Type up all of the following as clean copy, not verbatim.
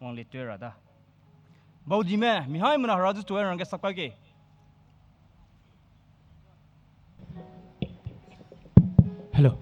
王里对了的。包弟妹，米哈伊们那儿子做人给啥个？ Hello.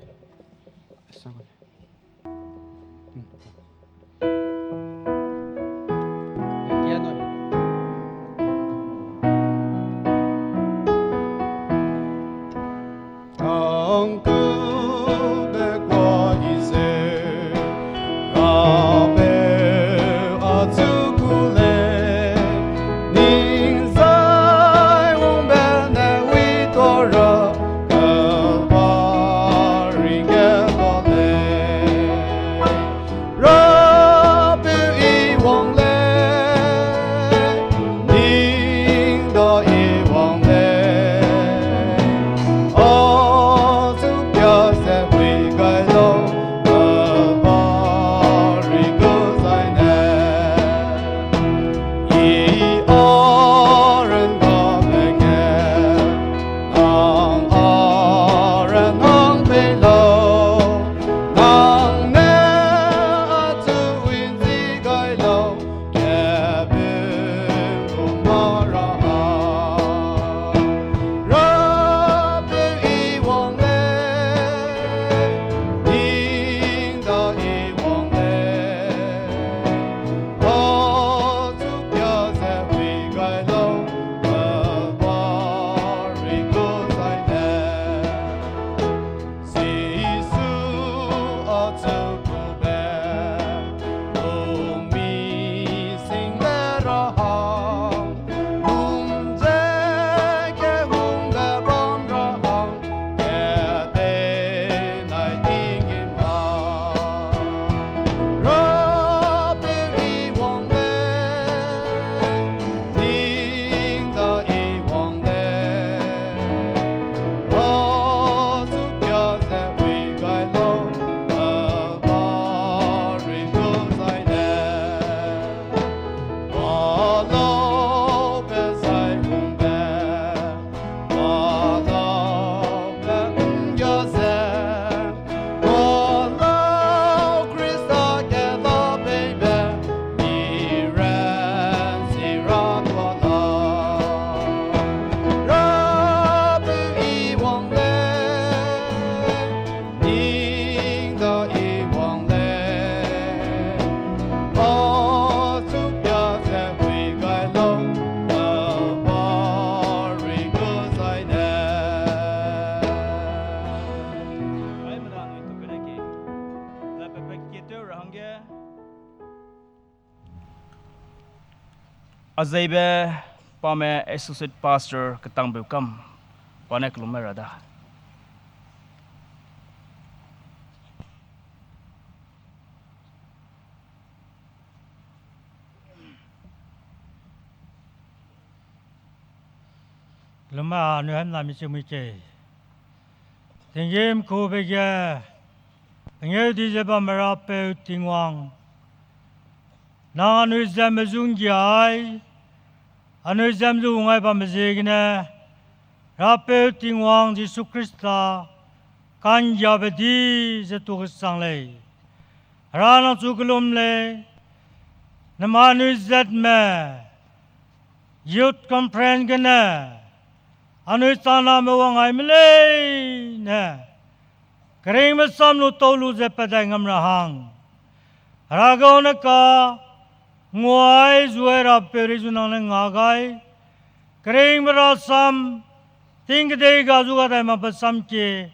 Zeme pame associate pastor Katang Beukam, panek lumerada. Lama nuhan nami cumuke. Tingim ku bege. Tinggal di jeba merape tingwang. Nang anu Zeme zungjai. Anu Zeme zungai pamezegna. Rape tingwang Yesus Krista. Kan jabedi setu kesang le. Rana cukulum le. Nama anu Zeme. Youth conference kena. Anu tanah mewangai melay na kering mesam lu tolu zepadai ngamrahang ragau naka nguai zuai raperi junang ngagai kering berasam tingdei gazu gadai mapasam ke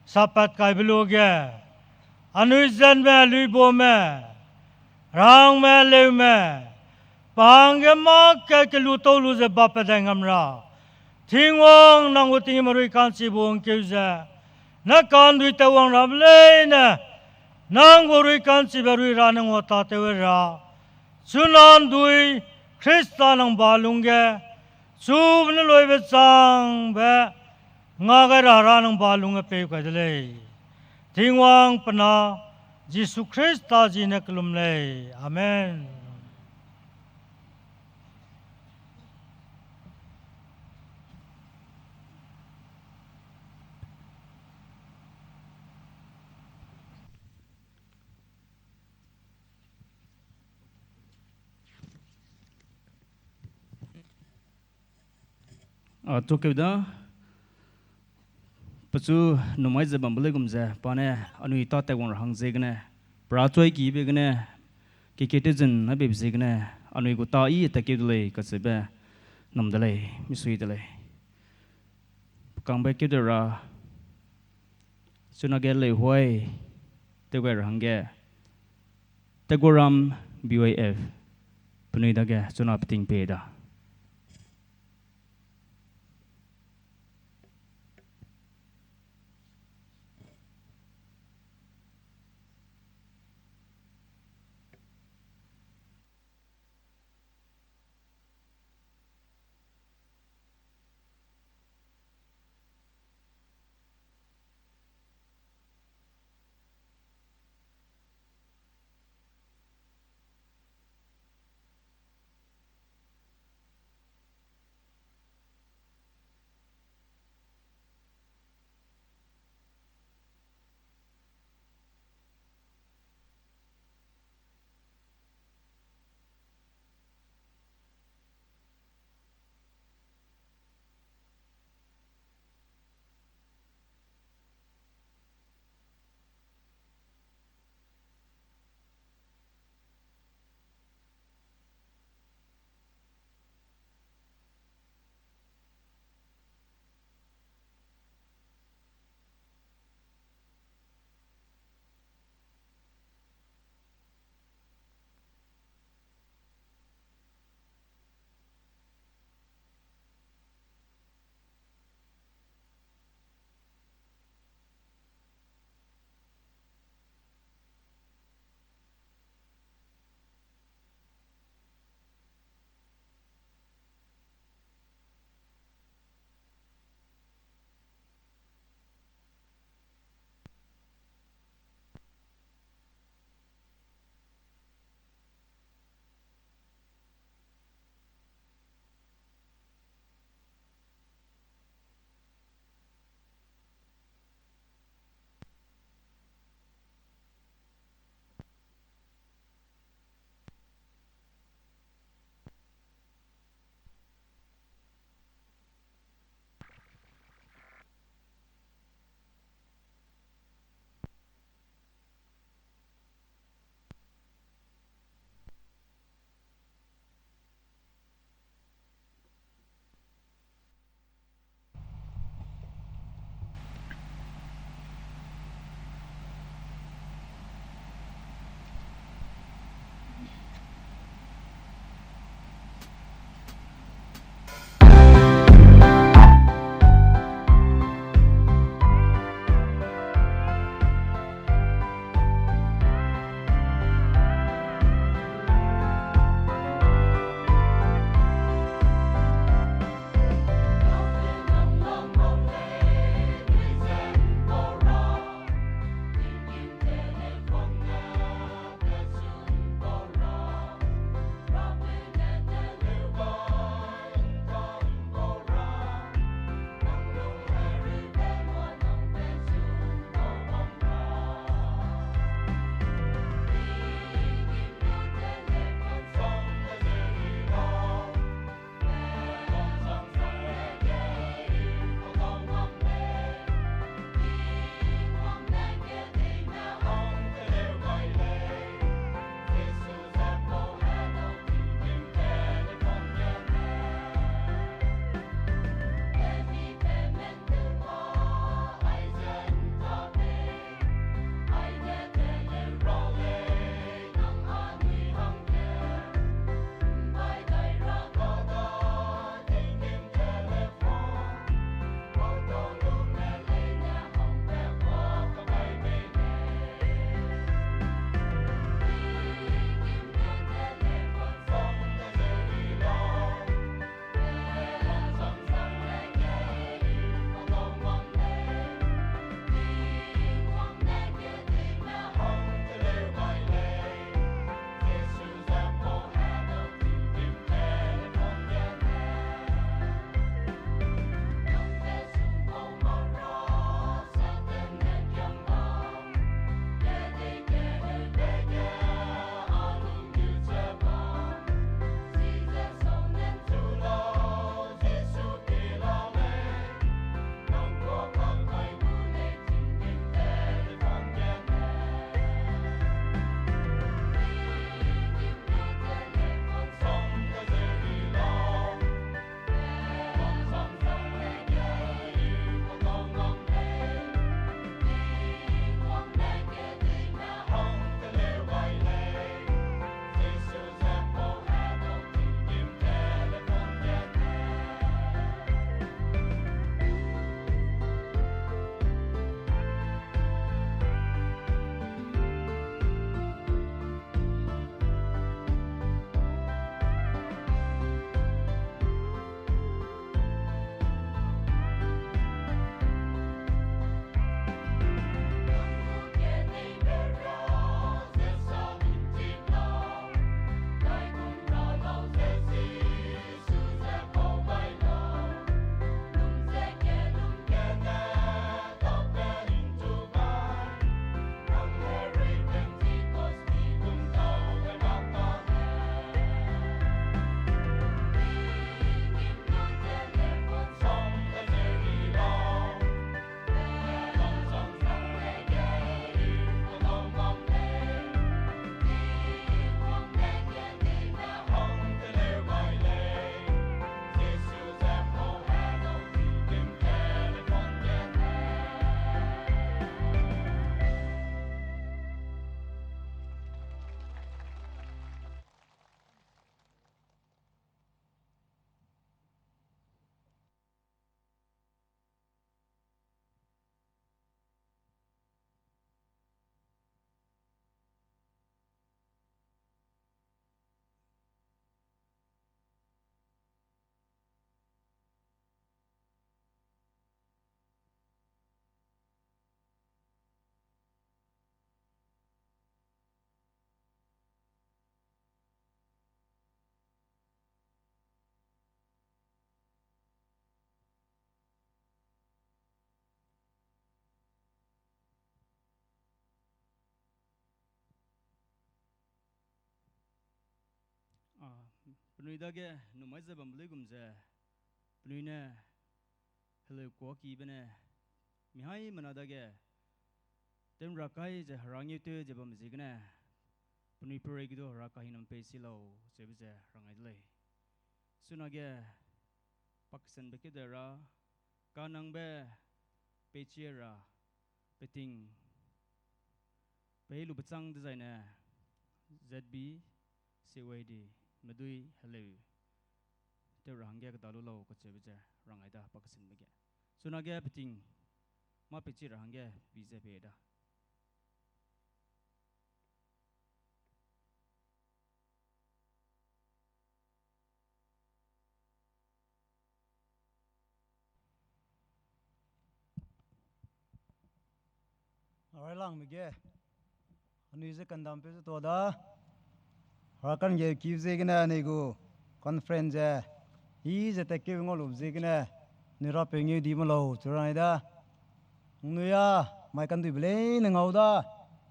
sapat kai beloge anu zan me lui bo me rang me leu me pangge mak ke lu tolu zepadai ngamrah Tingwang nang utingi marui kansi buong keuza. Na kandui tawang ramlay na. Nang urui kansi barui ranang wata tewera. Sunan dui Krista nang balungge. Sub na loy besang be. Ngagai ranang balungge peyu kadalay. Tingwang pana Yesus Krista jina kelumlay. Amen. tôi kêu đó bắt chú nó mới giờ bằng bê gồm giờ bà nè anh ấy tao tại quảng hàng gì cái nè bà tôi kỹ về cái nè cái tết dân nó bị gì cái nè anh ấy có tao ý tại kêu đây cái gì bé nằm đây mi suy đây càng bé kêu ra chú nó cái lời hoài tới quay hàng cái tới quay ram BYF bên này đó cái chú nó bị tình bề đó ปนุยดาแกนุ่มไม่จะบัมเลยกุมจะปนุยเนี่ยเฮลกัวกีเป็นเนี่ยมีให้มันดาแกเต็มรักใครจะรังยิ่งเตอจะบัมจิกเนี่ยปนุยโปรยกิโดรักใครน้ำไปสิเราจะไปจะรังไงเลยสุนัขแกปักสันเบกเดอร์การนังเบไปเชียร์ไปติงไปลูกจังดีไซน์เนี่ย ZBCA มาดูฮัลโหลเดี๋ยวรังแกก็ตาลุเราก็จะไปจะรังไงด้าปักสันเบกสุนัขแกไปติงมาไปเชียร์รังแกวิเศษไปด้าอะไรล่างมิเกอันนี้จะกันดำไปตัวด้ารักกันเกี่ยวกับเจกันนะนี่กูคอนเฟรนซ์ฮีจะแต่เกี่ยวกับลูกเจกันนะนี่รับเป็นยังดีมาแล้วจุดไหนด้านี่ยไม่กันดูเบลย์นึงเอาด้า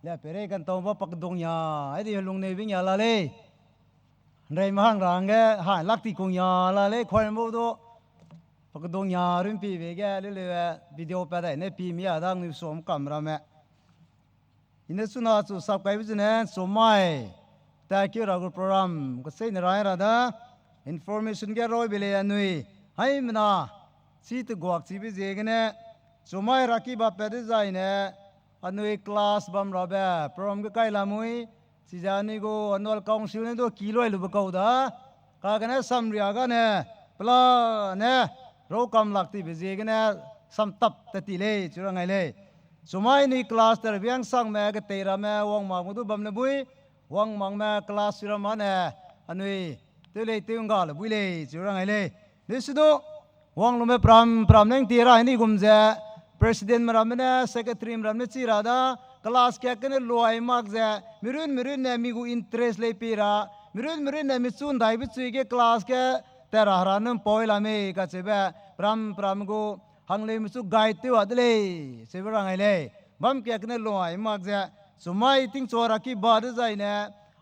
แล้วไปเร่กันตัวว่าปักดงยาไอ้ที่ลุงในวิ่งยาละเลยในมหารังแกหายลักที่กงยาละเลยคอยมาดูปักดงยารุ่นปีเวกเรื่อยๆวิดีโอไปได้ในปีมีอะไรนี่สวมกำราแม่อินเดียสุนัขสับไก่บิสเนสสมัยแต่เกี่ยวกับโปรแกรมก็เส้นรายระดับอินโฟเมชันแกรอยเบลียนุยให้มันนะซีตกวกซีบิเจกันเนี่ยสมัยรักกี้บับเป็ดใจเนี่ยอันนุยคลาสบัมรับแบบโปรแกรมก็ใกล้ละมุยสิจานี่ก็อันวัลกองซิลเนี่ยตัวกิโลไอ้ลูกเขาด้ากากันเนี่ยสัมเรียกันเนี่ยปลาเนี่ยเรากำลังที่บิเจกันเนี่ยสัมตับตัดตีเลยจุดไงเลยสมัยนี้คลาสแต่เพียงสั่งแม่ก็เตะระแม่วังมังมุตุบัมเนบุยวังมังแม่คลาสระมันเนี่ยอันนี้เตเลยเตงกาลบุยเลยจุดไงเลยนี่สุดวังลุงแม่พรำนั่งตีระนี่กุมเจ้า president มารับเนี่ย secretary มารับเนี่ยชีราดาคลาสแค่กันเนี่ยรวยมากเจ้ามิรุนเนี่ยมีกู interest เลยปีระมิรุนเนี่ยมิสุนได้บิสุยแค่คลาสแค่แต่ละหานั่งปอยละเมย์ก็เจ็บพรำกูฮังเลมิสุไกติวัดเลยเสบรังไงเลยบัมเกี่ยกันเนี่ยลอยมากเจ้าสมัยทิ้งชัวรักกี้บาดใจเนี่ย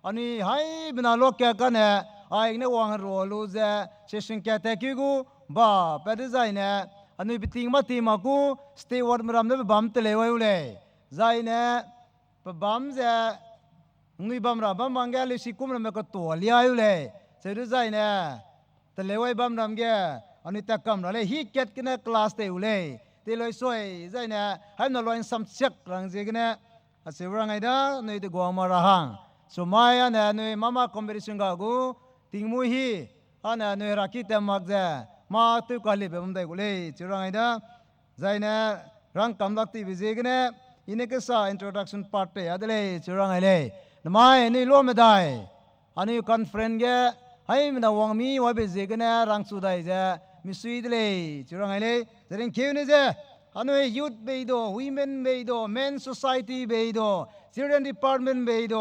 อันนี้ให้บินาโลกเกี่ยกันเนี่ยไอ้เนี่ยวังรัวลูเจ้าเชชิงแก่แต่คิกูบ้าเป็ดใจเนี่ยอันนี้ไปทิ้งมาทีมากูสเตวัดมารำเนี่ยบัมเตะไว้เลยใจเนี่ยบัมเจ้านี่บัมราบัมบังแกลิชิคุมเนี่ยก็ตัวเลี้ยอยู่เลยเสด็จใจเนี่ยเตะไว้บัมรำแกอันนี้แต่กำลังเลยฮีเก็ตกันเนี่ยคลาสเตอยู่เลยเตะลอยสวยใจเนี่ยให้หน่อยสัมเช็ครังเจกันเนี่ยอาศัยรังไงด้าหน่อยตัวกวางมาราหังสมัยเนี่ยหน่วยมาคอมเพลชันกับกูติงมุยฮีอันเนี่ยหน่วยรักที่เต็มมากเจ้มาตัวกาลิแบบมันได้กูเลยจุดรังไงด้าใจเนี่ยรังกำลังที่วิจัยกันเนี่ยอินเอกสาร introduction part ไปอะไรเลยจุดรังไงเลยทำไมนี่รู้ไม่ได้อันนี้คอนเฟรนซ์แกให้มันวังมีไว้วิจัยกันเนี่ยรังสุดได้เจ้มิสวีดเลยจุดไงเลยแต่เรื่องคิวนี่เจ้อันนี้ยูทเบย์โดวิเมนเบย์โดเมนโซซายตี้เบย์โดซิเรียนดีพาร์ตเมนต์เบย์โด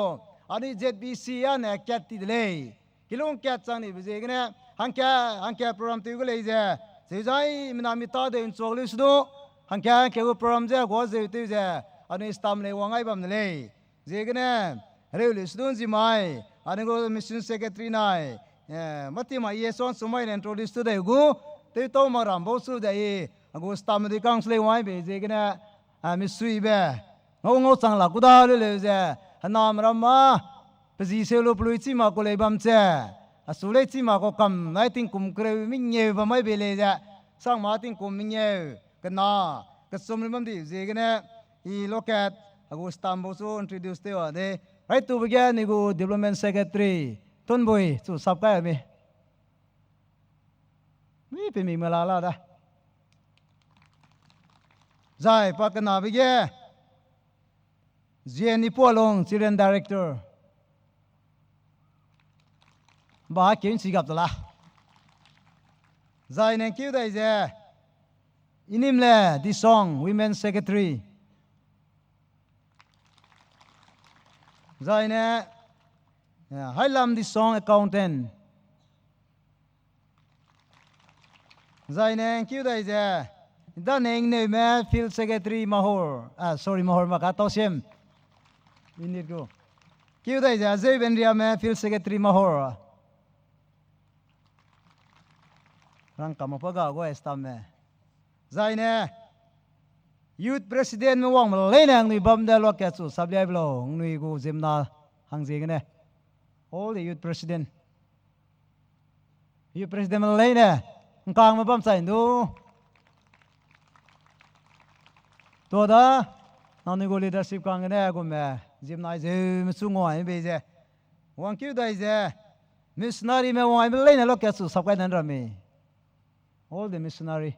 อันนี้ ZBCA เนี่ยแคทติดเลยกิโลแคทจังนี่วิจัยกันเนี่ยฮังแคโปรแกรมติวก็เลยเจ้เสียใจมันนามิตาเดินโชว์ลิสดูฮังแคโปรแกรมเจ้าก็เสียติวเจ้อันนี้สตามเลยวังไงบ้างเลยเจ้กันเนี่ยเรื่องลิสดูสิไม่อันนี้ก็มิชชั่นเซกเตอรี่นายมาที่มาเยสอนสมัยนั้นโทรดิสต์ได้กูเตะโตมารำบอสุดได้กูสตาร์มดีกังสเลวไว้เบเจกันนะมิสวีเบ้งงสังหลักกูได้เลยเจ้านามรำมาปฏิเสธลูกลุยชิมากูเลยบัมเจ้สุเลชิมากูคำไม่ทิ้งกุมเครวิมิเงียบไม่เบเลยเจ้สังมาทิ้งกุมมิเงียบกันนะกันสมริบัมดีเจกันนะอีโลแคทกูสตาร์มบอสุอินทรดิวส์เตอร์เดย์ไรตัวเบกี้นี่กู development secretaryต้นบุยสุดสับกันไหมไม่เป็นมีเวลาละนะใจพักนาบิเกเจนี่พัวลงซีเรียนดีเรคเตอร์บ้าเก่งสิกับตัวละใจเนี่ยคิวได้เจอินิมเล่ดิซองวิเมนเซกเตอรี่ใจเนี่ยให้ลำดิซองแอคเคาท์เทนใจเนี่ยคิวได้เจด้านเองเนี่ยแม่ฟิลด์เซกเตอรี่มาฮอร์sorry มาฮอร์มาคัตโตเชมอินดีกูคิวได้เจเซเป็นเรียแม่ฟิลด์เซกเตอรี่มาฮอร์ rang kam pa ga go estam me zai ne youth president me wang ma le nang ni bam da lo ka chu sab lai blo nui gu zimna hang je ne all the youth president me le ne kang ma bam sai nu to da nang ni go leadership kang ne go me zimna je me chu ngoi be je wang kyu dai je missionary me wang me le ne lo ka chu sab kai nan ra me all the missionary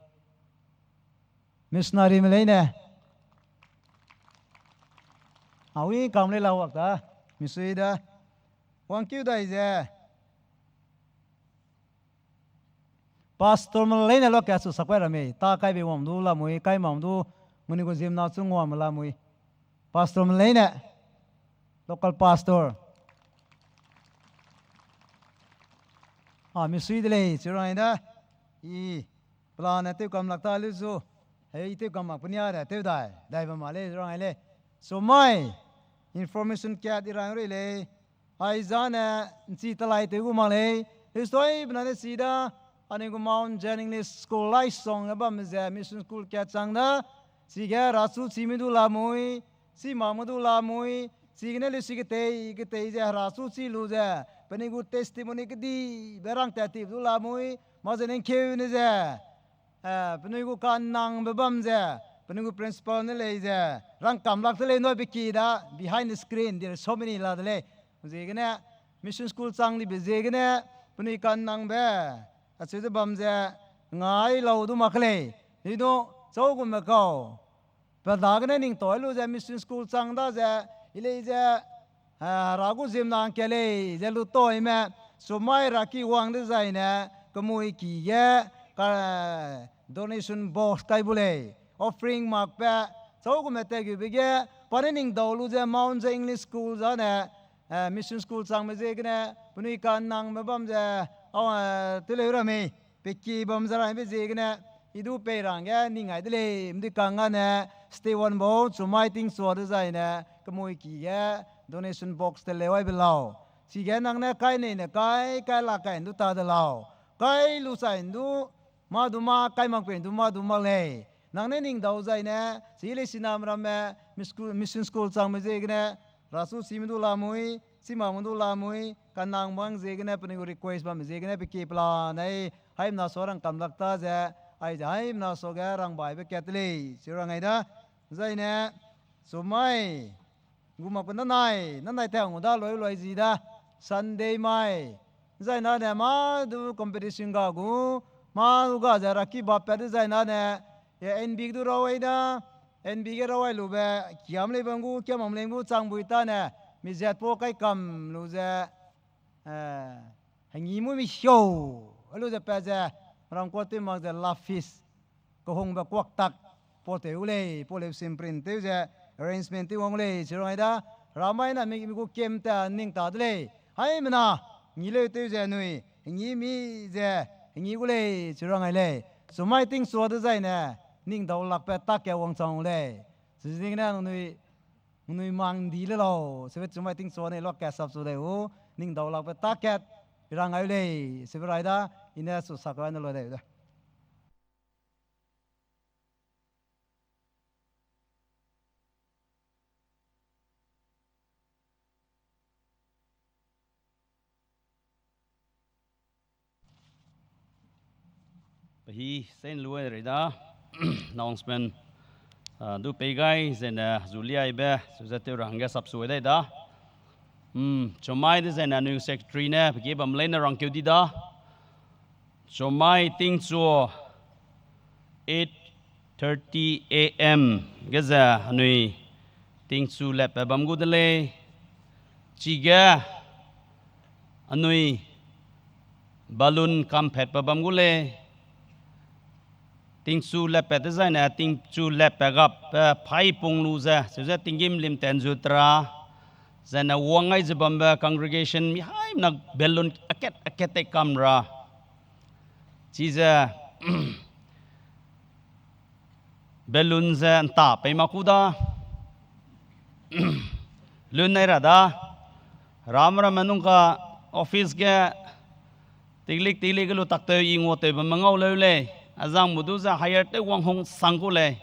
me le ne awi kam le la wak ta misui da wang kyu dai je pastor me le ne lo ka chu sab kai ra me ta kai be wang du la mui kai mam du muni ko zim na chu ngwa ma la mui pastor me le ne local pastor misui de le chu rai da i plan te kam lak ta lu zu hei te kam mak pnia da te dai ba ma le rai le so mai information kya di rang re le ai zana chi talai te gu ma le istoi bna ne sida ani gu mount jennings school lai song ba me ze mission school kya chang da si ga ra su chi mi du la mui si ma mu du la mui si ne le si ke te je ra su chi lu je pani gu testimony ke di berang ta ti du la mui ma ze nen ke ne je pani gu kan nang ba bam je pani gu principal ne le je rang kam lak le no be ki da behind the screen there are so many la le je ge ne mission school chang li be je ge ne pani kan nang be a che bam je ngai lo du mak le ni do chau gu ma ko pa da ge ne ning toy lu je mission school chang da je ile je ragu zim nang ke le je lu toy me so mai raki wang de zai ne kamui ki ye ka donation box kai bule offering mak pe chau gu me te gi be ge parening do lu je mount english school za ne mission school chang me je ge ne puni kan nang me bam je aw te le ra me pe ki bam za ra be je ge ne idu pe rang ge ni ngai de le mdi kang ga ne stay one bo so mai ting so de zai ne kamui ki ye donation box te le wai be lao si ge nang ne kai ne kai la kai du ta de lao kai lu sai du ma du ma kai mang pen du ma le nang ne ning dau zai ne si le sinam ram me mission school chang me je ge ne rasu si mi du la mui si ma mu du la mui kan nang bang je ge ne pni request ba me je ge ne pe ki pla nei haim na so rang kam lak ta je ai haim na so ga rang bai be ket le si rang ai da zai ne so mai gu ma pa nanai te ang da loi ji da sunday mai zai na ne ma du competition ga gu ma du ga ja raki ba pa de zai na ne ye nb du ro wai da nb ge ro wai lu be kiam le bang gu kiam am le gu chang bui ta ne mi zet po kai kam lu ze hangi mu mi show lu ze pa ze rang ko ti ma ze la fish ko hong ba kwak tak po te u le po le sim print te ze arrangement ti wong le chiro ai da ramai na mi gu kem ta ning ta de hai mna ni le te je nui ni mi je ni gu le chiro ngai le so mai ting so de zai ne ning dau lak pe ta ke wong chong le si ding na nui mang di le lo se ve so mai ting so ne lo ka sap so le u ning dau lak pe ta ke rang ai le se ve rai da ina so sakwa na lo le da hi sen luai re da announcement du pe gai zen julia ibe so za te rang ga sap su dai da chomai de zen new secretary ne ge bam len rang kyu di da chomai ting chu 8:30 am ge za nui ting chu le pa bam gu de le chi ga anui balloon kam phet pa bam gu le ting su le pe design a ting chu le pe gap phai pung lu za so za tingim lim ten zu tra zana wangai ze bamba congregation mi haim na belun aket kamra chi za belun za ta pe makuda lun nai ra da ram ram manung ka office ge tilik lu tak te ingo te ba mangau le le azang mudu za hire te wang hong sangku le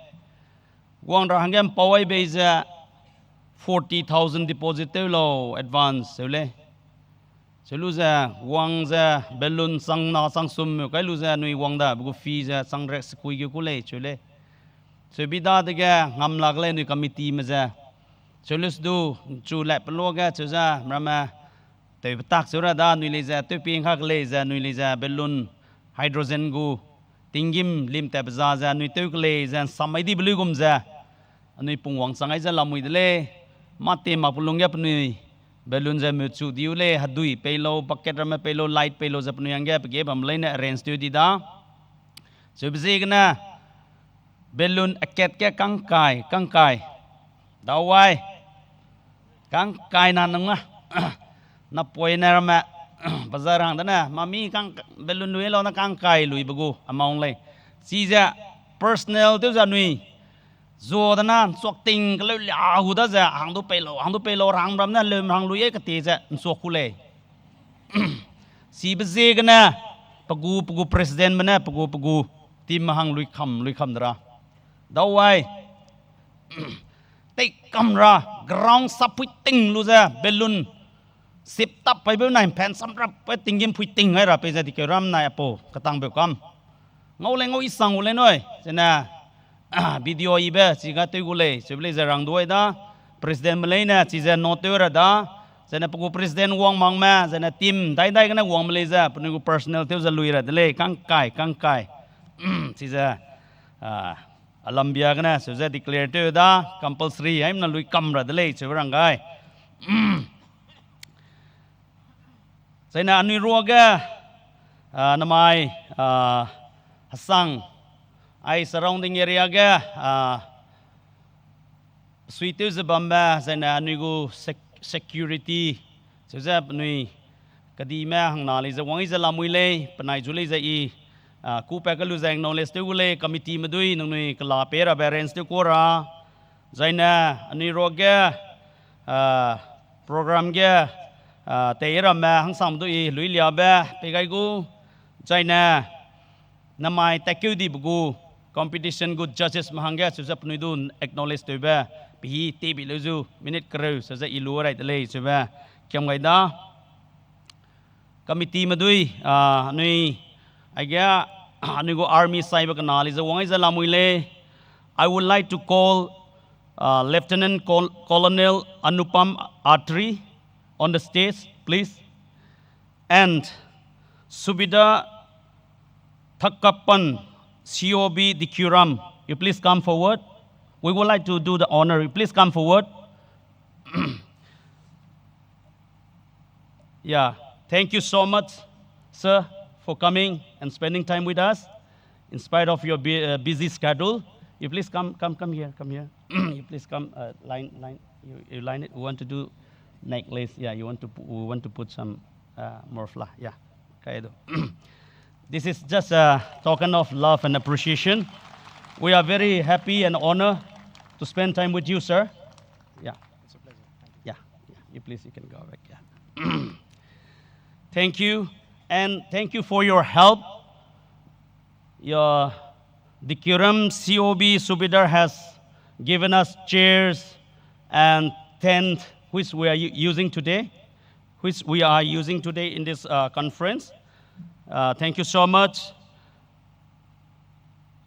wang ra hangem pawai be za 40,000 deposit te lo advance le selu za wang za balloon sang na sang sum kai lu za nui wang da bu fee za sang rek skui ge ku le chule so bida de ga ngam lag le nui committee ma za solus du chu le plo ga chu za mrama te tak sura da nui le za te ping khak le za nui le za balloon hydrogen gu tingim lim te za za nui te le za samai di blu gum za nui pung wang sangai za lamui de le ma te ma pulung ya pnui balloon za mu chu diu le hadui pelo bucket ram pelo light pelo za pnu yang ge ge bam leina arrange tu di da so bzig na balloon aket ke kang kai dawai kang kai na nang na poi na ram bazar hang da na mami kang balloon nui lo na kang kai lui bugu among le si za personal tu za nui zo da na sok ting ka le la hu da za hang du pelo rang ram na le hang lu ye ka te za sok ku le si bze ga na pagu president mana pagu tim hang lui kham dra dawai te kamra ground sapui ting lu za balloon sip tap pai be nai pen sam rap pe tingim pui ting hai ra pe za di ke ram nai apo katang beukam ngau isang ule noi jena video ibe siga te gule seble zarang doi da president malayna chiza notora da jena pugu president wang mangma jena team dai kana wang malaysia punu personal te za luira dele kang kai chiza alambia kana so za declare te da compulsory aim na lui kamra dele sebrang gai jena ani roga namai hasang I surrounding area ga suite Sambam sana anugo security so za nui kadima hang na le za wangi za lamui le panai jule za i ku pa ka lu za knowledge te gule committee madui nang nui kala pera parents te kora zaina ani roga program ga te ra ma hang sam du i lui lia ba pe gai gu zaina namai takyu di bugu competition good judges mahanga suza pnudun acknowledge to ba pi te bi lozu minute kru suza ilu right le suba kyam gai da committee madui nui aga anugo army saiba kanali za wangai za lamuile I would like to call Lieutenant Colonel Anupam Atri on the stage please and Subida Thakapan COB Dikuram, you please come forward. We would like to do the honor. You please come forward. Yeah, thank you so much, sir, for coming and spending time with us, in spite of your busy schedule. You please come here. You please come. Line. You line it. We want to do necklace. Yeah, we want to put some more flour. Yeah, okay. This is just a token of love and appreciation. We are very happy and honored to spend time with you, sir. Yeah. It's a pleasure. Yeah. You please, you can go back. Yeah. Thank you. And thank you for your help. Your Dikuram COB Subidar has given us chairs and tent, which we are using today in this conference. Thank you so much.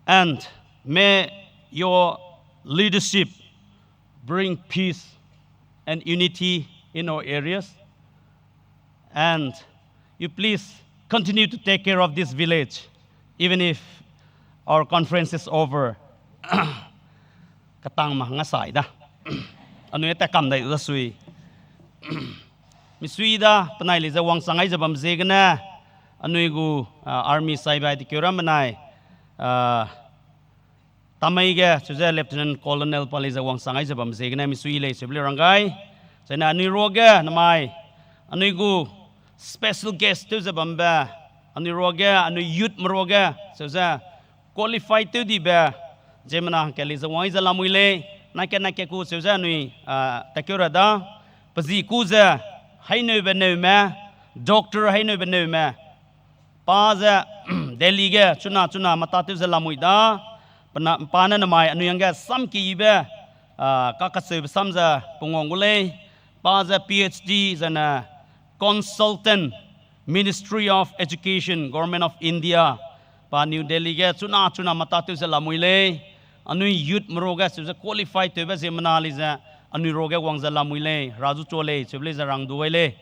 And may your leadership bring peace and unity in our areas. And you please continue to take care of this village, even if our conference is over. Katang mahanga sai da. Anu eta kam dai da sui. Misui da panai le za wang sangai za bam zegna. Anuigu army saiba di kyuram nai tamai ga suza lieutenant colonel paliza wang sangai zabam zegna misui le seble rangai sana ani roga namai anuigu special guest tu zabam ba ani roga anu youth mroga suza qualified tu di ba jemana kali za wang zalamui le nake ku suza nui takyura da pazi ku za hainu benema doctor hainu benema pa za Delhi ge chuna mata tu za lamui da pa na namai anu yang ge sam ki be ka ka se sam za pungong gule pa za PhD za na consultant Ministry of Education Government of India pa New Delhi ge chuna mata tu za lamui le anu youth mroga se za qualify to be zemana li za anu roge wang za lamui le raju chole chule za rang duai le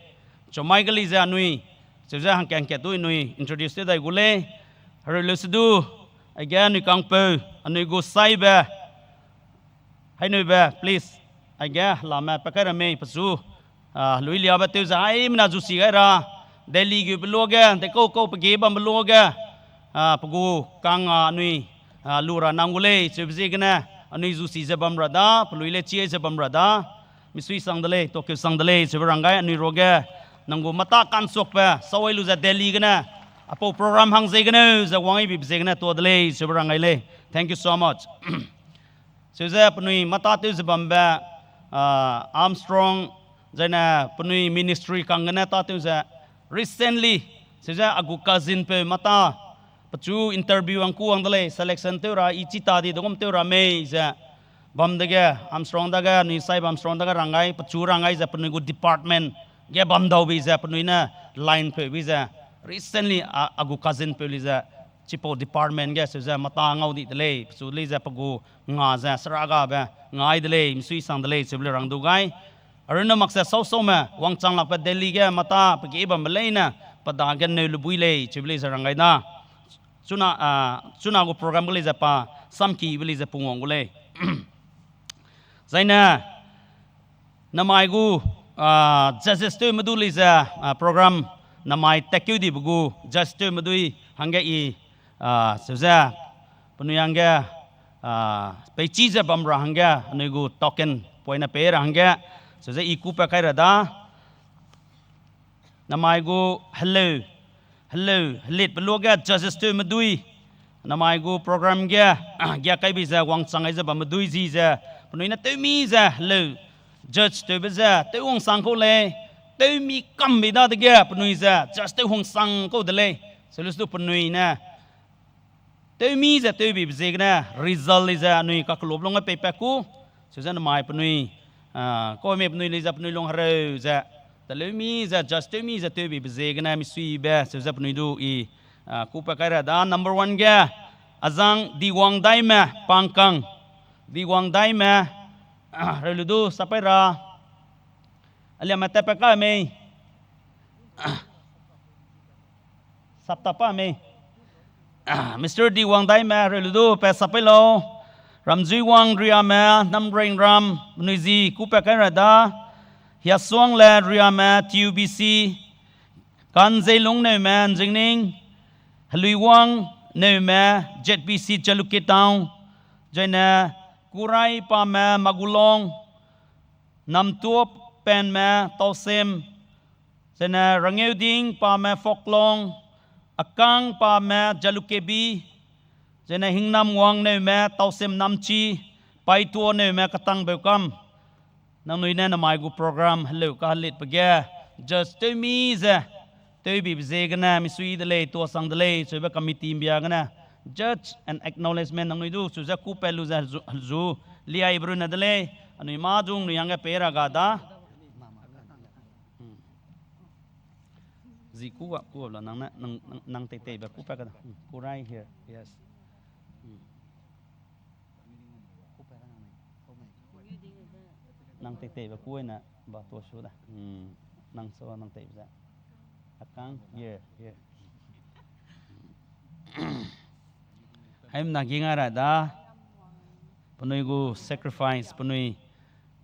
chomai gali za anu se za hang kang ke tu anu introduce te dai gule har le su again ni kang pe anu go sai ba hai nu ba please again la ma pa ka me pasu lui lia ba te za ai mna ju si ga ra Delhi ge bloga te ko pa ge ba bloga pagu kang anu lura nangule chebzi gna anu ju si zabam rada pluile chie zabam rada misui sangdale tokyo sangdale chebarangai anu roge nangu mata kan sok pa sawai lu za Delhi gna apo program hang ze gna za wangi bi ze gna to dale chebarangai le thank you so much seza pnui mata tu zabam ba Armstrong jana pnui ministry kangna ta tu za recently seza agu cousin pe mata pachu interview angku angdale selection teura ichita di dogom teura me za bam dege Armstrong daga ni sai Armstrong daga rangai pachu rangai za pnu department ge bam dau bi za pnu na line pe bi za recently agu cousin pe li za chipo department ge za mata ngau di dele pachu li za pagu nga za saraga ba ngai dele misui sang dele seble rang du gai aruna maksa so ma wangchang lak pa Delhi ge mata pagi bam leina padagan ne lubui le chible za rangai na chuna go program gule japa samki bili ja pungong gule zaina namai gu judges to maduli ja program namai tekyu di bugu just to madui hangga I soja punuyanga pe chi ja bamra hangga nego token poina pe hangga soja iku pa kai rada namai gu hello lit beloga judges to madui namai go program gya kai biza wang sangai za ba madui ji za punoina te mi za hello judge to biza te wang sang ko le te mi kam bi da de gya punoi za just te wang sang ko de le selus tu punoina te mi za te bi bize gna result iza nui ka klob long pe pe ku so za namai punoi ko me punoi le za punoi long hare za Talumi za just me za to be bezegna mi sui be so za pnu du I kupa kara da number 1 ga azang diwang dai ma pangkang diwang dai ma reludu sapai ra alia mata pa ka me sapta pa me Mr diwang dai ma reludu pa sapai lo ramji wang ria ma nam ring ram nuzi kupa kara da Hiaswang la riama TUBC Kanzelung Newme Jingning Haluiwang Newme ZBCA Jalukitang Jaina Kurai Pama Magulong Namtuop Penma Tausem Jaina Rangeuding Pama Foklong Akang Pama Jalukebi Jaina Hingnam Wang Newme Tausem Namchi Paituo Newme Katang Beukam nang nui na namai gu program hello ka lit pagya just to me za to bi bze gana mi sui dele to sang dele so ba committee bia gana judge and acknowledgement nang nui du su za ku pelu za zu lia ibru na dele anui ma jung nu yang pera ga da zi ku wa ku la nang te ba ku pa ka ku right here yes nang tete ba kuai na ba to su da nang so nang te ba akang yeah haim na ginga ra da punoi go sacrifice punoi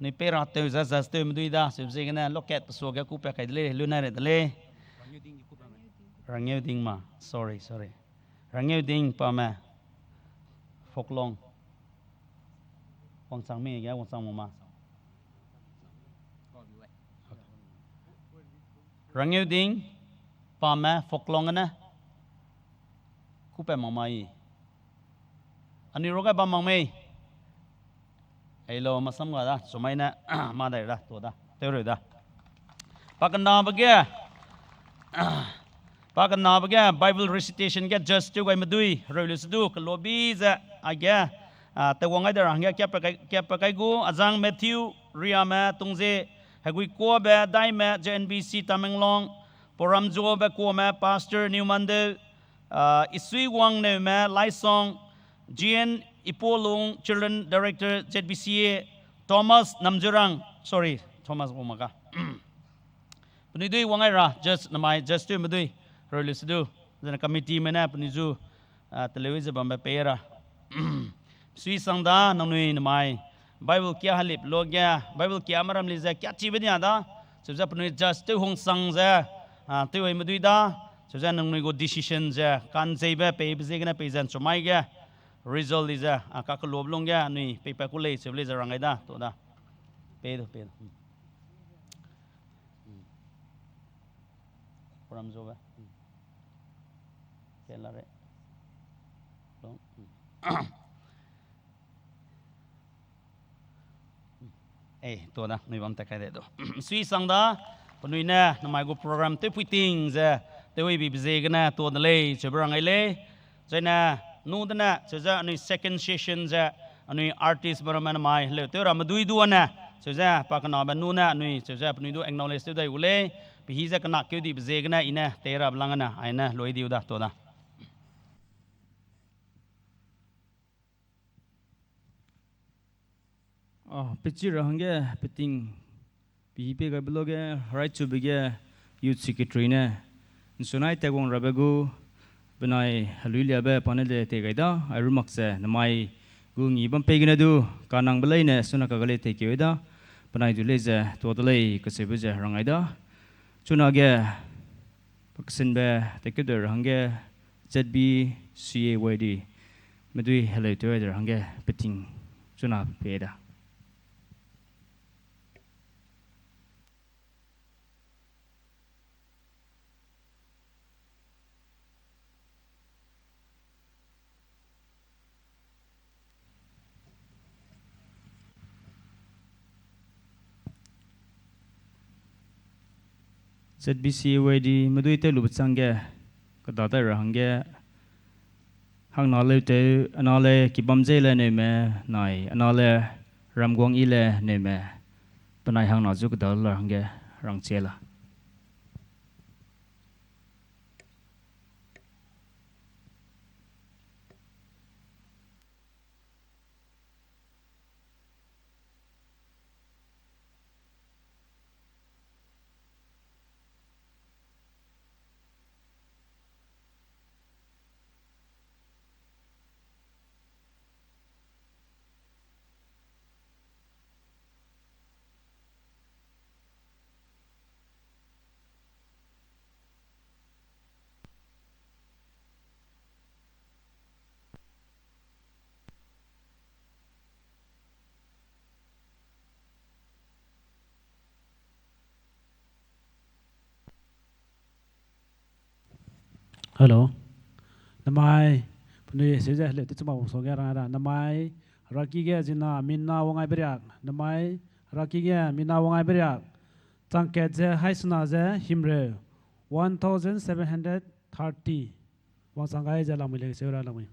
ni pera te za te mdui da se ze gana loket so ga ku pa kai le luna re dale rangeu ding ma sorry rangeu ding pa ma foklong wang sang me ga wang sang ma Rangeu ding pama foklong na kupe mamai ani roga ba mangmei elo masam ga da sumai na ma dai da to da te re da pakanda ba ge ปากันนาบแก Bible recitation แก just จุกไอมาดุยเราเลยสุดก็ลบีจะไอแกแต่ว่าไงเดี๋ยวหางแกแกไปไกกูอาจารย์แมทธิวเรียมาตรงเจให้กุยกัวเบได้แม่จะ NBC ตามังลองปรำจัวเบกัวแม่ Pastor Newman เดอิสวีวังเนี่ยแม่ไลซอง GN อิปโปลง Children Director ZBCA Thomas Namjurang sorry Thomas ผมกะปนิดุยว่าไงล่ะ just นามาย just ด้วยมาดุยเราเลยสุดจะนักคอมมิตี้แม่เนี่ยปนิจูเทเลวิซันบัมเบเปร่าสวีสังดาน้องนุ้ยนามาย Bible เกี่ยฮัลิบโลกเกี่ย Bible เกี่ยมารัมลิเซเกี่ยชีวิตเนี่ยดาสุดจะปนุย just ตัวหงสังเซตัวไอ้มาดุยดาสุดจะน้องนุ้ยก็ decision เซการเซเบไปเบเซกันไปจันสมัยเกี่ย result ลิเซก็คือลบลงเกี่ยนุ้ยไปไปกุเลยเซฟลิเซรังไงดาตัวดาไปดูพรำจัวเห็นแล้วเลยลงตัวนะนุ้ยบัมตะไคร้เด็ดสวีสังดาปนุยเนี่ยนำมากูโปรแกรมเต้พุยติงเจ้เต้วิบีเซกันนะตัวนั่นเลยเชื่อรังไงเลยเจ้านะนู่นนะเจ้านุ้ย second session เจ้านุ้ย artist บารมีนำมาเลยเต้เรามาดูดูนะเจ้าปากกันเอาแบบนู่นนะนุ้ยเจ้าปนุยดู acknowledge ตัวได้กูเลยพี่ฮิจะกันนักคิวดีเซกันนะอินะเตะรับลังกันนะไอ้นะลอยดีอุดาตัวนะปิจิรังเกปิติงปีเปกับบิโลเกไรจูบิเกยูทสิกิทรีเนี่ยสุนัยเตกวงระเบกูเป็นไงฮัลลุยเลียเบปานเดเตกัยดาไอรุมักเซนไม่กูงีบัมเปกินดูการนังเบลัยเนี่ยสุนัขก็เลยเตกิวดาเป็นไงดูเลยเจตัวตัวเลยก็เซบิเจรังไงดาชุนอาเกปักสินเบเตกิดรังเก ZBCA ไว้ดีไม่ดูฮัลลุยตัวเดรังเกปิติงชุนอาเปดาZBCA ไว้ดีมาดูเตลุบสังเกก็ต่อแต่รังเกหางนอเลเตอนอเลกิบัมเจเลเนเมหน่อยอนอเลรำกวงอีเลเนเมปนัยหางนอจุกต่อรังเกรังเจละฮัลโหลน้ำไม้พนี่เสียใจเลยที่จะมาบอกสองแกรังอะไรน้ำไม้รักกี้แกจิน่ามินนาวงไงเบียกน้ำไม้รักกี้แกมินนาวงไงเบียกจังเกตเจให้สนาเจหิมเร่1730วังสังกัยเจลามิเลกเซอร์ลามิ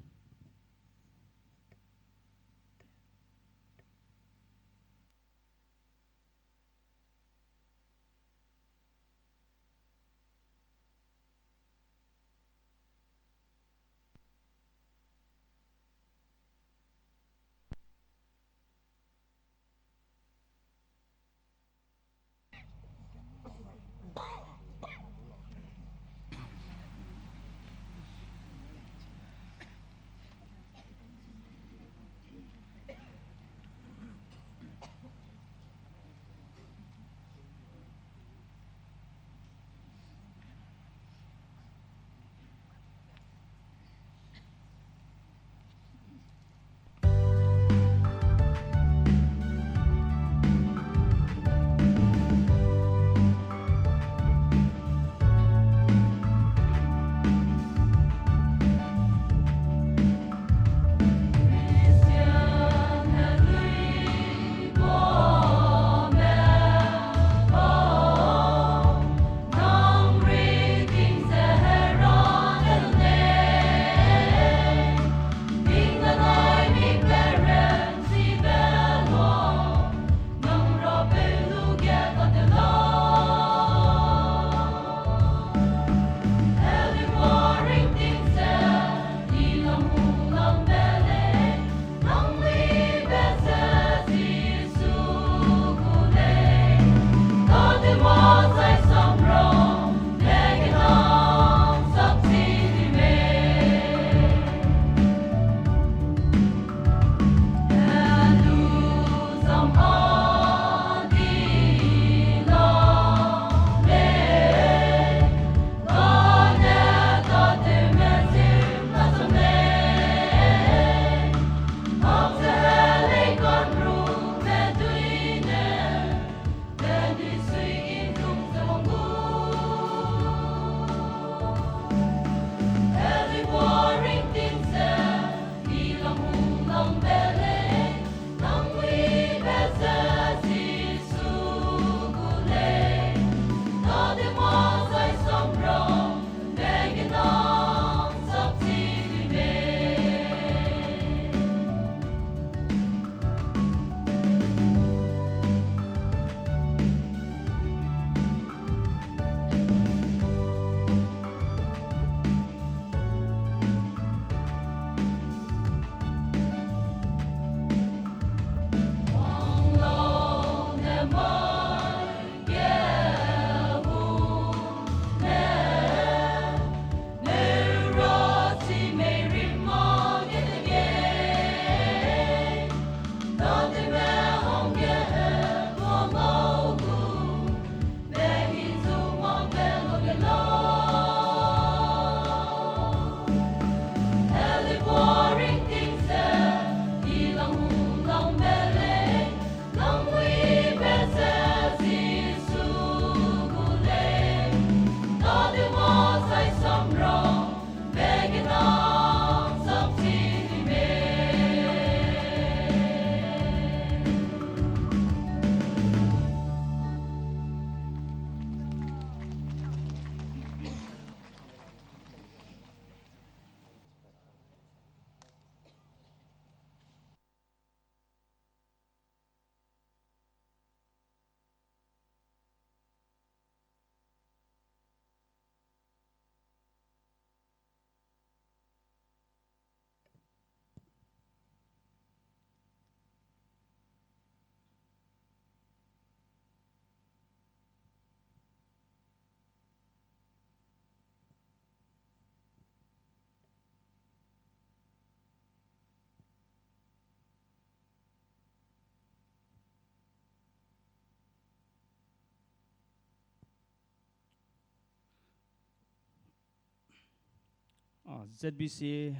ZBCA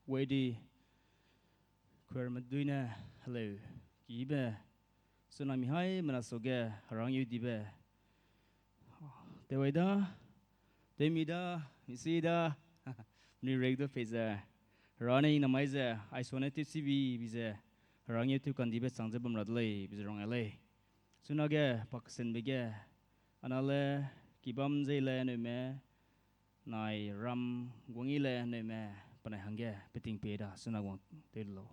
way đi queer mà đuôi nè hello kỹ bè tsunami hai mà số ghê rong yêu đi bè thế vậy đó thế mi đó mi si đó ni reg đó phải giờ rồi nằm ai giờ isolated CV bây giờ rong yêu tu cần đi bè sang giờ bấm rad lây bây giờ rong lây tsunami ghê Pakistan bè ghê anh ale kibam dây lê nơi mẹ nai ram guangi le ne me panai hangge peting peda suna wang telo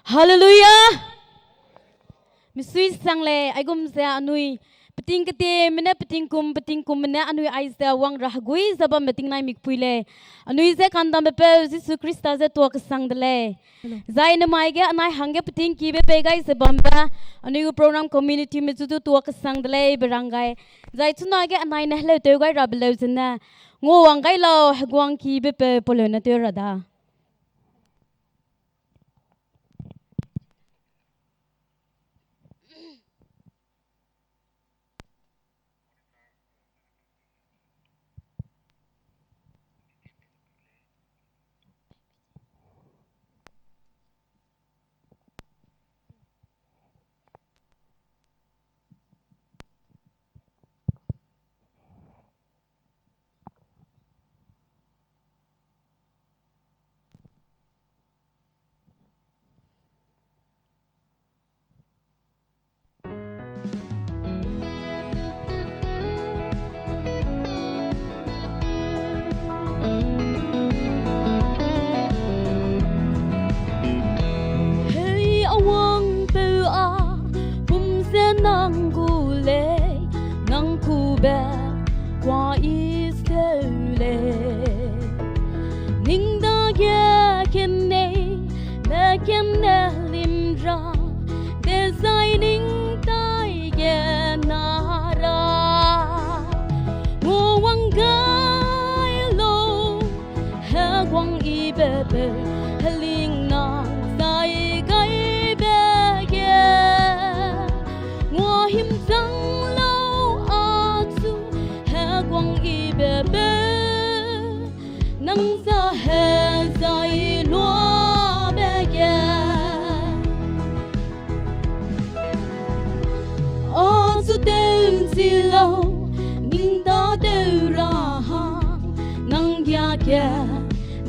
Hallelujah. Misui sangle aigum se anui peting kete mena peting kum mena anui aisa wang rahgui zaba meting nai mikpuile anui ze kandam bepe Jesu Krista ze to kasang dele zai na mai ge anai hange peting ki be pe gai se bamba anui program community me tu to kasang dele berangai zai chuna ge anai na hle te gai rabelo zena ngo wang gai lo hagwang ki be pe polona te rada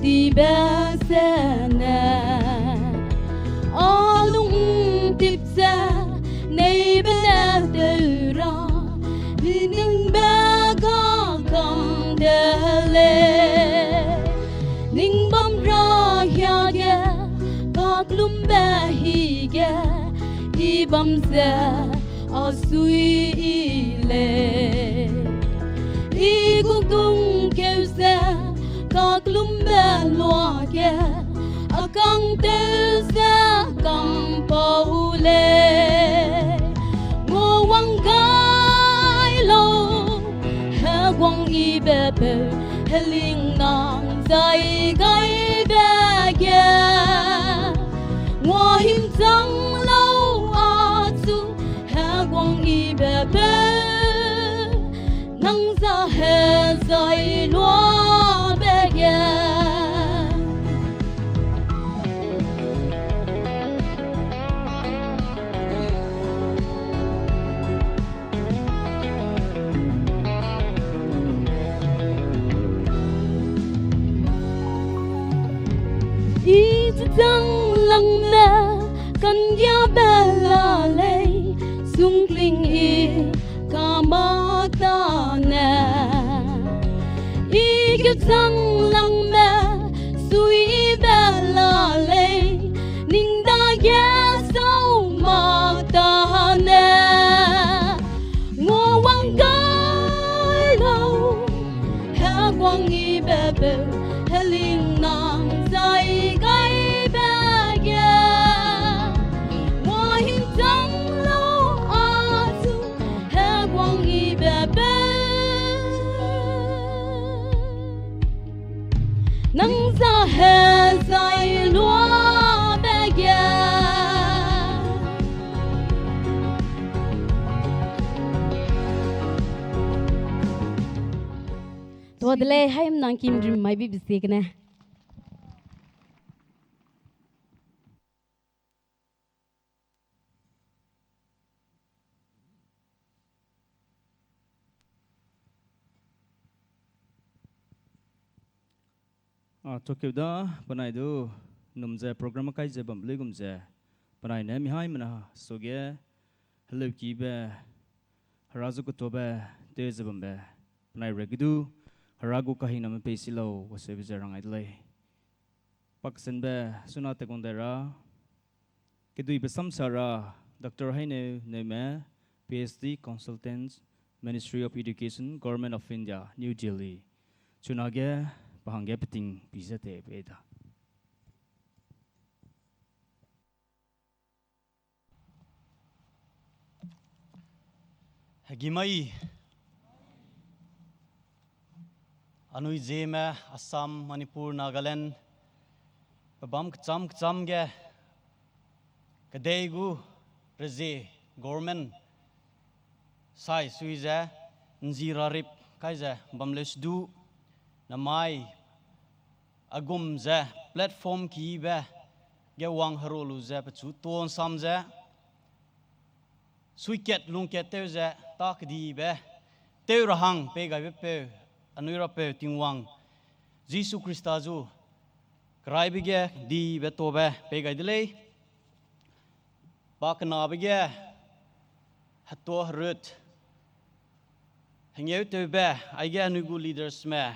di besene alung tipse nei benedura ning bega kam dele ning bam rahya ge kaklum behige ibam se asui ile igung keuze kaklum beloage akang teze kam paule ngo wangai lo hagwang ibebe heling nang zai gai bege ngo him tang lo atu hagwang ibebe nang za he zai lo Dang lang na kanya bella lay sungling I kamagdana Igit dang lang na sui bella lei ninda ye so ma ta ne ngo wang gai lo ha quang yi be be heling nam zai gai be ye wo hin tang lo a su ha quang yi be be nang za he zai lua be ye to dele haim nang kim dream mai bi bisik ne Tokyo da panai do numze program kai je bam legum je panai ne mi hai mana soge hello ki be harazu ko to be te je bam be panai regidu haragu ka hina me pesilo wase be jarang ai le paksen be suna te gondera kedui be samsara Dr. Haine Newme PhD Consultants Ministry of Education Government of India New Delhi chunage bahangge peting bisa te beda Gimai Anui Zeme, Assam, Manipur, Nagaland Babam kcham ge Kadegu Reze Government Sai Suiza Nzira Rip Kaiza Bamles Du Namai Agum Ze Platform Ki Be Gewang Harolu Ze Pachu Ton Sam Ze Suiket Lungket Teu Ze Tak Di Be Teu Rahang Pega Be Pe Anuira Pe Tingwang Jisu Kristazu Krai Bige Di Be To Be Pega Delay Bakna Bige Hato Rut Hangeu Teu Be Aige Anugu Leaders Me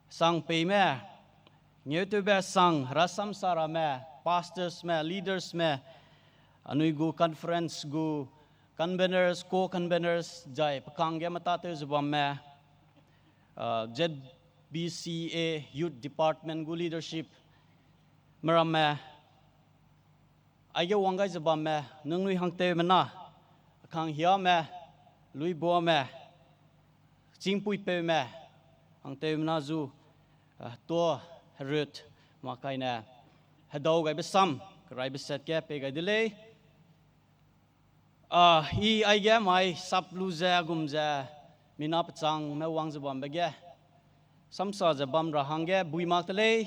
Sang Pei Me Ngeu Teu Be Sang Herasam Sara Me Pastors Me Leaders Me Anugu Conference Gu Conveners Co-Conveners Jai Pakangge Mata Teu Zubam Me ZBCA Youth Department Gu Leadership Maram Me Aige Wangai Zubam Me Nungnui Hang Teu Mena Kang Hia Me Lui Bo Me Chingpui Pe Me Hang Teu Mena Zu To Rut Makaina Hadau Gai Besam Krai Beset Ke Pe Gai Delay I aige mai sap lu za gum za mina pachang me wang zabam bege samsa zabam rahange bui mak tele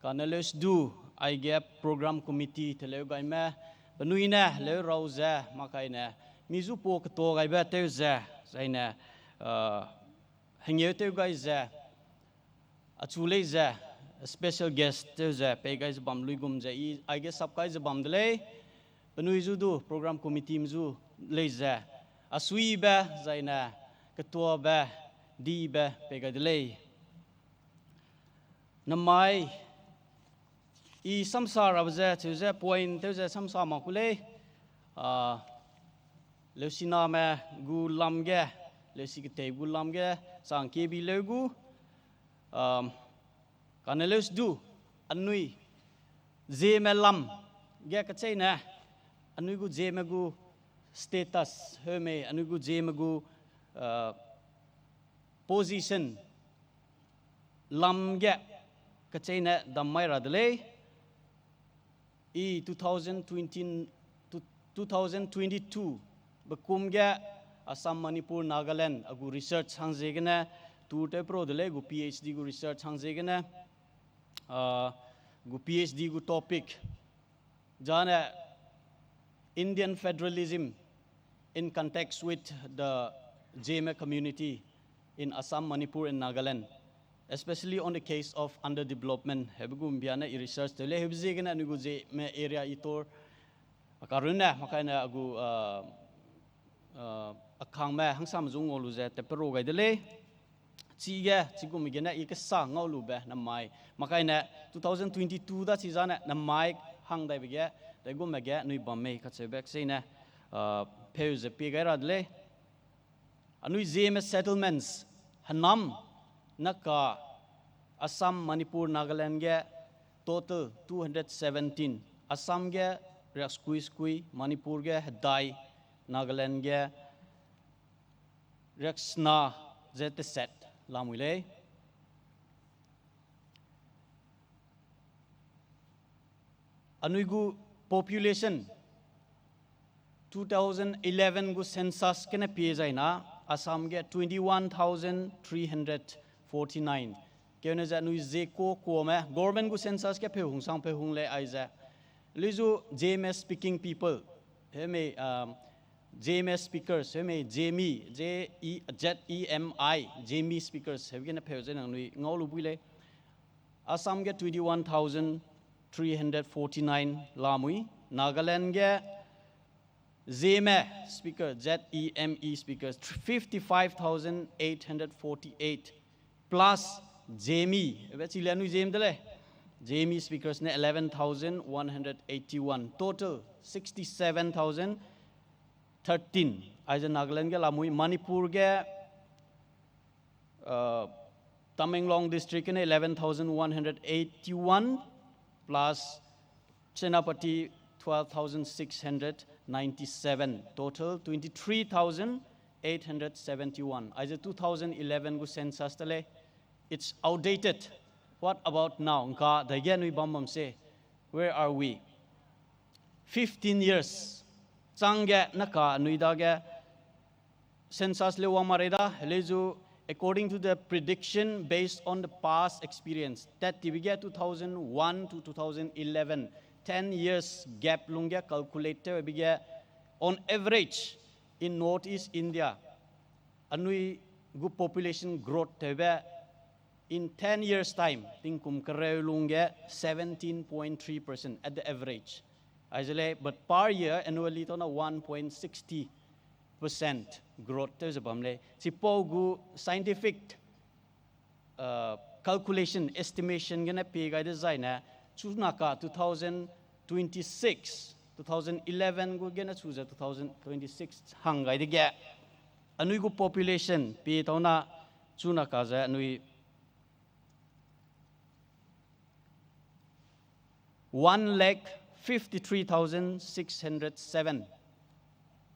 kanales du aige program committee tele gai me banui ne le rau za makai ne mizu po to gai ba te za zaina hangye te gai za achule za special guest te za pe gai zabam lui gum za I aige sap gai zabam dele Penui zudu program committee mzu leza asui ba zaina ketua ba di ba pega delay namai I samsara baza tuza point tuza samsa makule lesina me gu lamge lesi kete gu lamge sang kebi legu kanelus du anui Zeme lam ge kachena Anugu Zeme gu status heme anugu Zeme gu position lamge kachena damai radle I 2022 bekumge Assam Manipur Nagaland agu research hangjegena tour te pro dele gu PhD gu research hangjegena gu PhD gu topic jana Indian federalism in context with the Zeme community in Assam, Manipur, and Nagaland, especially on the case of underdevelopment. Hebgum biana I research tele hebzegena nugu Zeme area itor akaruna makana agu akhang me hangsam zung olu ze te pero gai dele chi ge chi gum ge na ik sa ngau lu be na mai makai na 2022 da chi jana na mai hang dai be ge dai gum ge nui bam me ka che bek sei na peu ze pi ga ra le anui Zeme settlements hanam naka Assam Manipur Nagaland ge total 217 Assam ge rak skui Manipur ge dai Nagaland ge rak sna zete set lamule anuigu population 2011 gu census kena pie jaina Assam ge 21,349 kena ja nui zeko ko me government gu census ke phehung sang phehung le aiza lizu Zeme speaking people heme Zeme speakers heme Zeme Zemi speakers have gena pheu jen nui ngolu buile Assam ge 21,349 lamui Nagaland ge Zeme speaker Zeme speakers 55,848 plus Zeme ebe chilanu Zeme dele Zeme speakers ne 11,181 total 67,013 aiza Nagaland ge lamui Manipur ge Tamenglong district ne 11,181 plus Chenapati 12,697 total 23,871 aiza 2011 gu census tale it's outdated. What about now? Nka dagen we bambam say, where are we? 15 years. Changge naka nuidage census le wamareda leju according to the prediction based on the past experience that tibige 2001 to 2011 10 years gap lunga calculator bige on average in northeast India anui gu population growth tebe in 10 years time tingkum Rajelung 17.3% at the average but per year annually to na 1.60% growth there's a bamle sipogu scientific calculation estimation gonna pay ga design chunaka 2026 2011 gu gonna choose 2026 hangai de ga anui gu population pe tona chunaka ja anui 1,53,607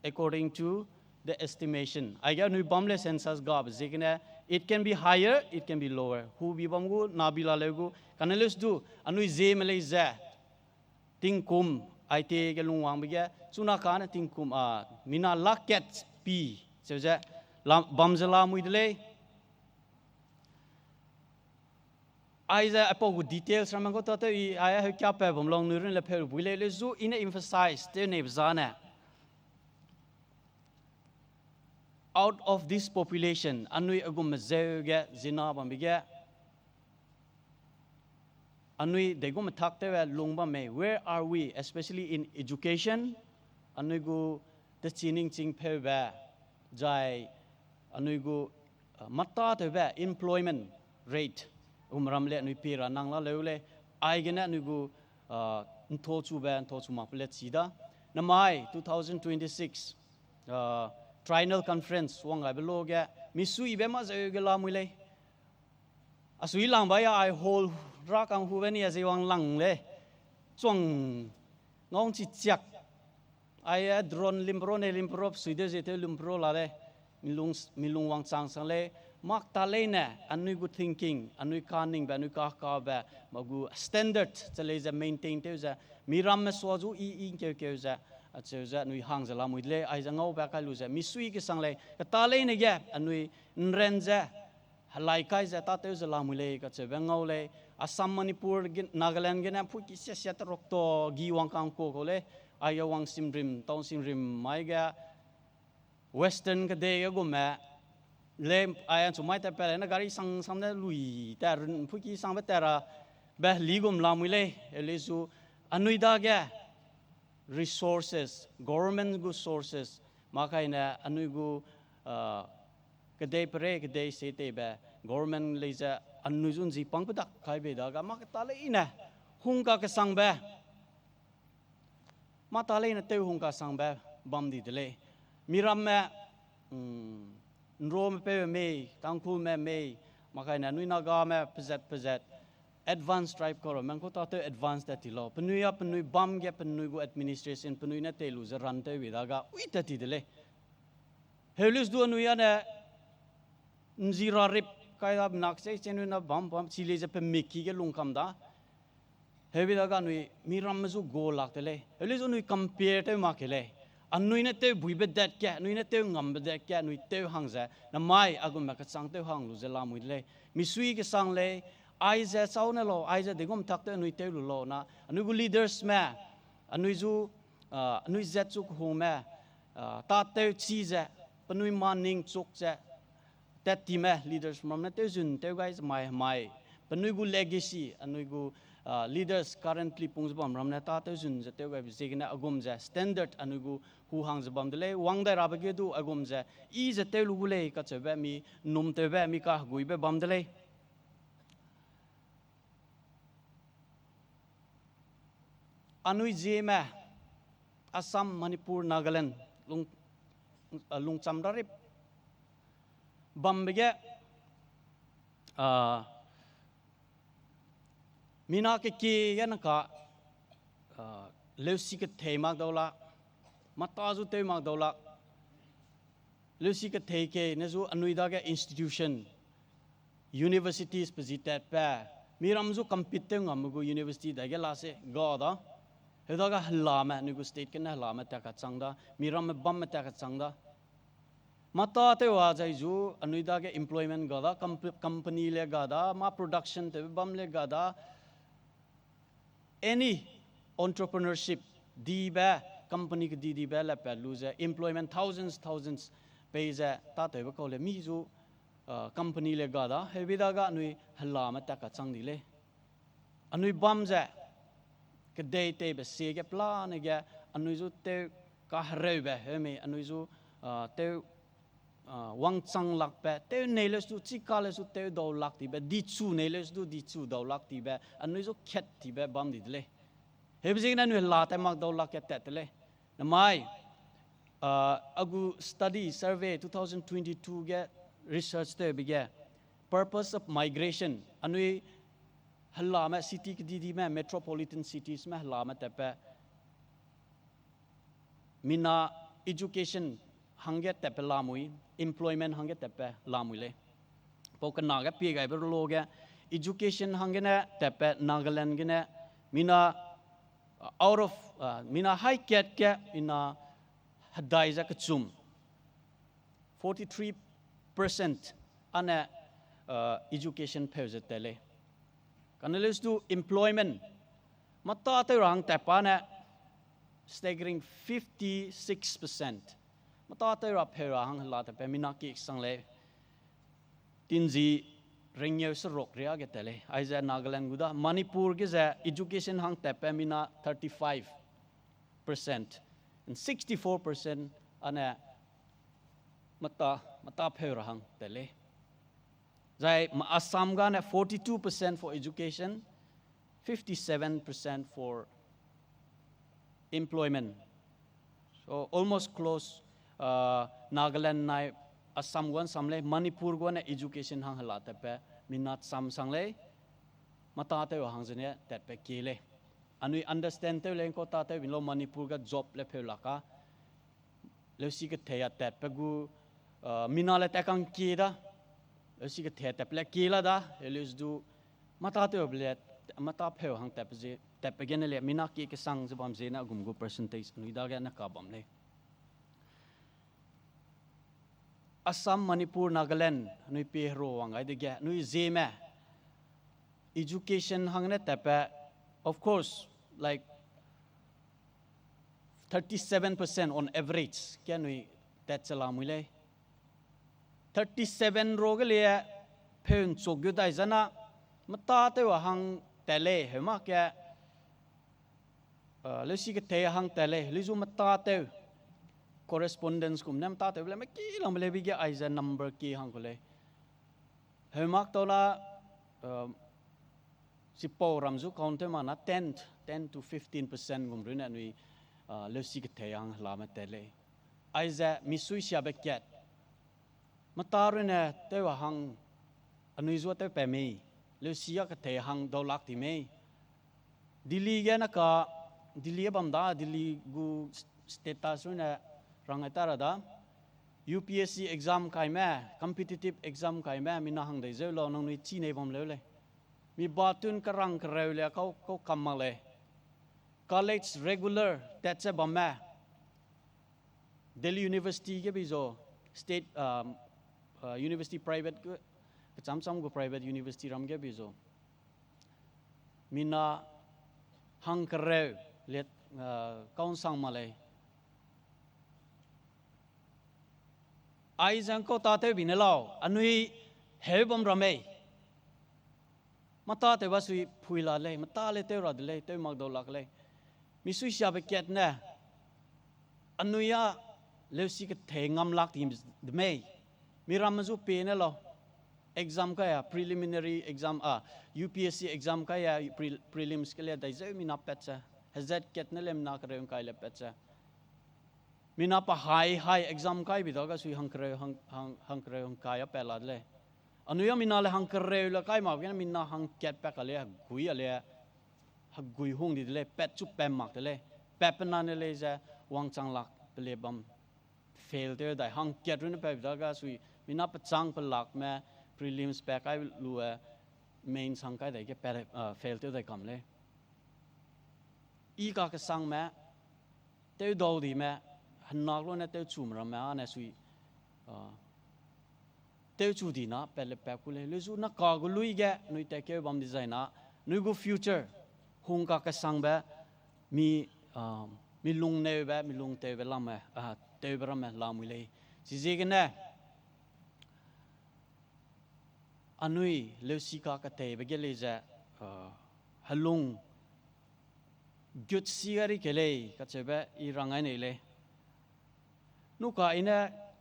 according to the estimation. I get new bomble census gob. It can be higher, it can be lower. Who be bamgu nabila legu? Canalus do anu Zeme le za tingkum I take a long one bega sunakana tingkum mina laket p so that bamzala muidle Aiza apogu details ramango tata I have kept a long nurin le per wile zu in emphasize the nebzana. Out of this population, anui agum zeuga zinabambiga anui degum takte lungba me. Where are we, especially in education? Anui go the chining ching peba jai anui go mata tebe employment rate. Ramle anui pira nangla leule aigena nugu ntochu ba ntochu maplet sida namai 2026 TRIENNIAL conference wanga beloga misui bema zagela muile asui lang ba ya I hold rakang huveni as wang lang le chong ngong chi chak ai drone limpro ne limpro suide jete limpro la le milung wang chang sang le mak talena anui good thinking anui canning ba anui ka ba magu standard chale maintain te ja miram me soju in ke ja acheuza nui hangzala muidle aizangau ba ka luza misui ke sangle ka talena ge anui nrenja halai kai ja ta te zala mule ka chebangau le Assam Manipur Nagaland ge na phuki sia sia rok to gi wang kang ko le aya wang simrim tong simrim mai ga western ka de go ma le ayan sumai ta pele na gari sang samne lui ta phuki sang ba tera ba ligum lamule elesu anuida ge resources government go sources makaina anuigu cái đây pre cái đây sẽ tê bè government lấy ra anh nuôi zun gì bằng bất đắc khai về đó cả mà cái ta lấy nè hung cả cái sang bè mà ta lấy nè tiêu hung cả sang bè bom đi đấy miram mẹ rôm pe mê tang khu mê mà cái này nuôi naga mẹ pezet advanced tribe koro mang ko ta te advanced ta ti lo penui bam ge penui go administration penui na te lu za ran te wi daga ui ta ti dele helus du nuya na nzira rip kai da nak se chenu na bam chile je pe meki ge lung kam da hevi daga nui miram zu go lak te le helus nui compare te ma ke le anui na te bui be dat ke nui na te ngam be dat ke nui te hang za na mai agum ma ka sang te hang lu za la mui le mi sui ke sang le ai za sau na lo ai za de gom thak te nui te lu lo na anui gu leaders ma anui zu anui za chu hu ma ta te chi za panui maning chuk za that team leaders from na te jun te guys mai panui gu legacy anui gu leaders currently pungbam ramna ta te jun za te guys zigna agum za standard anui gu hu hang za bam dele wang da rabage du agum za I za te lu gu le ka che ba mi num te ba mi ka gui be bam dele anui Zeme Assam Manipur Nagaland lung chamdarip bambege mina ke yan ka leusi ke thema dola mata zu te mak dola leusi ke the ke ne zu anui da ke institution universities posited pa miram zu compete ngam go university da ge la se go da hedaga halama ni go state ke na halama ta ka changda miram bam ta ka changda mata te wa jai ju anui da ke employment ga da company le ga da ma production te bam le ga da any entrepreneurship di ba company ke di ba la pa lose employment thousands pe za ta te ba ko le mi ju company le ga da he vida ga anui halama ta ka chang di le anui bam za ke dei te be se ge plan ge anui ju te ka hre ba he me anui ju te wang chang lak pe te neles tu chikale su te do lak ti be di chu neles du di chu do lak ti be anui ju khet ti be bam di le he be jing na nu la ta mak do lak ke te le na mai agu study survey 2022 ge research te be ge purpose of migration anui halama city ki di me metropolitan cities me halama te pe mina education hange te pe lamui employment hange te pe lamui le pokan naga pi ga ber lo ge education hange na te pe Nagaland ge na mina out of mina high cat ke ina hadai za kachum 43% ana education phe tele kanales to employment mata te rang te pa na staggering 56% mata te ra phe rang la te pe mina ki sang le tinji ringye sorok ria ge tele aiza Nagaland guda Manipur ge za education hang te pe mina 35% and 64% ana mata phe rang tele zai Assam ga na 42% for education 57% for employment so almost close Nagaland nai Assam gon samle Manipur gon education hang hala ta pe minat sam sangle mata te hang jene tat pe kele anui understand te leng ko ta te lo Manipur ga job le phela ka le si ke theya tat pe gu minale ta kang ki da le si ke the ta ple ki la da elis du mata te oblet mata pheu hang ta pe je ta pe gen le mina ki ke sang jabam je na gum gu percentage anui da ga na ka bam le Assam, Manipur, Nagaland, nui pehro wangai de ge nui Zeme education hangne tepe of course like 37% on average ke nui tet chala muile 37 rogale phen chogyu dai jana mata te wa hang tele hema ke lesi ke te hang tele lizu mata te correspondence กุมน้ำตาเต๋อเลยไม่กี่ลำเลยวิกไอจะ number กี่หังก็เลยเฮมักตัวละสิบปอรำจุกคนเท่ามานะ10 to 15% กุมรู้เนี่ยนุ้ยเลือดสิกเทียงลามาเตเลยไอจะมิสุยเสียเบกเก็ตมาตารู้เนี่ยเต๋อหังอันนุ้ยจะเต๋อเปมีเลือดเสียกเทียหังดอลลักที่มีดิลีแกนักดิลีบัมดาดิลีกูสเตตัสรู้เนี่ยรังไอตาระดา UPSC exam ใครแม่ competitive exam ใครแม่มีน่าหังได้เจ้าเราน้องนุ้ยจีในบัมเลยมีบาตุนกระรังกระเร็วเลยเขากำมาเลย college regular แต่จะบัมแม่ Delhi University ก็บิโซ state university private ก็จำก็ private university รำก็บิโซมีน่าหังกระเร็วเลียก้าวสั่งมาเลยไอ้จังก็ตาเตวินเล่าอันนี้เฮบัมรำเมย์มาตาเตว่าสุยพูดละเลยมาตาเลยเตวรัดเลยเตวมักดอลลักเลยมีสุยเสียไปเก็ตเนี่ยอันนี้อะเลี้ยวสิกเทงำลักทีมเดเมย์มีรำมาสุปีเนี่ยเล่า exam ก็ยัง preliminary exam UPSC exam ก็ยัง prelims ก็เลยได้เจอมีนับเป็ดเจ้า hazard เก็ตเนี่ยเล่มนักเรื่องก็เลยเป็ดเจ้ามีนับhigh exam ก็ยังบิดก็สุยหังเครือหังกายเป็ดละเลยอันนี้มีน่าเลยหังเครือแล้วก็ยังมาเป็นมีน่าหังเก็ตเป็ดก็เลยกุยอะไรหักกุยหงดิเลยเป็ดจุบเป็ดหมักเลยเป็ดเป็นนั่นเลยจะวางจังหลักเลยบัม fail เท่าใดหังเก็ตรู้นะเป็ดก็สุยมีนับจังเป็นหลักแม่ prelims เป็ดก็รู้main สังกัดได้ก็เป็ดfail เท่าใดคำเลยอีกก็สังแม่เท่าดาวดีแม่หันนักรู้นะเท่าชุ่มรำแม่อันนี้สุยเท่าจูดีนะเป็ดเลยเป็ดกูเลยเลยสุนักกากูลุยแกนุ้ยแต่เกี่ยวบัมดีไซน์นะนุ้ยกู future หงก็สังแม่มีลุงเนวแบบมีลุงเตวลำแม่เตวรำแม่ลำวิเลยสิเจกันเนี่ยอันนี้เลี้ยวสิกากเตวเกเลยจะฮัลลุงกุดสิการิเกเลยก็จะแบบอีรังไงเนี่ยเลยนุกอินะ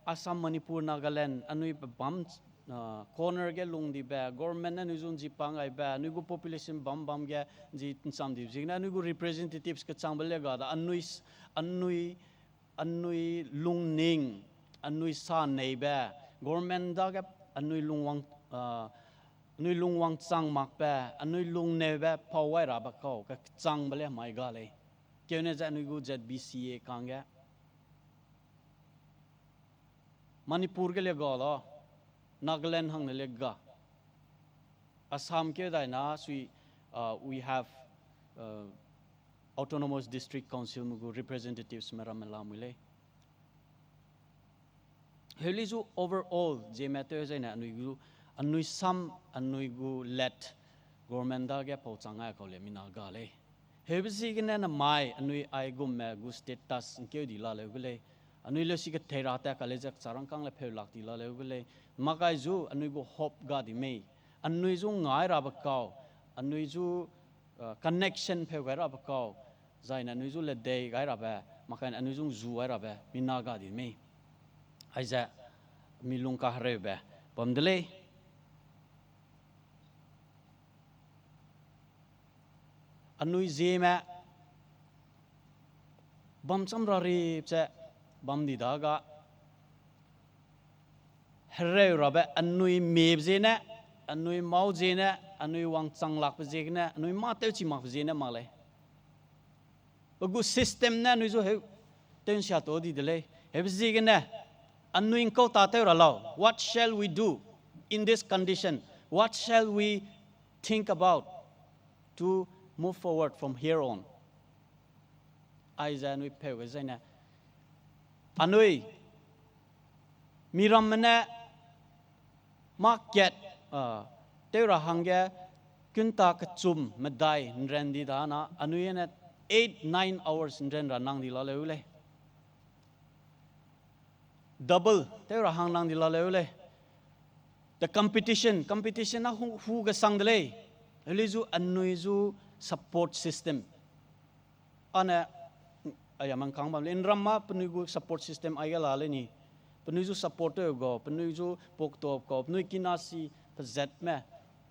อาสัมมณีปูร์นาการแลนด์อันนี้บัมcorner के लुंग दी बे government ने नुजुन जी पांगाई बे नुगु population बम के जी इंसान दी जिगना नुगु representatives के चांबले गादा अनुई लुंग निंग अनुई सा नहीं बे government दा के अनुई लुंग वांग चांग माक बे अनुई लुंग ने बे पावाई राबा को के चांबले माई गाले क्यों ने जा नुगु ZBCA कांगे मणिपुर के लिए गाला Nagaland hang nelega. Assam ke da na we have autonomous district council mugu representatives meramela mule. Helizu overall Zeme zai na anui sam anui gu let government da ge pau changa ko le mina ga le. Hebisi ke na mai anui ai gum me gu status ke di la le gu le. Anui le si ke thera ta ka le jak charang kang le pheu lak di la le gu le. Makai zu anui go hope ga di mei anui zu ngai ra ba kau anui zu connection phe ga ra ba kau zai na anui zu le dei ga ra ba makai anui zu zu ga ra ba mina ga di mei ai za mi lung ka re ba pom de le anui Zeme bam cham ra ri che bam di da ga Hero Robert Anui Mebzina, Anui Mauzina, Anui Wang Sang Lak Zigna, Anui Mateuchi Mafzina Male. A good system nan is a Tenshato di delay. Have Zigna, Anui Kota Terra. What shall we do in this condition? What shall we think about to move forward from here on? Aiza Anui Pewazina Anui Miramana. Market Terra Hanga Kunta Kachum Medai Nrendi Dana Anuyan at 8-9 hours in Rendra Nang di Laleule. Double Terra Hang Nang di Laleule. The competition na who gasang delay. Elizu Anuizu support system. Ana ayah mangkang bam in ramma penuju support system ayah lale ni penuju supporter go penuju pokto go penuju kinasi pezet me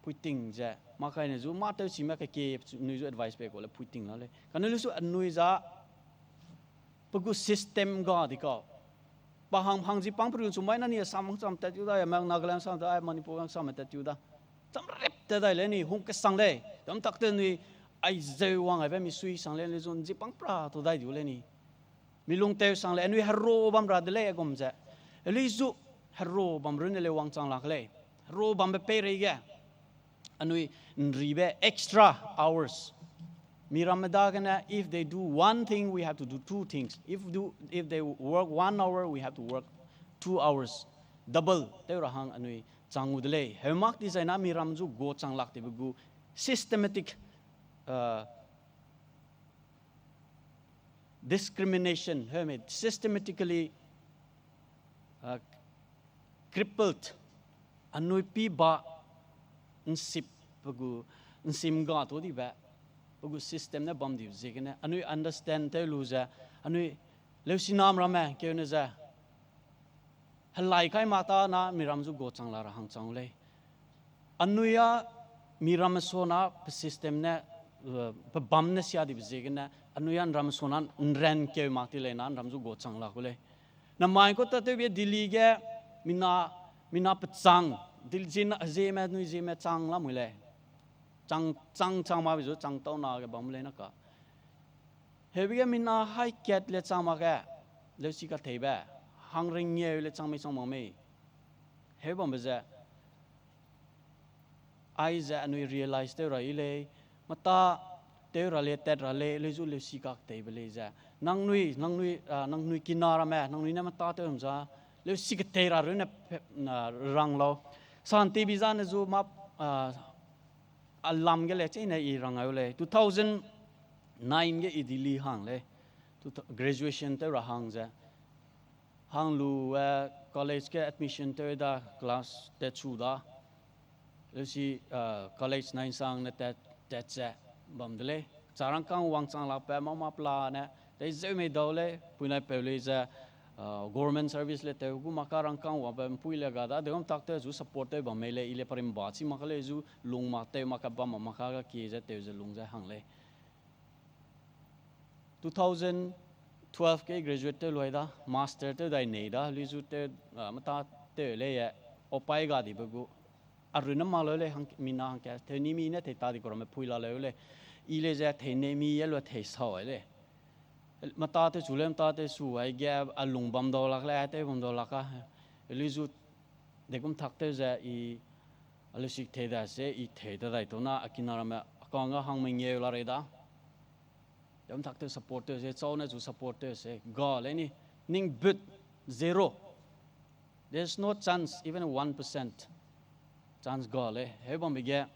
puting je makanya ju mata si me ke penuju advice pe go le puting lale karena lu su anui za pegu system go di ko pahang hang ji pang penuju mai na ni samang sam ta ju da mang Nagaland sam da Manipur sam ta ju da sam rep ta da le ni hung ke sang le dam tak te ni ai zai wang ai ve mi sui sang le le zon ji pang pra to dai ju le ni mi lung te sang le anui haro bam ra de le gom je li zu haro bam run le wang chang lak le haro bam be pe re ge anui nribe extra hours mi ramada gana if they do one thing we have to do two things if they work 1 hour we have to work 2 hours double te rahang anui changu de le hemak di zaina mi ram ju go chang lak te bu systematic discrimination hermit systematically crippled anui pi ba nsip pagu nsim ga to di ba pagu system na bam di zigene anui understand te luza anui leusinam rama ke ne za halai kai mata na miram ju go chang la ra hang chang le anuya miram so na system na pa bam na sia di zigene anuyan ram so na nren ke ma ti le na ram ju go chang la ko le na mai ko ta te be dili ge mina pachang dil jin Zeme nui Zeme chang la mule chang ma bi zo chang tau na ge bam le na ka he bi mina hai ket le chang ma ga le si ka thei ba hang ring ye le chang ma me he bam ba za ai za nui realize te ra ile mata te ra le tet ra le zu le si ka thei ba le za nang nui kinara me nang nui na mata te hum za le si ka thei ra ru na rang lo santi bizan zu map alam ge le china I rang ayo le 2009 ge idili hang le graduation te ra hang za hang lu college ke admission te da class te chu da le si college 9 sang na te che bam de le charang kang wang chang la pa ma pla na te Zeme do le punai pe le za government service le te gu makarang kang wa bam pui le ga da de gom tak te zu support te bam le ile parim ba chi makale zu lung ma te makaba ma ka ga ki je te ze lung za hang le 2012 ke graduate te loi da master te dai nei da li zu te mata te le ya opai ga di bu aruna ma le hang mina hang ka te ni mi ne te ta di ko me pui la le ile za te ne mi ye lo te sa le mata te chulem ta te su ai ge alung bam do lak le te bam do lak ka li zu de kum thak te za I alusik the da se I the da dai to na akinara ma ka nga hang ming ye la re da dam thak te supporter se chau na ju supporter se ga le ni ning but zero there's no chance even 1% chance ga le he bam be ge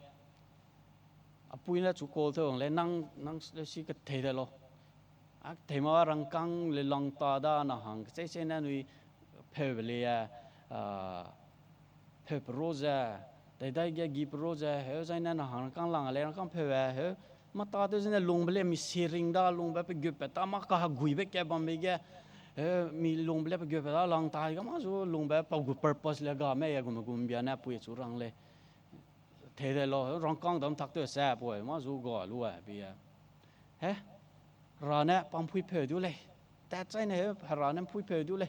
apui na chu kol thong le nang le si ka the da lo ak thema rangkang le long ta da na hang che na nui phebele ya phep roza dai ge gi roza he zaina na hang kang lang le rangkang phewa he mata de zena longbele mi siring da longba pe gupe ta ma ka gui be ke bam be ge mi longbele pe gupe da lang ta ga ma zo longba pa gu purpose le ga me ya gum bia na pu chu rang le the de lo rangkang dam thak te sa po ma zo go lu a bi ya he rana pam pui pe du le ta chai ne rana pui pe du le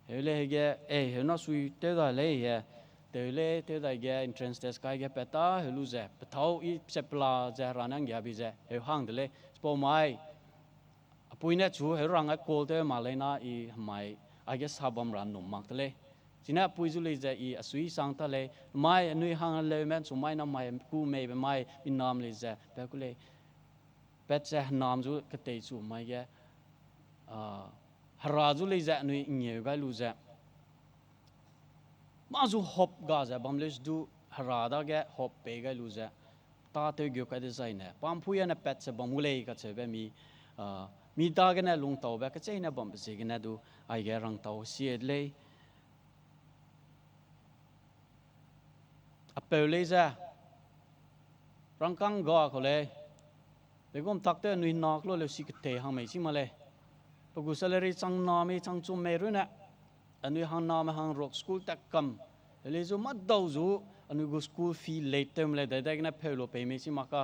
he le ge he no sui te da le ya te le te da ge entrance test kai ge peta he lu ze pethau I sepla ze rana ge bi ze he hang de le spo mai apui ne chu he rang a kol te ma le na I mai I guess Sambam ran no mak te le China pui zu le ze I asui sang ta le mai nui hang le men su mai na mai ku me be mai in nam le ze pe ku le pet se nam zu ka te chu mai ge hara zu le za nui nge ga lu za ma zu hop ga za bam le du hara da ge hop pe ga lu za ta te gyo ka design ne pam phu ya na pet se bam le ka che be mi da ge na lung tau ba ka che na bam se ge na du ai ge rang tau si le a pe le za rang kang ga ko le de gom tak te nui nak lo le si ke te hang mai si ma le ปกุศลรีจังนามีจังจุมเมรุนะอันนี้หางนามาหางรกสกูลตักกำเลยจูมัดดาวจูอันนี้กูสกูลฟีเลตเตอร์เลยได้กันนะเพลโลเปย์ไม่ใช่มากะ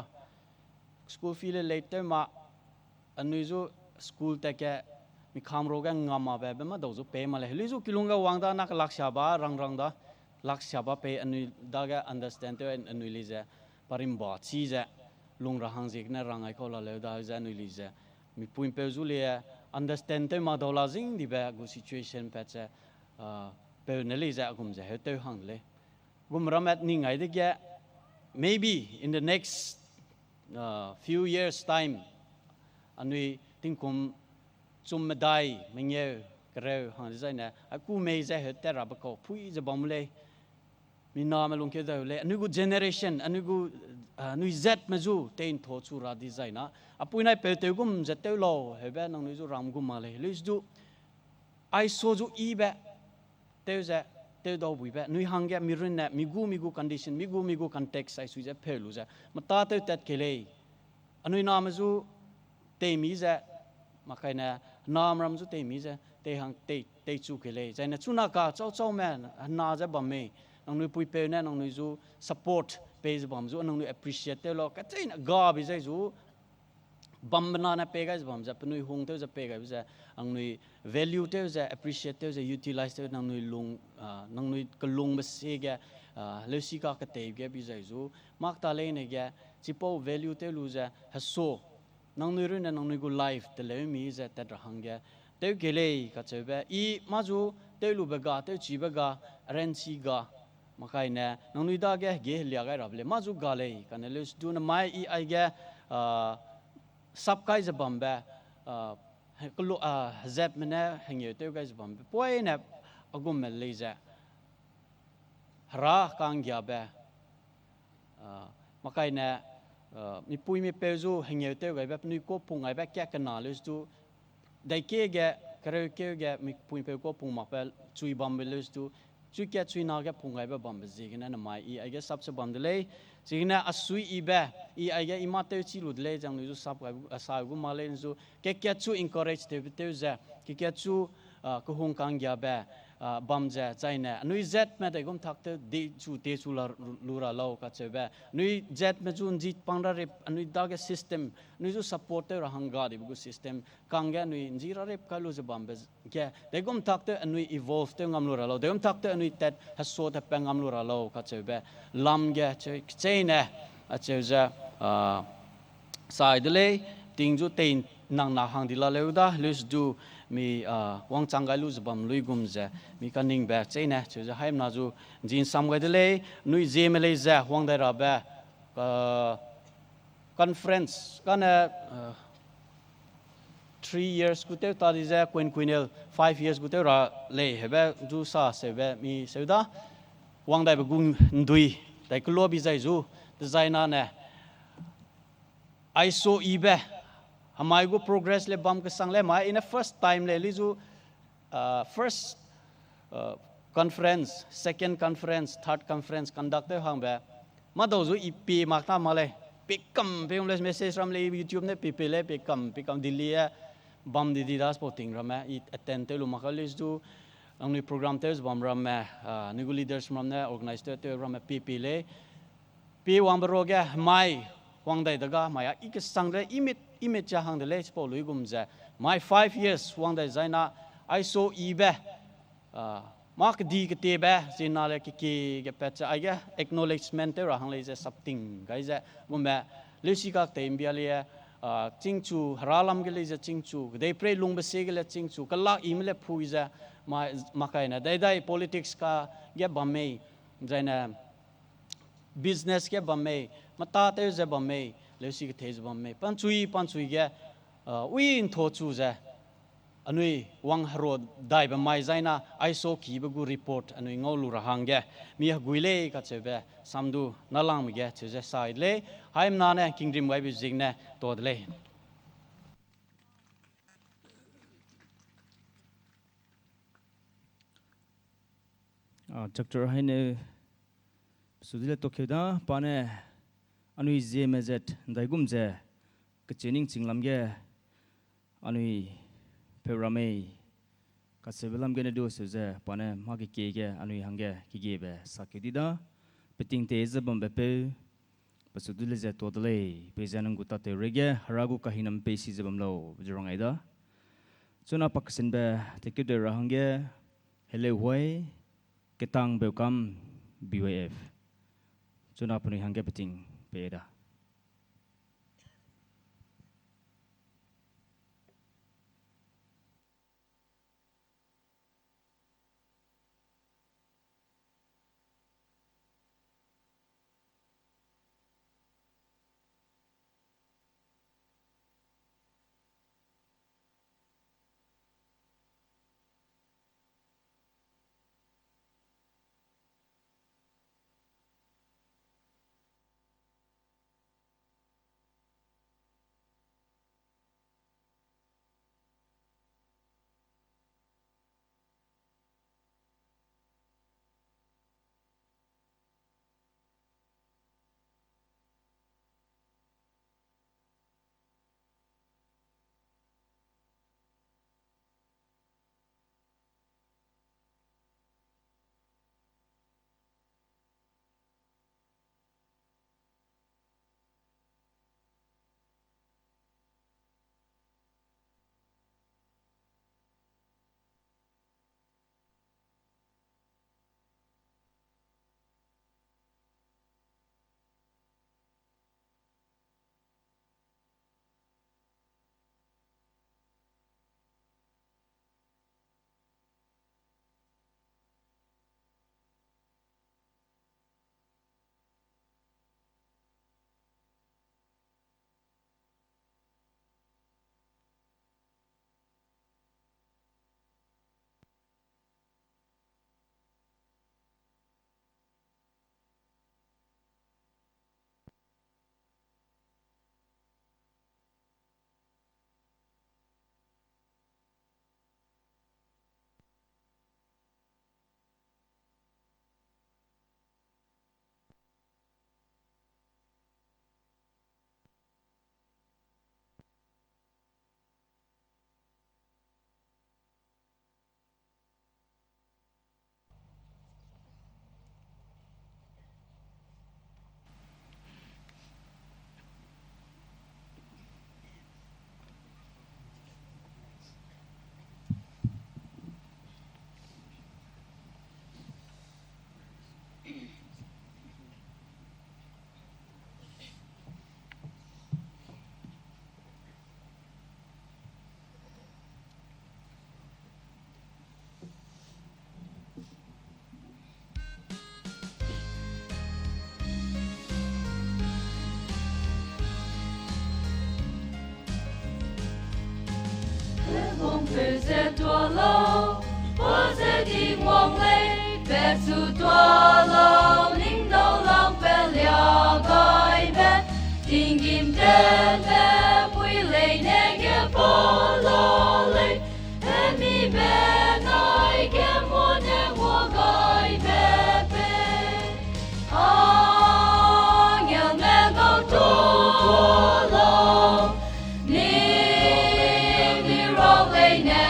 สกูลฟีเลตเตอร์มาอันนี้จูสกูลแต่แกมีคำโรกันงามาแบบมาดาวจูเปย์มาเลยจูกิลุงกะวางดานักลักษณะรังดาลักษณะเปย์อันนี้ได้กัน understand ตัวอันนี้เลยจะปริมบาชีจะลุงระหังจิกนะรังไอเขาละเลยได้จะอันนี้เลยจะมีปุ่นเปย์จูเลย understand ตัวมาดาวลาซิงดีแบบกู situation เปจะเปย์นั่นเลยจะกุมจะเหตุหังเลยกุมรามัดนี่ไงเด็กแก maybe in the next few years time อันนี้ทิ้งกุมจุ่มไม่ได้ไม่เงี้ยกระเรื่องหังจะเนี่ยกูไม่จะเหตุแต่รับเขาผู้จะบ่มเลยมีน้ำมาลงเกี่ยวเลยอันนี้กู generation อันนี้กูนุ้ย Z มาจูเต็นทอชูราดีใจนะอ่ะปุ่นไอ้เปิดเตกุมจะเตลโลเห็นแบบน้องนุ้ยจูรำกุมมาเลยเลยจูไอ้โซจูอีแบบเตลจะเตลดาวบุยแบบนุ้ยหังแกมีเรื่องเนี่ยมีกู condition มีกู context ไอ้สุดจะเพลูจะมาตาเตลตัดเคเลยอันนุ้ยน้ำมาจูเตมีจะมาใครเนี่ยน้ำรำจูเตมีจะเตหังเตจูเคเลยใจเนี่ยจูนักกาเจ้าแม่น่าจะบ่มีน้องนุ้ยปุยเปย์เนี่ยน้องนุ้ยจู support เปย์จะบ่มจูน้องนุ้ย appreciate เตลก็ใจเนี่ยกาบิใจจูบ่มนาเนี่ยเปย์ก็จะบ่มจะเป็นนุ้ยหงเตลจะเปย์ก็จะน้องนุ้ย value เตลจะ appreciate เตลจะ utilize เตลน้องนุ้ยลงน้องนุ้ยก็ลงมาเสียแกเลสิกาก็เตยแกบิใจจูมักตาเลยเนี่ยแกจิปโอ value เตลูจะฮัสโซน้องนุ้ยรู้เนี่ยน้องนุ้ยกู life เตลมีจะแต่ละหังแกเตลเกเลยก็จะแบบอีมาจูเตลูเบกาเตลจีเบกาเรนซีกามาใครเนี่ยน้องนุ้ยได้แกเกเลียกไอ้รับเลยมาจูกาเลยกันเนี่ยเลยดูนะไม่อีไอแกซับใครจะบัมแบบก็ลูเจ็บมันเนี่ยเหี้ยเตลใครจะบัมแบบป่วยเนี่ยอากุมเมลีจะรากังยาแบบมาใครเนี่ยมีปุยมีเปจูเหี้ยเตลแบบนุ้ยก็ปุ่งไอ้แบบแก่กันน่ะเลยดูได้เกี่ยแกกระเรื่องเกี่ยแกมีปุยเปก็ปุ่งมาแบบช่วยบัมเลยดูช่วยแกช่วยน่าแกปุ่งไอ้แบบบัมแบบจริงๆนะไม่ไอ้แกซับจะบัมเลยจริงๆนะอาศัยอีแบบไอ้แกอีมาเตลชิลุดเลยจังเลยดูซับไอ้สายกูมาเลยดูแกช่วย encourage เตลจะแกช่วยก็หงกังยาแบบบัมจะใจเนี่ยนุ้ย Z แม้แต่ก็ทักเตอเดชูลูราเล่าก็เชื่อแบบนุ้ย Z แม้จูนจิตปังระเรบนุ้ยดาเก system นุ้ยจู support เตอร์หังกาดิบุก system กังแกนุ้ยจีระเรบก็รู้จะบัมแบบแกแต่ก็ทักเตอนุ้ย evolve เตองามลูราเล่าแต่ก็ทักเตอนุ้ยเต็ดฮัสโซเตเป็นงามลูราเล่าก็เชื่อแบบลำแกเชื่อใจเนี่ยเชื่อจะสายเดเลยติงจูเต็นนังนาหังดิลาเลวดาลิสดูมีวังจังไกลูจะบัมลุยกุมจะมีการนิ่งแบบใจเนี่ยเชื่อจะให้มันจูจีนซ้ำกันเลยนุ้ยเจมเลยจะวังได้รับแบบconference กัน3 years กูเตอตาดิจะQueen 5 years กูเตอระเลยเห็นแบบจูซาเสแบบมีเสดาวังได้แบบกุมดุยแต่ก็ลัวบิใจจูดีไซน์นั่นเนี่ยไอโซอีแบบทำไมกู progress เลยบัมก็สั่งเลยมา in the first time เลยลิจูfirst conference second conference third conference conduct ได้ห้องแบบมาดูจูอีปีมากท่ามาเลยปีกัมไป用เลย message รำเลย YouTube เนี่ยปีเลยปีกัมดิลีบัมดีๆได้ sporting รำไหมอี attend เตลุมาเขาลิจูอันนี้ program เตลุบัมรำไหมนี่กู leaders รำเนี่ย organizer เตลุรำไหมปีเลยปีวันบรอแกไม่วังได้ดก้าไม่อีกสั่งเลยimage จะหังเดเลยสปอลุยกุมจะ my 5 years วังได้ใจน่ะไอโซอีเบมากดีก็เตะเบจีน่าเลยกี่เป็ดจะไอ้แก acknowledgement เตอร์หังเลยจะ something ก็จะกุมแบบลิสิกาเต็มเบียเลยจิงจูฮาราลัมก็เลยจะจิงจูได้เพลย์ลุงเบสก็เลยจิงจูก็ลักอีเมลพูดจะมาใครนะได้ politics ก็แกบัมไม่ใจน่ะ business แกบัมไม่มาตาเตอร์จะบัมไม่เลสิกเทจะบัมไม่ปันชุยแกวิ่งทั่วจูจะอันนี้วังฮารดได้บัมไม่ใจน่ะไอโซคีบกูรีพอร์ตอันนี้เงาลูระหังแกมีกุยเล่ก็จะแบบสามดูนั่งลังมีแกจะสายเลยให้มันนั่นเนี่ยคิงดรีมไว้บิจิงเนี่ยตัวเลยจักรให้เนี่ยสุดที่ตัวเขียวด้าปานเนี่ยอันนี้เจมเจ็ดได้กุมเจก็เจนิงจิงลำแกอันนี้เพ Perame Kasevelam gonna do so there, Pane Magike, Anui Hange, Kigebe, Sakidida, Peting Tezabam Bepe, Pasudulize Totale, Pezanangutate Rege, Haragu Kahinam Pesizabam Low, Jurangaida. Suna Paksenbe, take the Rahange, Hele Way, Katang Beukam, BYF. Suna Puni Hange Peting, Peda. Pese tua lo, pose di nguồn lê, về su tua lo, ninh đâu lòng về liao gọi về, tình kim tên về bùi lê nè ghé bó lo lê, em mi về nói ghé mua nè mua gọi về về, nhà mẹ câu tua lo, ninh đi rong lê nè.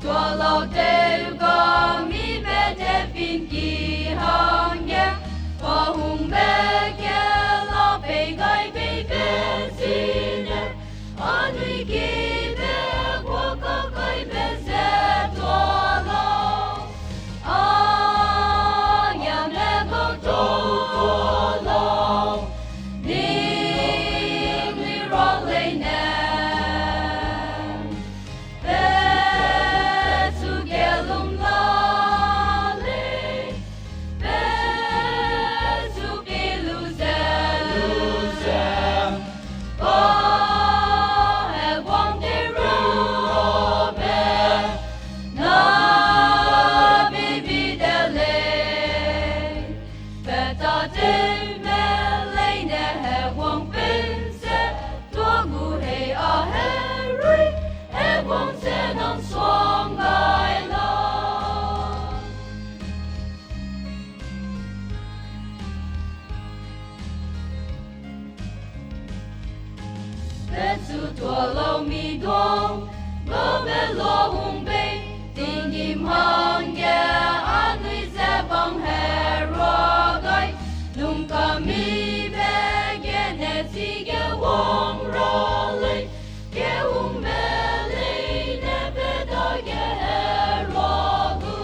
Tua lo teu go mi be te pinki hangye pa hung be ke lo pe gai pe pe sine anui ki be kwa ka kai be se tua lo ya me go tua lo ni ro le ne Hello. tua lâu mi đoan ngô bê lo hùng bê tình im hăng ghé anh nuôi dê bằng hè rô gai lung ca mi bê ghé nè si ghé wong rô lê ghé hùng bê lê nè bê đô ghé hè rô gu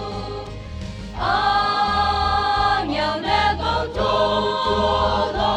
anh nhau nè gâu tua lo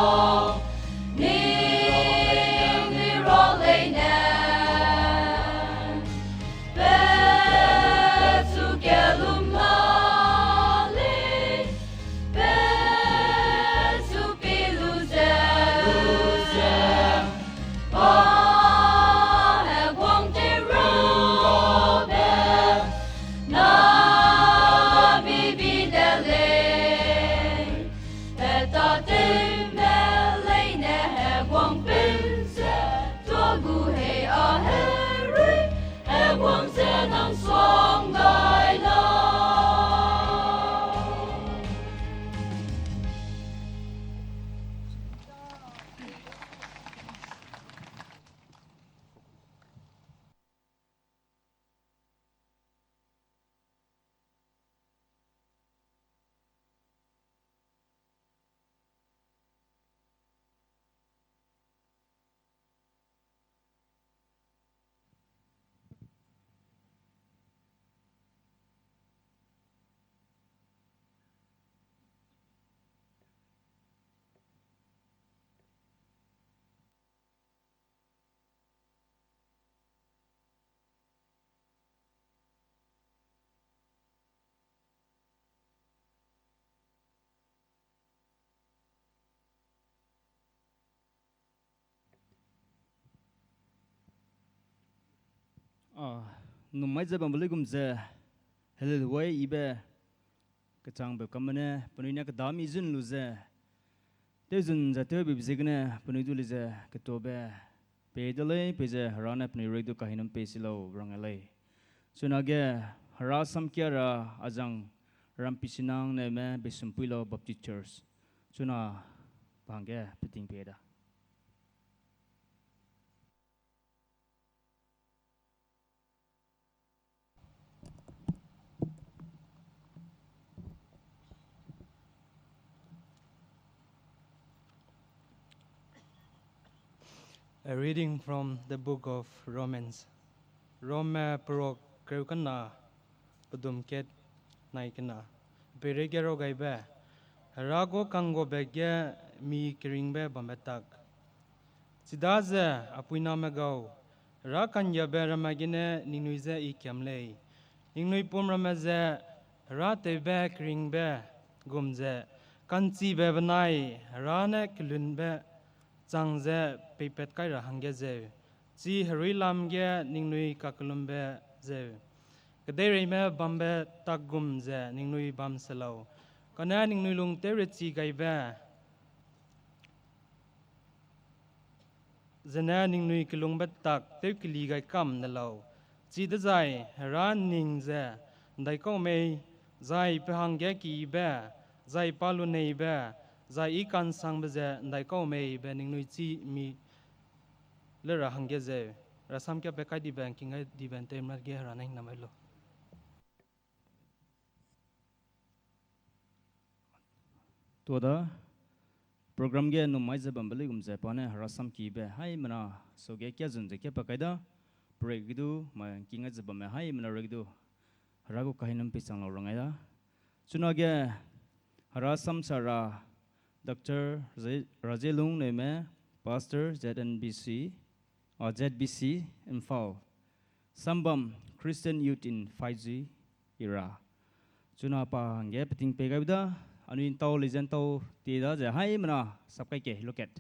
Newme Zebam Beukam ze helel way ibe Katang Beukam ne penuhnya kedam izin lu ze tezun za tebe bizigna penuh lu ze ketobe pedale peze harana penuh redu kahinam pesilo rangalai sunage Herasam kiara ajang rampisinang Newme besumpulo Baptist Church suna bangge peting peda. A reading from the book of Romans. Rome pro kreukana padumket naikana. Beregero gaibe. Rago kango begge mi kiringbe bambetak. Sidaze apuina megau. Rakan yabe ramagine ninuize ikyamlei. Ninui pum ramaze ratebe kiringbe gumze. Kansi bebanai rane kilunbe. Zangze pipet kai rahangge ze chi harilam ge ningnui kakulumbe ze kadere me bambe tagum ze ningnui bam selo kana ningnui lung terechi gaibe zena ningnui kilung bet tak te kili gai kam nalo chi de zai ran ning ze dai ko me zai pe hangge ki be zai palu nei be zai ikan sang beze dai ko me bening nui chi mi le ra hangge ze rasam kya pekai di banking ai di ban tem mar ge ranai namailo Toda program ge Newme Zebam Beukam ze pane Herasam ki be hai mana soge kya zun ze kya pakaida pregidu ma kinga zebam hai mana regidu rago kahinam pisang lo rangaida sunage Herasam sara Dr. Rajelung Newme, Pastor ZBCA or ZBCA Imphal, Sambam Christian Youth in 5G era. Chuna pa hangge peting pegabda anu intau legend tau tida je hai mana sabkai ke look at.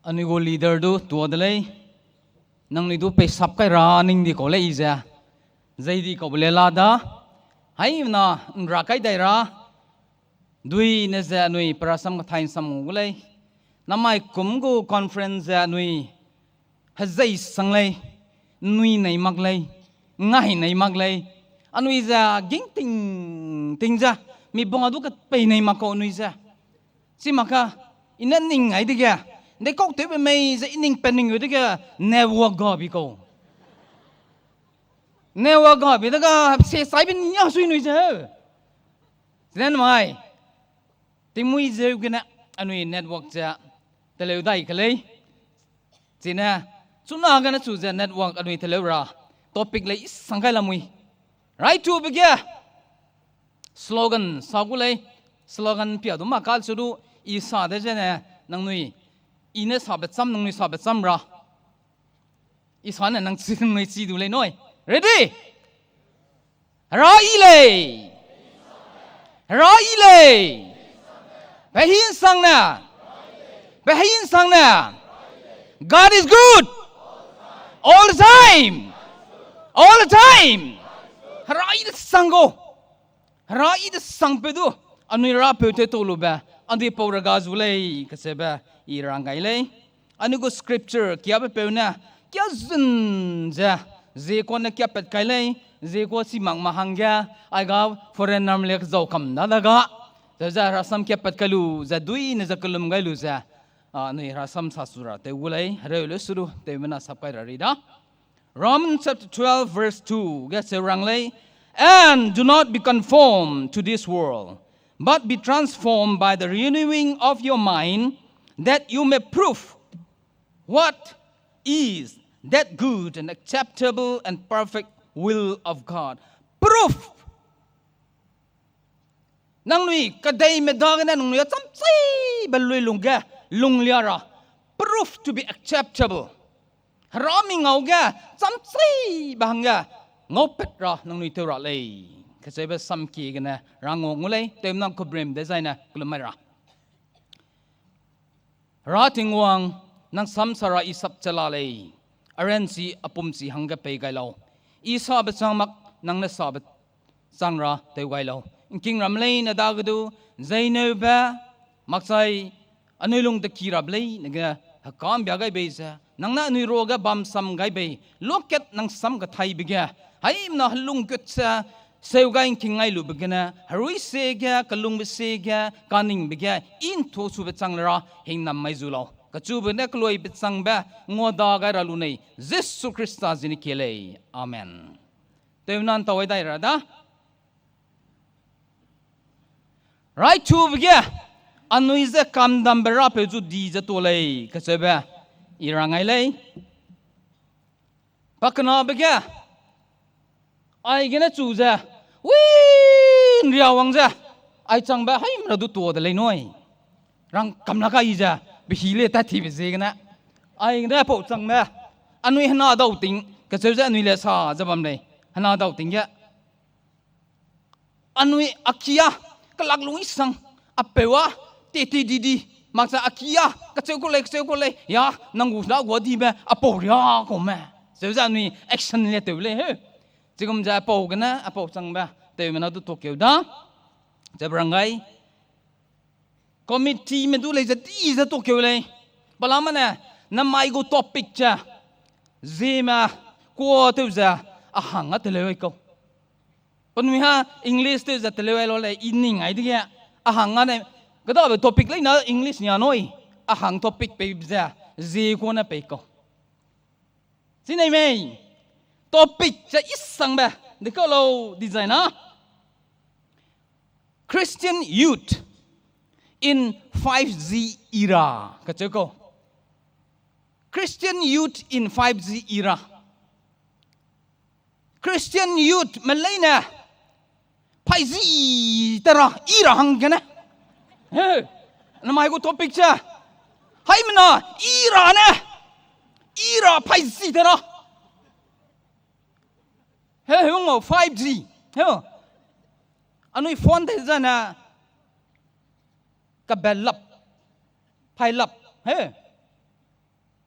Anu go leader do tuadalai nang nidu pe sabkai running di kole iza. Zaidi ko belela da hai na rakai daira dui ne za nui parasam ka thain sam ngulai namai kumgu conference za nui hazai sanglai nui nei maglai ngai nei maglai anui za ging ting ting za mi bonga du ka pe nei ma ko nui za si ma ka ina ning ai de ga de ko te be mai za ining penning de ga never go bi ko never go bi de ga se sai bin nya sui nui za then mai TINGMUI ze gna anui network za tele dai ka le Sina, suna gana chuza network anui telera topic le sangai lamui. Right to begya slogan sagulai slogan pia du makal sudu isa de jene nangnui ine sabet sam nangnui sabet sam ra. Isa na nang sin ngai chi du le noi. Ready? Ra ile. Ra ile. Behin sang na. Behin sang na. God is good all the time. All the time. Rai the sango. Rai the sang pedu. Anu ra pete tolu ba. Andi paura gazulei kaseba irangai le. Anu go scripture kia be peuna. Kia zun ja. Ze ko na kia pet kai le. Ze ko si mang mahangya. Aga foreign nam lek zau kam na daga. Za rasam kia pet kalu za dui na za kulum gailu za. Nui Herasam sasura te ulai reulu suru te mena sapai rida. Romans chapter 12 verse 2 gets a ranglay, and do not be conformed to this world, but be transformed by the renewing of your mind, that you may prove what is that good and acceptable and perfect will of God. Proof. Nang nui kadai medagana nang nui cham chi balui lunga. Lung liara, proof to be acceptable. Rami ngau ga, samsi bahanga, ngau petra nang nui teura lei. Kasi ba samki gana rango ngulay, tem nang kubrim designer kulumera. Rating wang nang samsara isap chalalay. Arensi apumsi hanga pay gailaw. Isabat sangmak nang nasabat sangra te gailaw. King ramlay na dagadu, Zeme ba maksay Anulung the kirab lay, naga hakam biagay beza, nang na anuroga bam sam gay bay, loket nang sam gatay biga, hayim na halung gutsa, sayugayin kingay lubagana, harui sega, kalung bisega, kaning biga, into subetsang lara, hing nam may zulaw. Kachuba na kloy bitsang ba, ngoda gay ralunay, Jesu Christa zinikile. Amen. Tayo nan taway day rada. Right to biga. Anu iza kam dambera pe ju di za to lei kaseba irangai lei pakna bega ai gena chu za win riawang za ai chang ba hai mra du to de lei noi rang kam na ka iza bi hi le ta thi be ze gena ai gena po chang ba anu hna dau ting kaseba anu le sa zabam nei hna dau ting ya anu akia kalak lungi sang apewa Titi didi maksa akia kacau kolek ya nanggu na gua di be apo ya ko me seuza ni action le te le he jigum ja apo gana apo sang ba te mena du tokyo da jabrangai committee me du le ja di za tokyo le balama na na mai go topic cha Zeme ko te za ahanga te le ko panwi ha english te za te le lo le ining ai di ya ahanga ne kada be topic lai na English nya noi ahang topic pe bza ze ko na pe ko sinai mai topic cha isang ba de ko lo designer Christian youth in 5G era ka ko Christian youth in 5G era Christian youth malaina 5G tara era hang kana Hey, namai ko topic cha. Hai mana ira na. Ira paisi tera. Hey, hungo 5G. Hey. Anu phone te jana ka bellap. Pailap. Hey.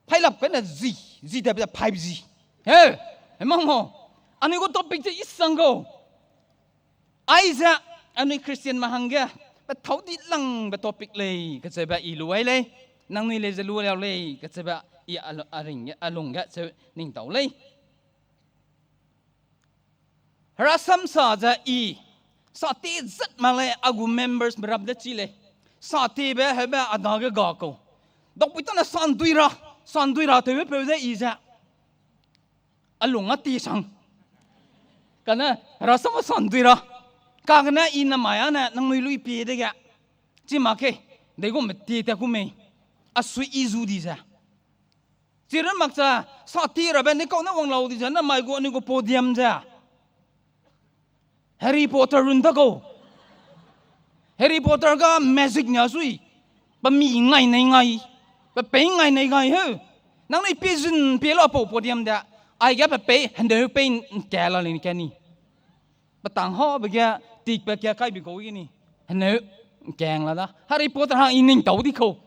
Pailap kana Z te 5G. Hey, emang mo. Anu ko topic cha isango. Aiza anu Christian mahangga. Thấu đi lăng về topic này cái gì vậy iluai này năng ni lấy lu leo này cái gì vậy aring alung cái gì ninh tàu này Herasam sa za sa ti zat ma le agu members berab da chile sa ti be hebe adaga ga ko dok pitana san duira te be pe de iza alunga ti sang kana rasama san duira kagna ina maya na nang nui lui pi de ga chi ma ke de go metti ta ku me asui izu di za chiran maksa sa ti ra ben ni ko na wang lau di za na mai go ni go podium za Harry Potter run ta ko Harry Potter ga magic nya sui ba mi ngai ngai ba pe ngai he nang ni pigeon pe lo po podium da ai ga ba pe hande pe ka la ni ka ni ba tang ho ba ga tik ba ka kai bi ko ni hande keng la da Harry Potter hang ining tau di ko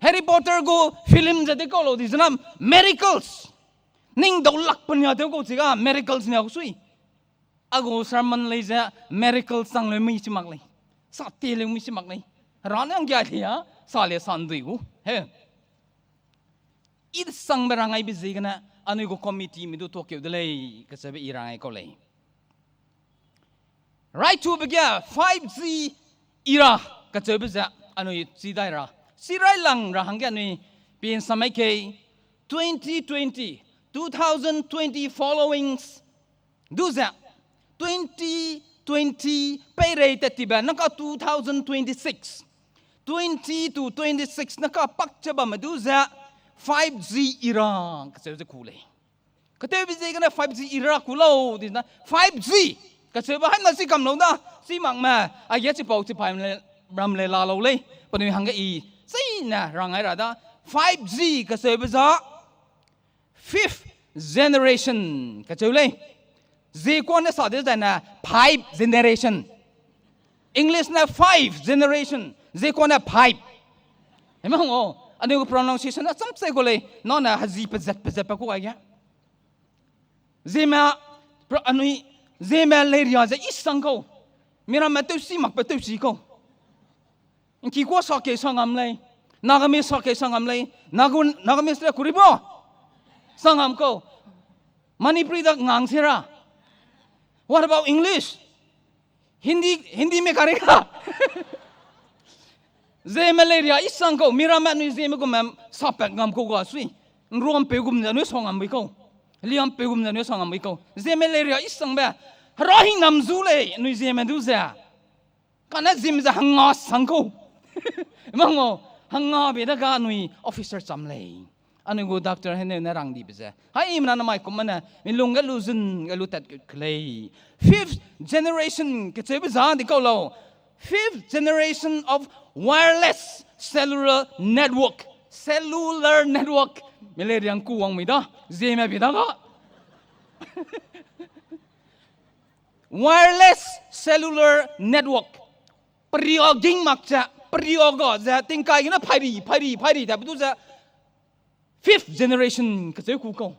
Harry Potter go film ja de ko lo di zanam miracles ning do lak pan ya de ko chiga miracles ne sui ago sermon le ja miracles sang le mi chi mak le sa te le mi chi mak le ran ang kya dia sa le san dui gu he id sang berangai bi zigana anu go committee mi do to ke de le ka se be irangai ko le right to begya 5G era ka che be ja anu si dai ra si rai lang ra hang kya ni pin samai ke 2020 followings do za 2020 pay rate tiba naka 2026 20 to 26 naka pakchaba maduza 5G era kasi kule kate bizai kana 5G era kulo disna 5G kasi ba han nasi kam lo na si mang ma ayat si pau si pai ram le la lo le panu hanga i sai na rangai ra da 5G kasi ba 5th generation kasi le Z ko na sa de na 5 generation English na 5 generation Z ko na 5 emang oh ano yung pronunciation na samsay ko le no na hazi pazat pa ko kaya Zeme ano Zeme le ria za isang ko mira matu si makpatu si ko inki ko sa ke sangam le nagami sa ke sangam le nagami sa kuribo sangam ko Manipur da ngang sira What about English? Hindi में करेगा Zeme malaria isang ko miramat ni Zeme ko mem sapek ngam ko ga sui ruam pegum na no songam bi ko liam pegum na no songam bi ko Zeme malaria isang ba rahi nam zule ni Zeme du za kana Zeme za hanga sang ko mango hanga be da ga nui officer samlei anu go doctor hene na rang di beza hai imna na mai ko mana min lunga luzun galutat clay 5th generation ke chebe za di ko lo 5th generation of wireless cellular network malaria ku wang mi da Zeme bi da ga wireless cellular network prioging makcha priogo za tingkai na phari ta bu za 5th generation kasi kuko.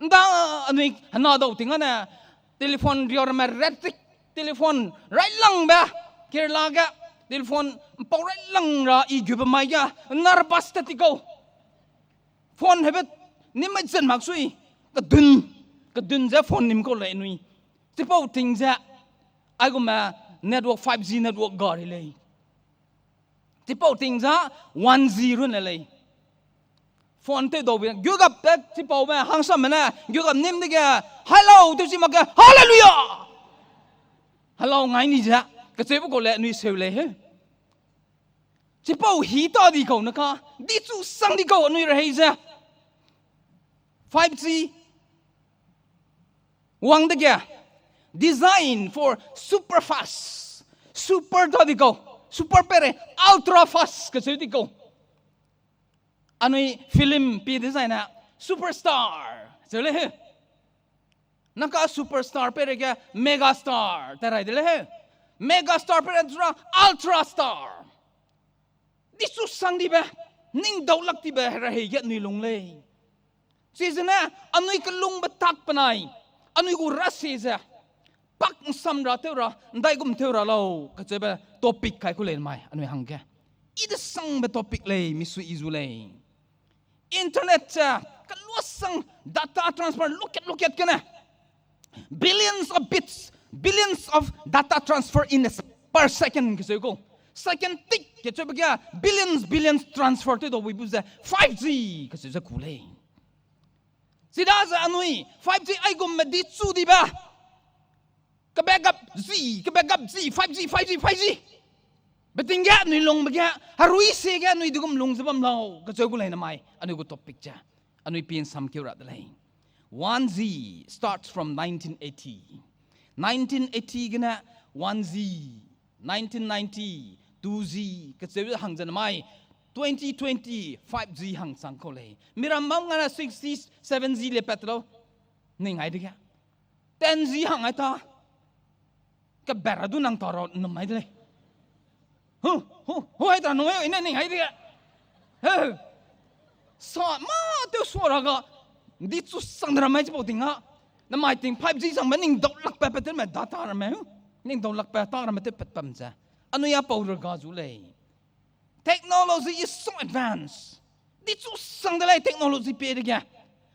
Nda ani hana daw tinga na telephone rior meretic telephone right lang ba kirlaga telephone pau right lang ra igub maya narbas tatiko phone hebet nimajsan maksui kadun za phone nim ko le nui tipau ting za aguma network 5G network gari le tipau ting za 1G run le phone te do bi gyugap te tipau ma hangsam na gyugap nim de ga hello tu si maga hallelujah hello ngai ni ja ka se bu ko le nui seu le he tipau hi ta di ko na ka di chu sang di ko nui ra he ja 5G wang de ga design for super fast super ta di ko super pere ultra fast ka se di ko anui film pi design na superstar chele he naka superstar pere kya mega star tarai dele he mega star pere ultra star disu sangdi ba ning daulak ti ba ra he ya ni long le seasona anui kalung batak panai anui gu raseza pak sam ra teura ndai gum teura lo ka cheba topic kai ku len mai anui hangke ida sang ba topic le misu izule internet kaluasang data transfer look at kana billions of bits billions of data transfer in a per second kasi ko second tick kasi bagya billions transfer to the wibuza 5G kasi sa kulay sida sa anui 5G ay gum meditsu di ba kabagap Z 5G betingga nui long bagya harui sega nui dugum long sabam lao kasi kulay na mai anu ko topic ja anui pin sam kirat dalay 1Z starts from 1980 gana 1Z 1990 2Z kasi hang jan mai 2020 5Z hang sang ko le miram mam ngana 6Z 7Z le petro ning ai diga 10Z hang ai ta ka beradu nang toro namai le ho ai ta no ina ning ai diga sa ma te soraga di chu sangdra mai chbo tinga na mai ting 5G sang maning dok lak pa patel ma data ra me ning dok lak pa ta ra me te pat pam cha anu ya powder ga zu le technology is so advanced di chu sangdra technology pe de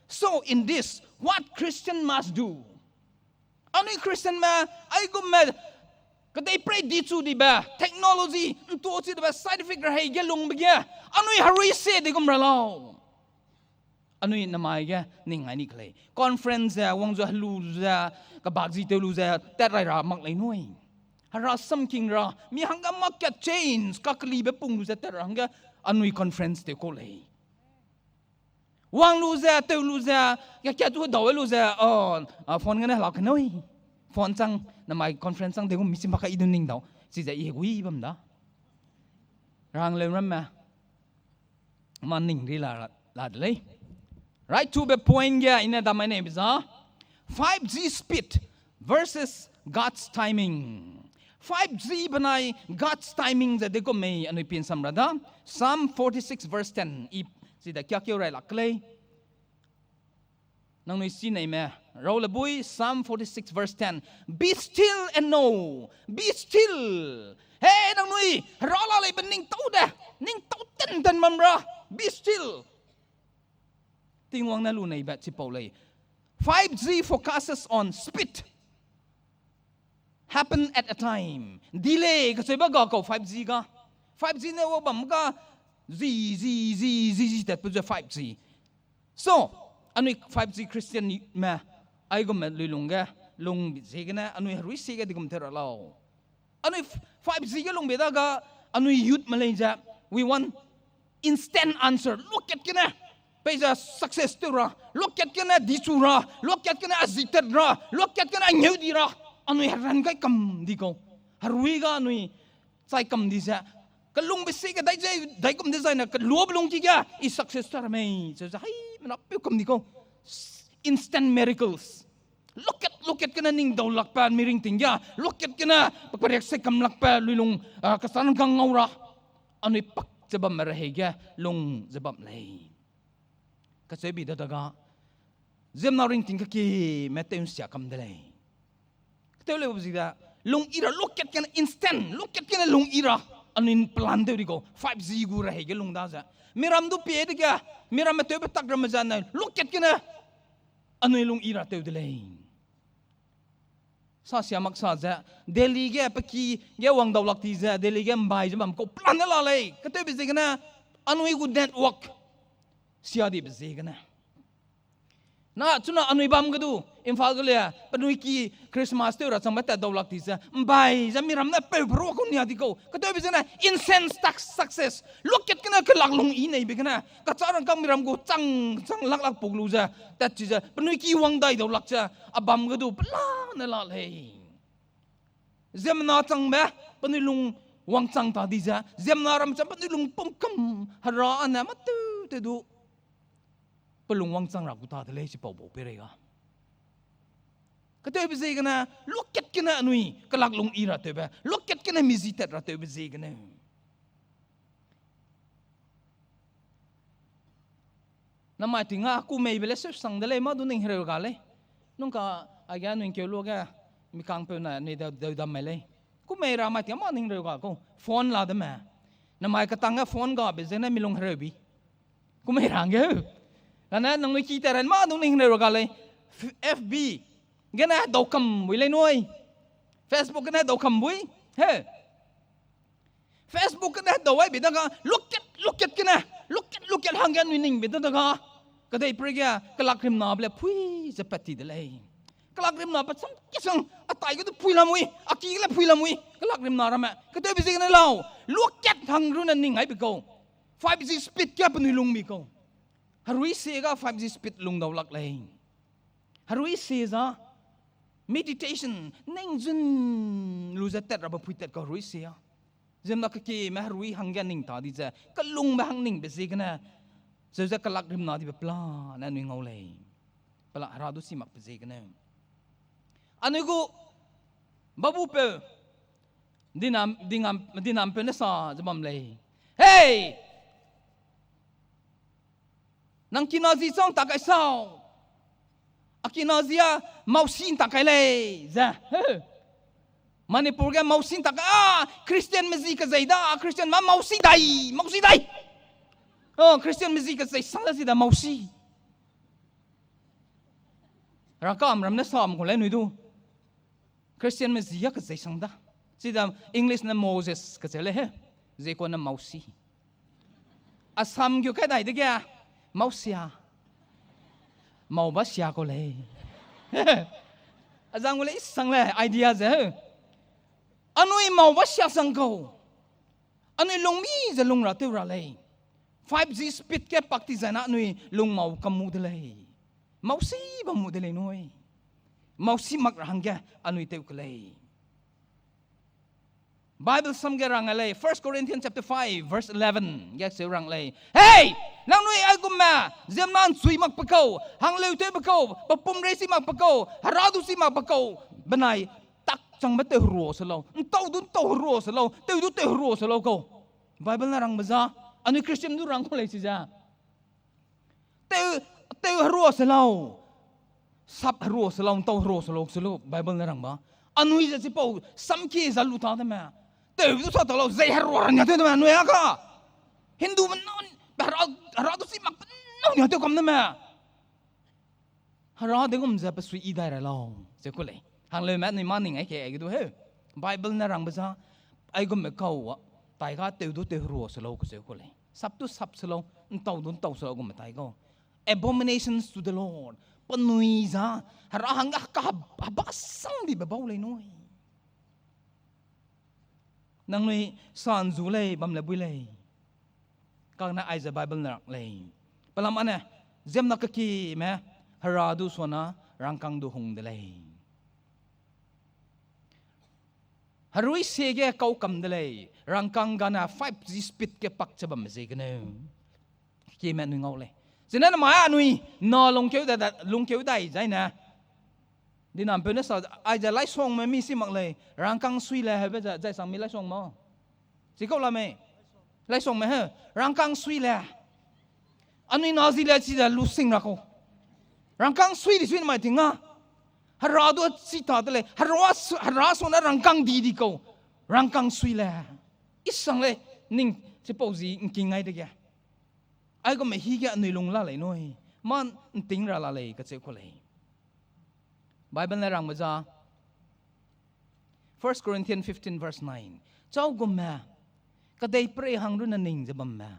so in this what Christian must do anu Christian ma ai gum me ka dei pray di chu di ba technology to chi de ba side effect ra he gelung be anu hari se de gum ra lo anui namai ga ning ai ni klei conference ya wong zo lu za ka bagji te lu za tat rai ra mak lai noi Herasam king ra mi hanga market chains ka kli be pung lu za tat hanga anui conference te ko lei wang lu za te lu za ya kya tu daw lu za phone ngana la kanoi phone chang namai conference chang de ko mi sim ba ka idun ning daw si za i gui bam da rang le ram ma man ning ri la lei right to the point yeah in that my name is 5G speed versus God's timing 5G banai God's timing that they go me anu pin sam rada Psalm 46 verse 10 if see the kya kyo rai la klei nang noi si nei me ro la bui Psalm 46 verse 10 be still and know be still hey nang noi ro la le ben ning tau da ning tau ten mam ra be still tingwang na lunay bat si Paulay 5G focuses on speed happen at a time delay kasi ba ko 5G ka 5G na wa bam ka z that put 5G so ano 5G Christian ma ay gum lulungga lung sige na ano haruy sige di gum teralaw ano 5G ka lung beda ka ano youth Malaysia we want instant answer look at kina Pesa success tu ra, loket kena disu ra, loket kena azitat ra, loket kena nyudi ra, anu heran kai kam di ko, harui ga anu sai kam di sa, kalung besi ka dai kam di sa na kaluab lung kiga is success tar mai, so hai menapa kam di ko, instant miracles, loket kena ning daw lakpan miring tingga, loket kena pagpariak sai kam lakpa lulung kasanan kang ngaura, anu pak sebab merahega lung sebab lay. Kasi bida daga zem na ring tingka ki metem sia kam delay ketele buzida long ira loket kan instant loket kan long ira anin plan de digo 5G gu rahe ge long daza miram du pe de ga miram mete be tak ramazan loket kan anin long ira te delay sa sia mak sa za delhi ge paki ge wang dawlak ti za delhi ge mbai jam ko plan la lay ketele bizigana anui gu network siadi bezegana na tuna anui bam gadu Imphal gale panui ki Christmas te ra samata dawlak ti sa mbai jamiram na pe bro ko nia diko kato bezena incense tax success look at kana kalaklong inai begana ka charang kam miram go chang lak puglu ja tat chi ja panui ki wang dai dawlak cha abam gadu pla na la le zemna chang ba panui lung wang chang ta di ja zemna ram cha panui lung pom kam hara ana matu te du pelung wang sang ragu ta le si pau pau perega kate be zegana loket kena anui kalak lung ira te ba loket kena mizitet ra te be zegana namai tinga aku mei bele se sang dele ma du ning hero gale nungka agya ning ke lo ga mi kang pe na ne da mele ku mei ra ma ti ma ning hero ga ko phone la da ma namai katanga phone ga be zegana milung hero bi ku mei rang ge karena nang kita ran ma nung ning ro gale FB gana Beukam wi le noi Facebook cái này đâu cầm bui hey Facebook cái này đâu ai biết đó look at cái này look at hàng cái mình biết đó cái đây bây giờ cái lạc rim nào bলে phuiจะปฏิเดลัยcái lạc rim nào bắt xong cái xong tại cái phui làm mui aki cái phui làm mui cái lạc rim nào mà cái đây bây giờ cái nào look at hàng rồi nên ngay bị câu 5G speed cái bên lung bị câu harui xe cái 5G speed lung đầu lạc lay harui xe ra meditation neng jun luza tet raba phui tet ka harui xe jem na cái mà harui hàng cái ning ta đi ra cái lung mà hàng ning bây giờ cái này giờ cái lạc rim nào đi bê pla nên người ngầu lệ pla ra đôi xí mặc bê cái này anh ấy cô babu pe đi nam pe nó sa cho bầm lệ hey nang kinazi song ta cái sao kinazi mau xin ta cái lệ ra Manipur cái mau xin ta cái Christian mezi cái gì đó Christian mà mau xin đây Christian music cái sang là gì đó màu xì, RAKI ram nó xóm của lấy nuôi du, Christian music cái gì sang đó, gì đó English là Moses cái gì lấy hết, gì còn là màu xì, Assam kiểu cái này đấy kìa, màu xìa, màu bát xìa có lấy, Assam có lấy sang lấy idea gì, anh nuôi màu bát xìa sang câu, anh nuôi lông mi giờ lông ra tiêu ra lấy. 5G speed ke pakti zana nui lung mau kamu delay mau si bamu delay nui mau si mak rang ke anui teu kelay Bible sam ge rang alay 1 Corinthians chapter 5 verse 11 ge se rang lay hey nang nui agum ma zem nan sui mak pakau hang leu te pakau papum re si mak pakau haradu si mak pakau benai tak chang ma te ro selo tau dun tau ro selo teu du te ro selo ko Bible na rang baza anh Christian du rang kolay siya. Teu haro selaw. Sap haro selaw tau haro selaw Bible na rang ba. Ano isa si Paul samki sa luta ta ma. Teu du sa talaw zay haro ran yato ma nuya ka. Hindu man non harado si mak non yato kam na ma. Harado ngum za pasui idai ra law. Se kolay. Hang le mat ni maning ai ke gitu he. Bible na rang ba sa ai gum me kau tai ka teu du te haro selaw ko se kolay. Sap tu sap selo entau dun tau selo gum tai ko abominations to the Lord panui za harahang ka habasang di babaw lay noi nang noi san zu lay bam le bui lay kang na ai za Bible na lay palam ana zem na ka ki me haradu sona rangkang du hung de lay harui sege kau kam de lay rangkang gana 5G speed ke pak chabam se gane ki men ngau le zena ma anui no long keu dai zai na dinam pe na sa ai ja lai song me mi si mak le rangkang sui le ha be zai sang mi lai song mo si ko la me lai song me ha rangkang sui le anui na zi le chi da lu sing ra ko rangkang sui di sui ma tinga harado si ta de le haraso na rangkang di ko rangkang sui le isang le ning si pauzi king ngai de kya ai ko me hi kya nui lung la le noi man ting ra la le ka che ko le Bible na rang ma za 1 Corinthians 15 verse 9 chau gum ma ka dei pray hang run na ning je bam ma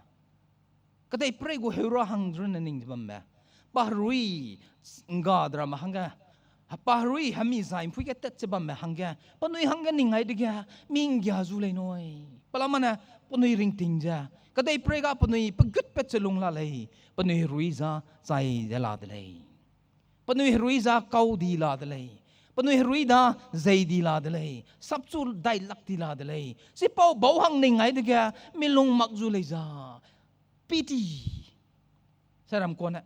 ka dei pray go hero hang run na ning je bam ma ba rui nga dra ma hanga pa rui hami zaim phui ka tat je bam ma hanga panui hanga ning ai de kya ming gya zu le noi palamana punui ring ting ja kadai prega punui pagut pet chelung la lei punui ruiza chai de la de lei punui ruiza kau di la de lei punui ruida zai di la de lei sapchul dai lak di la de lei si pau bau hang ning ai de ga milung mak zu lei za piti saram ko na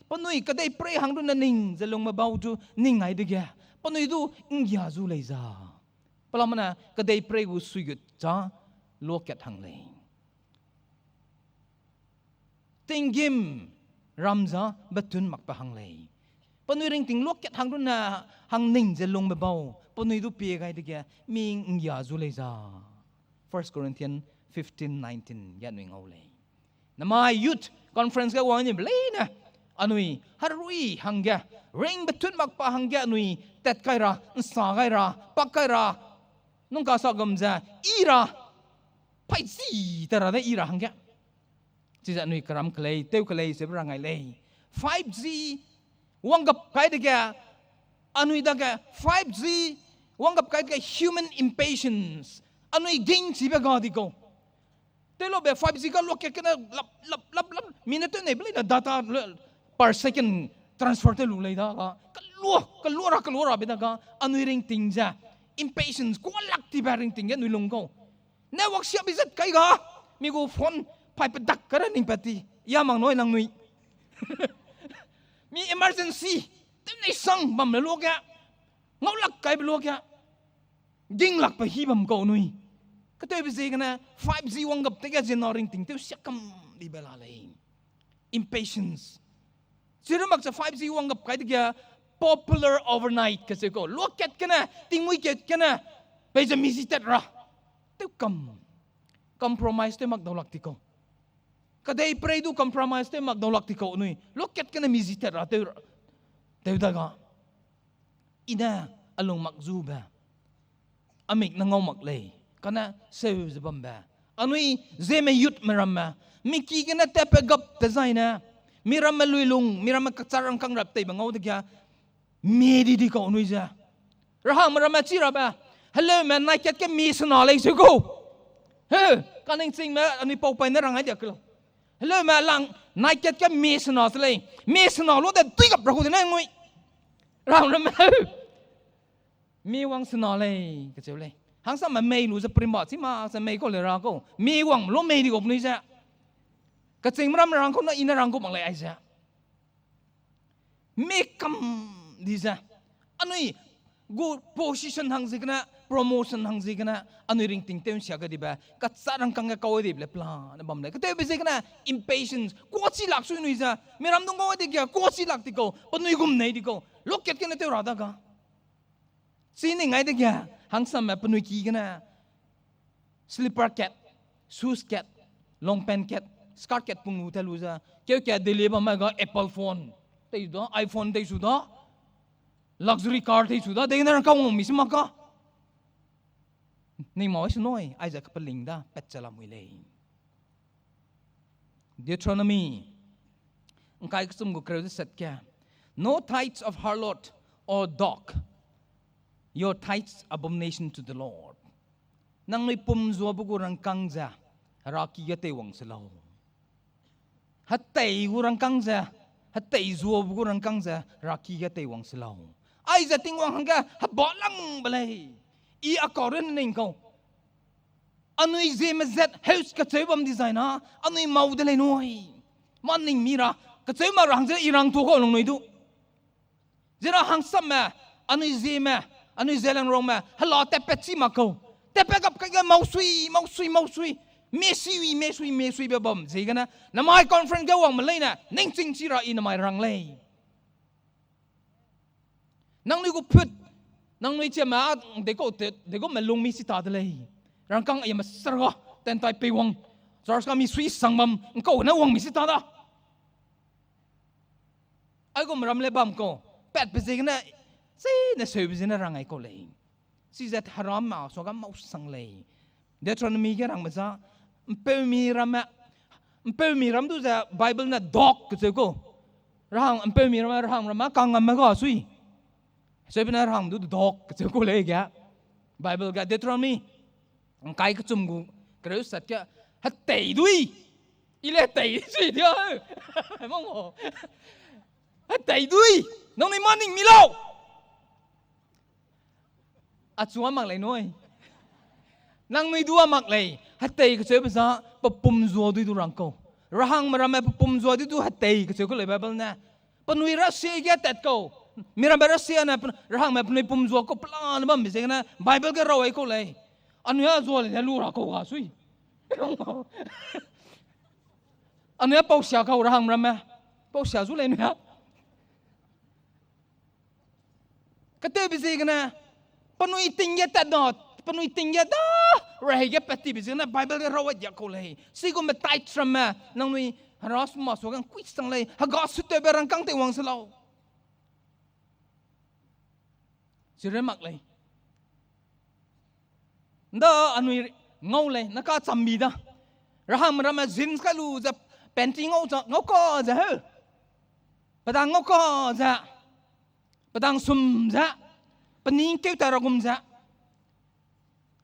punui kadai pre hang dun na ning zelung ma bau tu ning ai de ga punui du ingya zu lei za palamana kadai pray gu suigut cha loket hang le tingim ramza batun mak pa hang le panui ring ting loket hang run na hang ning je long ba bau panui du pe gai de kya ming ya zu le za 1 Corinthians 15:19 ya nui ngau le na mai youth conference ga wa ni ble na anui harui hangge ring betun mak pa hangge anui tet kaira sa kaira pak kaira nung ka sa gamza ira pai si tara da ira hangge chi za nui karam klei teu klei se brangai lei 5G wangap kai de ga anui da ga 5G wangap kai de human impatience anui ging si ba ga di ko telo be 5G ka lo ke kana lap minute ne bli da data per second transfer te lu lei da ka lu ra be da ga anui ring ting ja impatience ko lak ti ba ring ting ga nui lung ko network sia bizat kai ga mi go phone pai pe dak kara ning pati ya mang noi nang nui mi emergency tem nei sang bam le lo ga ngau lak kai be lo ga ding lak pa hi bam ko nui ka te be ze kana 5G wang gap te ga ring ting te sia kam di bela le impatience sira mak sa 5G wang gap kai te ga popular overnight ka se ko lo ket kana tingmui ket kana be ja mi si tet ra te kam compromise te mak dolak ti ko kadai pray du compromise te mak dolak ti ko nui loket kana miziter ate te daga ina along makzu ba amik na ngom maklei kana seu zbam ba anui zeme yut marama miki kana tepe gap designa miram luilung miram kacharang kang rap te bangau de kya medi di ko nui ja rahang marama chira ba hello man na ket ke mi sna lei se go he kaning sing ma anui pau pai na rang ai dak lo hello ma lang nai ket ka misna slei misna lo da tui kap rahu na ngui rang ram mi wang sna lei ka cheu lei hang sa ma mei lu za prima si ma sa mei ko le ra ko mi wang lo mei di ko ni ja ka ching ram rang ko na ina rang ko mang lai ai ja mi kam di ja anui good position hang zikna promotion hang zikna anui ring ting tem sia ga di ba ka sarang kang ka ko di ble plan na bam le ka te be zikna impatience ko chi lak su nui ja mi ram dong ko di kya ko chi lak ti ko panui gum nei di ko loket ke na te ra da ga si ni ngai de kya hang sam ma panui ki gana slipper cat shoes cat long pant cat skirt cat pung u ta lu ja kya kya deliver ma ga apple phone te do iphone te su da luxury car te su da de na ka ngom mi si ma ka ni mo is noi Isaac paling da pet chala mui le Deuteronomy kai kusum go kreu set kya no tithes of harlot or dog your tithes abomination to the Lord nang ni pum zo bu go rang kang ja raki ga te wang selo hatai gu rang kang ja hatai zo bu go rang kang ja raki ga te wang selo Isaac ting wang hanga ha bo lang balai I according ning ko anui zeme zet house ka chebam designer anui maudele noi manning mira ka chema rang je irang to ko long noi du zera hang sama anui zeme anui zelang rong ma halo te petsi ma ko te pe gap ka mausui mesui be bom zegana na mai conference ga wang malena ning ching chira in mai rang lei nang ni go put nang noi che ma de ko melung mi si ta de lei rang kang ya ma sarga ten tai pe wang sars ka mi sui sambam ko na wang mi si ta da ai ko ram le bam ko pet pe zing na si na se bi na rang ai ko lei si zat haram ma so ga mau sang lei Deuteronomy ga rang ma za pe mi ram du za bible na dog ke ko rang pe mi ram rang kang ma ga sui Sebenarnya orang tu dog kecil kulai ya, Bible kat Deuteronomy, kai kecum gu, kerana saat ke, hati dui, ile hati sih dia, emang oh, hati dui, nong ni maning milau, acuan mak lay noi, nang ni dua mak lay, hati kecil besar, pepum zua dui tu rangkau, rahang meramai pepum zua dui tu hati kecil kulai Bible na, penuhi rahsia dia tet kau. Mira berasia na rahang me pnei pum zo ko plan bam se na Bible ke rawai ko lai anu ya zo le lu ra ko ga sui anu ya pau sia ka rahang ram pau sia zu le na kate bi se na panui tingya ta dot panui tingya da rahi ke pati bi se na Bible ke rawai ya ko lai si ko me tai tram nang nui haras ma so gang quick sang lei ha ga su te berang kang te wang selau siremak lei nda anui ngau lei naka chammi da raham ram zin ka lu za painting ngau ko za he padang ngau ko za padang sum za paning keu taragum za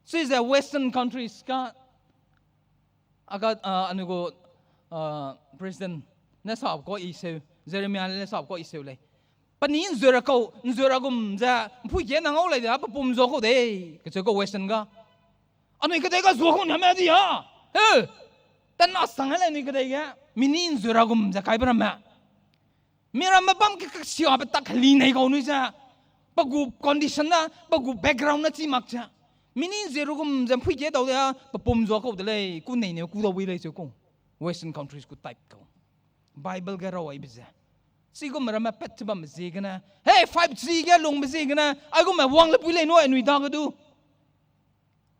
so the western countries ka aga anugo president na sab ko iseu Jeremiah na sab ko iseu lei panin zura ko gum za phu ye na ngau lai da pum zo ko de ke ko western ga anui ke de ga zo ko na ma di ha he tan na sang lai ni ke de ga minin zura gum za kai bra ma mira ma bam ke sia ba tak li nei ko nu za bagu condition na bagu background na chi mak cha minin zero gum za phu ye do da pum zo ko de lei ku nei ne ku do wi lei zo ko western countries ku type ko bible ga rawai biza sigo marama pet ba mzigana hey 5G ga long mzigana ago ma wang le pule no enui da du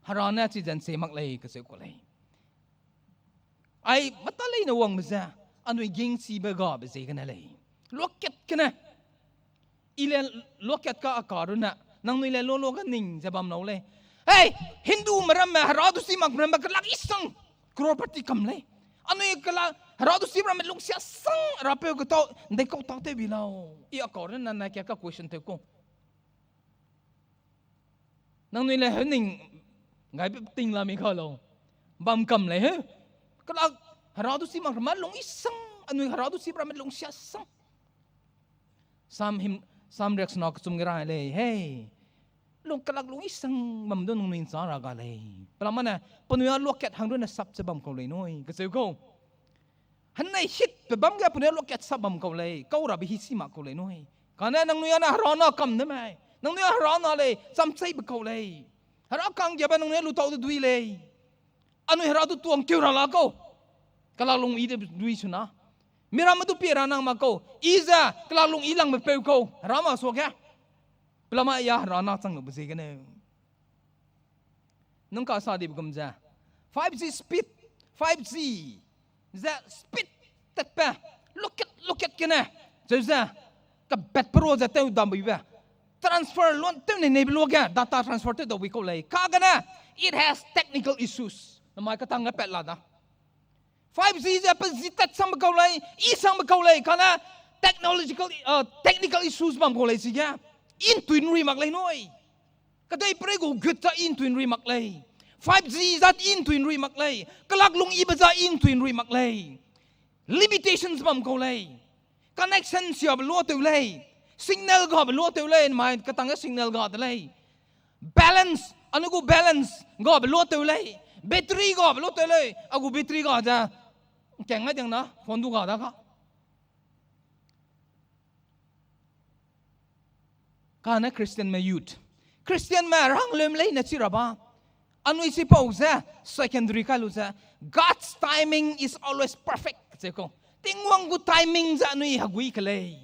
harana chi jan se mak lei ka se ko lei ai mata lei no wang mza anui ging si ba ga mzigana lei loket kana ile loket ka akaruna nang nui le lo ka ning jabam no le hey hindu marama haradu si mak marama ka lak isang crorpati kam lei anui kala haradu sibra met lung sia sang rapeu ko to ndai ko ta te bilao I akor na na kya ka question te ko nang ni le hening ngai ting la mi kha lo bam kam le he kala haradu sibra ma lung isang anui haradu sibra met lung sia sang sam rex na ko sum gira le hey lung kalak lung isang mam don nung sara ga le pala mana punya loket hang do na sap che bam ko le noi ka se ko han nei hit pe bam ga punya loket sabam ko le ko ra bi hi si ma ko le noi kana nang nuya na harana kam na mai nang nuya harana le sam sai ba ko le hara kang ja ba nang ne lu to du le anu hara tu tuang keu ra la ko kala lung I de dui suna mira ma tu pi ra nang ma ko iza kala lung ilang me pe ko rama so kya plama ya harana chang no bse gane nang ka sa de bugam ja 5G speed 5G that speed that pa look at kena za ka bet pro za te dam bi ba transfer lon te ne ne bi lo ga data transfer te do we ko lai ka gana it has technical issues na mai ka tang ga pet la da 5G za pa zitat sam ko lai I sam ko lai kana technical issues bam ko lai si ga in twin ri mak lai noi ka dai pre go gutta in twin ri mak lai 5G that in twin ri mak lei kalak lung I baza in twin ri mak lei limitations bam ko lei connection sia ba lo te lei signal ga ba lo te lei mai katang signal ga te lei balance anugo balance ga ba lo te lei battery ga ba lo te lei agu battery ga ja keng nga jang na phone du ga da ka kana Christian ma youth Christian ma rang lem lei na chiraba anui si pauza secondary kaluza God's timing is always perfect seko tingwang gu timing za anui hagui kale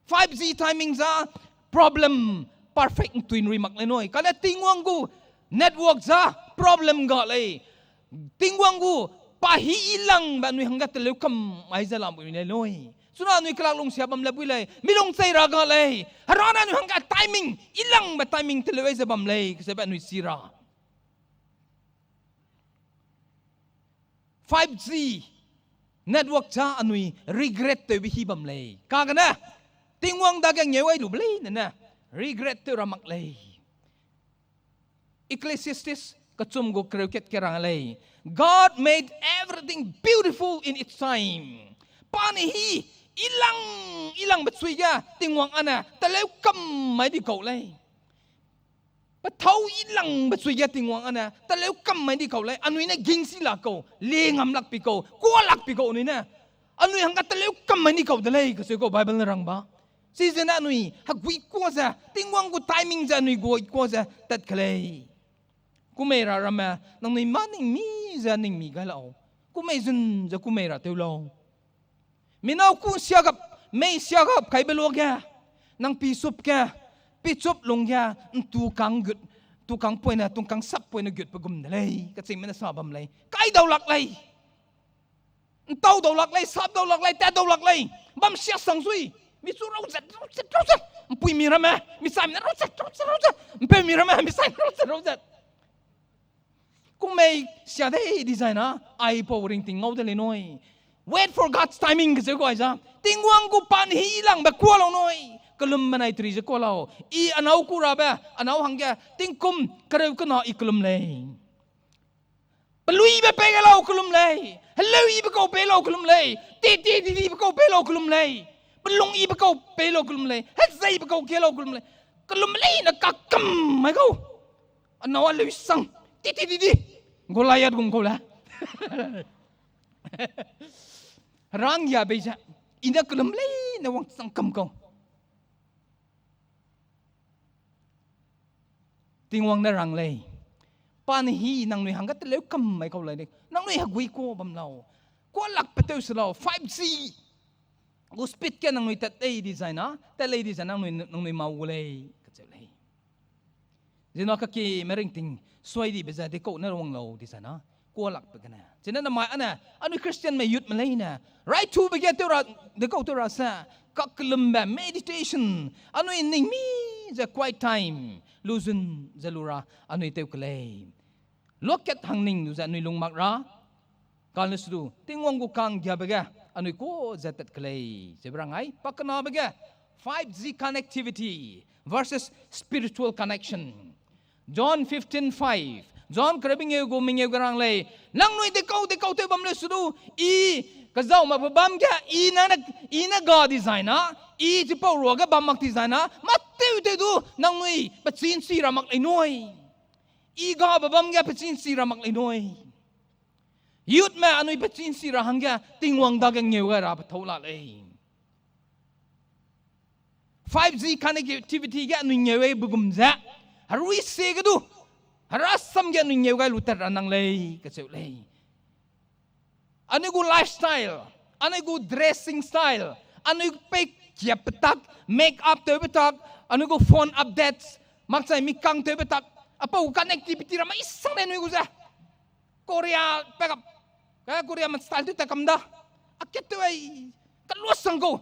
5G timing za problem perfect twin remark le noi kala tingwang gu network za problem ga le tingwang gu pahi ilang ba anui hangga tele kam ai za lam le noi suna anui kalak long sia bam le bui le milong sai ra ga le harana anui hangga timing ilang ba timing tele za bam le se ba anui sira 5G network cha anui regret te bi hi bam le ka ga na tingwang da ga ngewai lu ble na regret te ramak le Ecclesiastes kachum go kreuket kerang le God made everything beautiful in its time pani hi ilang betsui ga tingwang ana talew kam mai di ko le but thau ilang betsui ga tingwang ana talew kam mai di ko le anui na gingsi la ko lengam lak pi ko lak pi ko ni na anui hanga talew kam mai ni ko de le ko se ko bible na rang ba season anui hagui ko za tingwang go timing za anui go ko za tat kale kumera rama nang ni maning mi za ning mi ga lao kumei zun za kumera te lo minaw ku siagap mei siagap kai belo ga nang pisup ka pichup longya tukang poina tukang sap poina gut pagum nalay kasi mina sabam lay kai daw lak lay เต้าดอกเลยซับดอกเลยแต่ดอกเลยบัมเสียสังสุยมีสู้เราจัดปุยมีระแม่มีสายมีเราจัดเป็นมีระแม่มีสายเราจัดกูไม่เสียได้ดีไซน์นะไอพอวริงติงเอาแต่เลยน้อย wait for God's timing ก็จะก็ไอ้จ้าติงวังกูปันฮีหลังแบบกลัวเราหน่อยกลุ่มมันไอตรีจะกลัวเราอีอันเอากูระเบ้อันเอาหังแกติงกุมกระเร็วก็น่าอีกลุ่มเลยปลุยแบบเปย์เรากลุ่มเลยฮัลโหลอีแบบเขาเปย์เรากลุ่มเลยตีแบบเขาเปย์เรากลุ่มเลยปลุงอีแบบเขาเปย์เรากลุ่มเลยเฮ็ดใจแบบเขาเกล้เรากลุ่มเลยกลุ่มเลยนักกักกำไม่เขาอันเอาอะไรสั่งตีกูลายดกุมเขาละร่างยาเบจ่าอินเดกลุ่มเลยนักวังสั่งกำเขาติงวังนั่งรังเลยปานฮีนังหนุ่ยหังก็ตะเลี้ยวกำไม่เขาเลยเนี่ยนังหนุ่ยหักวิโก้บำเราก็หลักไปเตอร์สเรา 5G กูสปีดแค่นังหนุ่ยแต่เอ้ดีไซน์นะแต่เลยดีไซน์นังหนุ่ยมาวุเลยก็จะเลยจีน่าก็คีไม่ริงติงสวยดีไปจะเด็กก็นั่งวังเราดีไซน์นะกูหลักไปกันนะจีน่าทำไมอันนี้คริสเตียนไม่หยุดมาเลยนะ right to ไปแค่ตัวเราเด็กก็ตัวเราซะก็กลุ่มแบบ meditation อันนี้นิ่งมีจะ quiet timeลูซุนจะลูระอันนี้เต้าเลยล็อกเก็ตทางนิ่งดูจะอันนี้ลงมักระการเลสดูติงวังกูคังยาเบกะอันนี้ก็จะตัดเลยจะเป็นไงปักนาเบกะ 5G connectivity versus spiritual connection John 15:5 John กระบิงเอกูมิงเอกูรังเลยนั่งหนุ่ยเด็กเขาเต้าบัมเลสดูอีก็จะมาบัมแกอีน่ะ God design นะอีที่พอรัวก็บัมมักดีไซน์นะมาเต้าดูนังหนุ่ยปัจจินสีรามักไอ้หน่วยอีกาบัมแกปัจจินสีรามักไอ้หน่วยยุดแม่อันนี้ปัจจินสีราหังแกติงวังดักเงี้ยวกันรับเท่าละเลย 5G connectivity แกนุ่ยเงี้ยวไอ้บุกุมแจ๊ฮารุยเสกดูฮารัสซัมแกนุ่ยเงี้ยวกันลุตระนังเลยก็เจ้าเลยอันนี้กูไลฟ์สไตล์อันนี้กู dressing style อันนี้ไปเก็บไปตัก make up เตอไปตักอันนี้กู phone updates มักใส่มีกังเตอไปตักapa connectivity ramai isang na nuy guza Korea pekap kaya Korea man style tu takam dah akit tu ay kaluas sang ko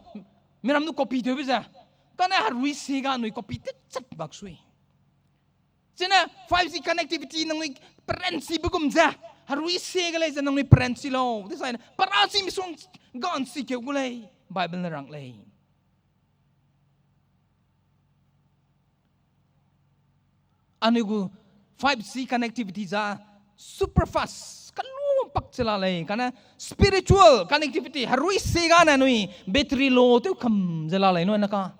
miram nu kopi tu bisa kana harui sega nuy kopi tu chat baksui Sina 5G connectivity nang nuy prensi bugum za harui sega lay nang nuy prensi lo this ay parasi misong gan si ke gulay Bible na rang lay Ano ko 5G connectivity za super fast kalung pakcela lay kana spiritual connectivity harui sega na nui battery low tu kam jela lay no naka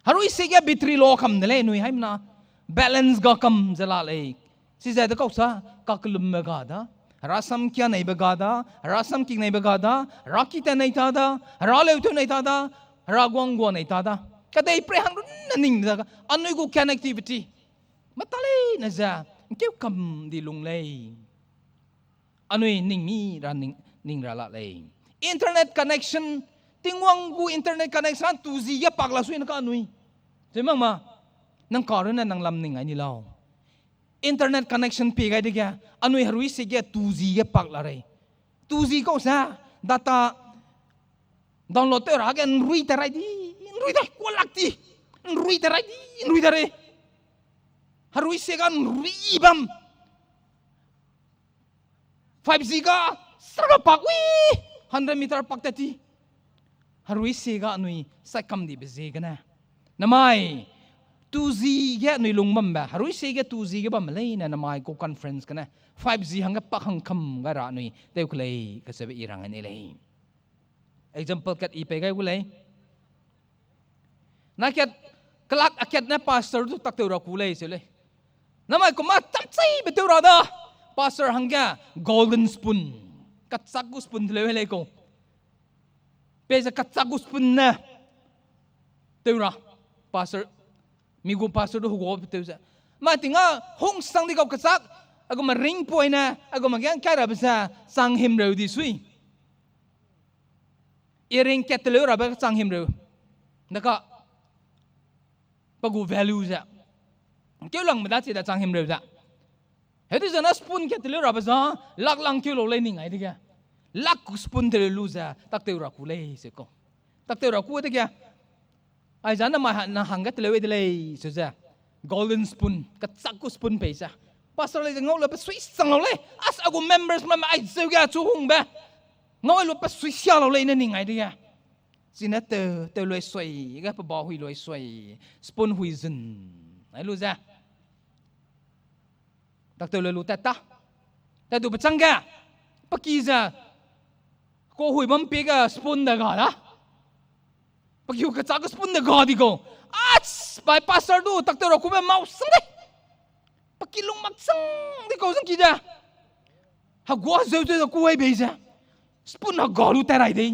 harui sega battery low kam dele nui haimna balance ga kam jela lay si za da kausa kaklum me ga da rasam kya nahi baga da rasam ki nahi baga da raki ta nahi ta da ralew tu nahi ta da ragwang go nahi ta da kadai pre hang ning da anu ko connectivity Matali na za, kêu cầm đi lung lay. Anui ning mi ra ning ra la lay. Internet connection, tingwang gu internet connection tu ziya pagla suy na ka anui. Semang ma, nang karon na nang lam ning ay nilaw. Internet connection pi gay digya, anui harui sige tu ziya pagla ray. Tu zi ko sa data download ter again rui terai di, rui dah kualak di, rui terai di, rui terai. Harui segan ribam 5G ka sarga pakwi 100 meter paktati harui sega nui sakam di bezega na namai 2G ge nui lungmam ba harui sega 2G ge bam lei na namai ko conference kana 5G hanga pak hang kham ga ra nui teu klei ka sebe irang ani lei example kat ipe ga gulei naket kelak aket na pastor tu tak teu ra kulei sele Namai ko ma tamsay betul rada pastor hangga golden spoon katsagu spoon lele ko pesa katsagu spoon na teura pastor migo pastor do hugo betul ma tinga hong sang di ko katsak ago ma ring poi na ago ma gyang kara besa sang him reu di sui iring ketelo ra ba sang him reu naka pagu value za kêu lang mà đã chỉ là trang hiểm rồi dạ hết thì giờ nó spoon cái từ lúc rồi bây giờ lắc lăng kêu lẩu lên như ngày đi kìa ลักสปุนเตลูซาตักเตอราคูเลยเสก็ตักเตอราคูเตกี้ไอ้จานน่ะมาหังกัดเลยเลยสุดจ้ะ golden spoon กัดซักกุสปุนไปจ้ะปัสสาวะเลยจะงอเลยไปสวิสสังเราเลยas aku members มันมาไอ้เจ้าแกชูหงเบ้งอเลยไปสวิสเชียเราเลยนั่นยังไงดิแกสินะเตอรวยสวยก็ไปบอกหุยรวยสวยสปุนหุยซึนไอ้รู้จ้ะตักเตอเลยรู้แต่ดูไปจังแกปกี้จ้ะก็หุยมันปีกะสปุนเด็กอ่ะปกี้ก็จักสปุนเด็กอ่ะดิโก้ไปปัสสาวะดูตักเตอเราคุยแบบเมาสังเลยปกี้ลงมักสังดิโก้สังกี่จ้ะหากว่าเจ้าจะคุยไปจ้ะสปุนหากกอรู้แต่ไรดิ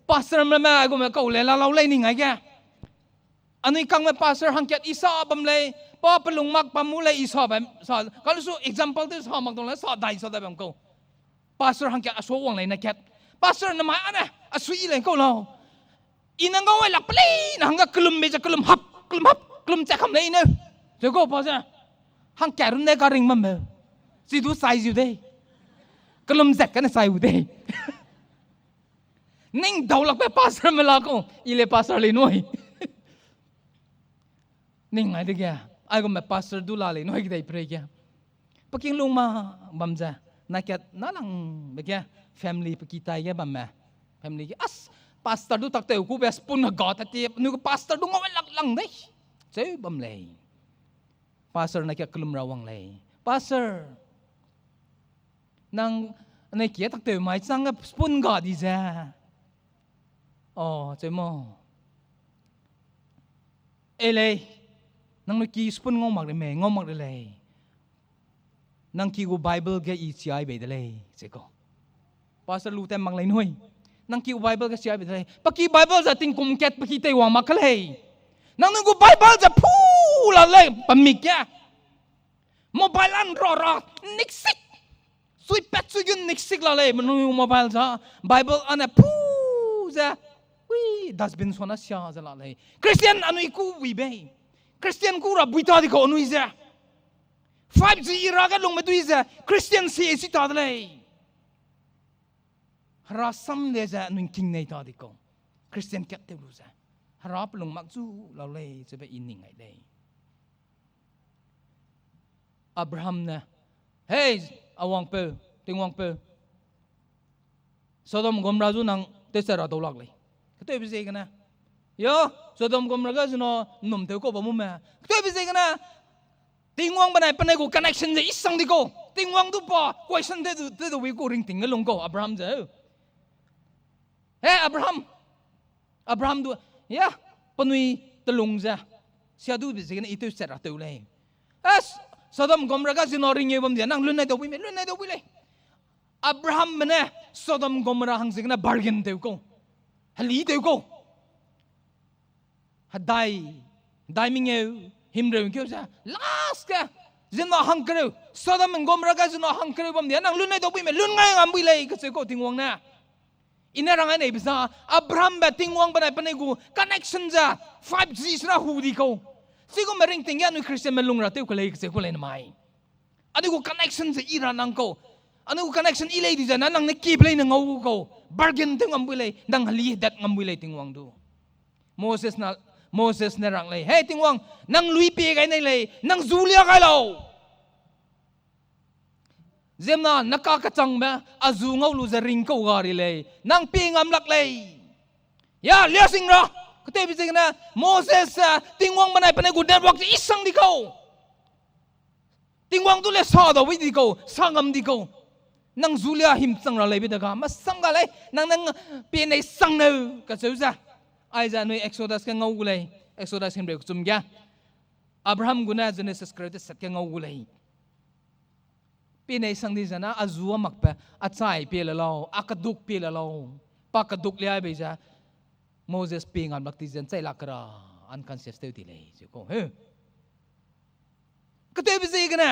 ปัสสาวะมันก็ไม่เข้าเลยเราเลยนี่ไงแกอันนี้กังไม่ปัสสาวะหังเกียรอิสาบัมเลยพอไปลงมักปั๊มมูเลยอิสาแบบสอนก็รู้สึก example ที่สอนมักตรงนั้นสอนได้แบบกูปัสสาวะหังเกียรอสวงเลยนะแกปัสสาวะน้ำมันอันนี้อสวีเลยกูเราอินังก็ไว้หลับเลยนะหังก็กลุ่มเบจะกลุ่มฮับกลุ่มจะคำเลยเนี่ยเจ้าก็ปัสสาวะหังเกียรรุ่นเด็กก็ริงมันเมื่อสิดูไซส์อยู่ได้กลุ่มจะกันไซส์อยู่ได้นิ่งดาวหลักไปปัสสาวะไม่ละกูอีเล่ปัสสาวะเลยหน่อยนิ่งไงดิแกไอ้ก็ไม่ปัสสาวะดูลาเลยหน่อยก็ได้เปรี้ยปกิงลงมาบัมจ้ะนักแกนั่งเมื่อกี้ family ปกิตายแกบัมแม่ family อัสปัสสาวะดูตักเต๋อกูแบบสปุนหักกอดแต่ที่นึกปัสสาวะดูงอไว้หลังได้เจ้าบัมเลยปัสสาวะนักแกกลุ่มเราวังเลยปัสสาวะนั่งในเกียตักเต๋อไม่จังกับสปุนกอดดีจ้ะอ๋อเจ้าโมเอเลยนั่งนึกกี่สปุนงอมักเลยแม่งอมักเลยนั่งกี่กูไบเบิลแกอีซีไอไปเลยเจ้าก็ภาษาลูเต็มมังเลยหน่วยนั่งกี่กูไบเบิลแกซีไอไปเลยปักกี่ไบเบิลจะติงกุมแกตปักกี่เตวังมักเลยนั่งนึกกูไบเบิลจะพูละเลยปั๊มมิกแกโมบายลันรอนิกซิกสุยเป็ดสุยยุนนิกซิกละเลยมันนึกโมบายจะไบเบิลอันนั้นพูจะวิดัสบินส่วนนั้นเสียจะละเลยคริสเตียนอันนี้กูวิเบย์คริสเตียนกูรับบุตรดิเขาอันนี้จะ 5G รักกันลงมาดูจะคริสเตียนเสียสิตาเลยฮาราซัมเลยจะนุ่งคิงในตาดิเขาคริสเตียนแก่เต็มรู้จะฮาราปลงมักจูเราเลยจะไปอินยังไงเลยอับราฮัมนะเฮ้ยอวังเปอติงวังเปอสดมกมราจูนังเตสระตัวหลักเลยก็ตัวไปเจกันนะโย่สดมกมราจูนอหนุ่มเทวก็บ่มุ่งแม่ตัวไปเจกันนะติงวังปนัยปนัยกู connection จะอีสังดิกูติงวังดูป่ะ question เตดูวิกูริงติงกันลงกูอับราฮัมเจ้าเฮ้ยอับราฮัมดูยะปนุยตะลุงจ้ะเสียดูไปเจกันอีตัวเสระตัวเลยสดมกมราจูนอริงเยบัมเดียนั่งลุ้นในตัววิเลยอับราฮัมมันเนี่ยสดมกมราหังเจกัน bargain เทวกูฮัลลีเทวกูฮัดได้มิงเอวหิมเร็วเกี่ยวจ้ะ last แกจินว่าหังเกลียวสดมันกมรักจินว่าหังเกลียวบัมเดียนั่งลุ้นในตัววิมันลุ้นไงงามวิเลยก็เจ้าก็ทิ้งวังนะอินเนอร์ไงเนี่ยพิซซ่าอับราฮัมแบบทิ้งวังปนัยกู connection จ้ะ 5G สระหูดีเขาสิ่งก็ไม่ริงทิ้งยันคริสเตียนมันลงรัตเตอร์ก็เลยก็เจ้าก็เลยไม่อันนี้กู connection จะอีรันนังเขาอันนี้กู connection อีเลยดีจ้ะนั่งในกีบเลยนั่งเอาเขา bargain ทิ้งงามวิเลยนั่งฮัลลีดัดงามวิเลยทิ้งวังดูโมเสสเนี่ยรังเลยเฮ้ยทิ้งวังนั่งลุยปีกันนี่เลยนั่งจูเลียกันเราเจมน่ะนักกระจังแม่อาจูเงาลูจะริงเขาการีเลยนั่งปีงามลักเลยย่าเลี้ยสิงระก็เตะไปสิกันนะโมเสสทิ้งวังมันไหนเป็นไงกูเดินวักจะอีสังดิเขาทิ้งวังตัวเล็กสาดเอาไว้ดิเขาสังกำดิเขานั่งจูเลียหิมสังระเลยไปเด็กมาสังกันเลยนั่งปีในสังเนื้อก็เจ้าจ้ะไอ้เจ้าหนุ่ยเอ็กโซดัสกันเงากูเลยเอ็กโซดัสเห็นเรื่องจุ่มแกอับราฮัมกูน่าจะเนสสคริปต์สัตว์กันเงากูเลยปีในสังดีจ้ะนะอาจูมักเปะอาใจเปล่าเราอากระดุกเปล่าเราปากกระดุกเลยไอ้เบจ้ะโมเสสปีงานบักติเจนใจลักระอันคันเซฟเตอร์ดีเลยจ้ะก็เฮ้ก็เตะไปสิกันนะ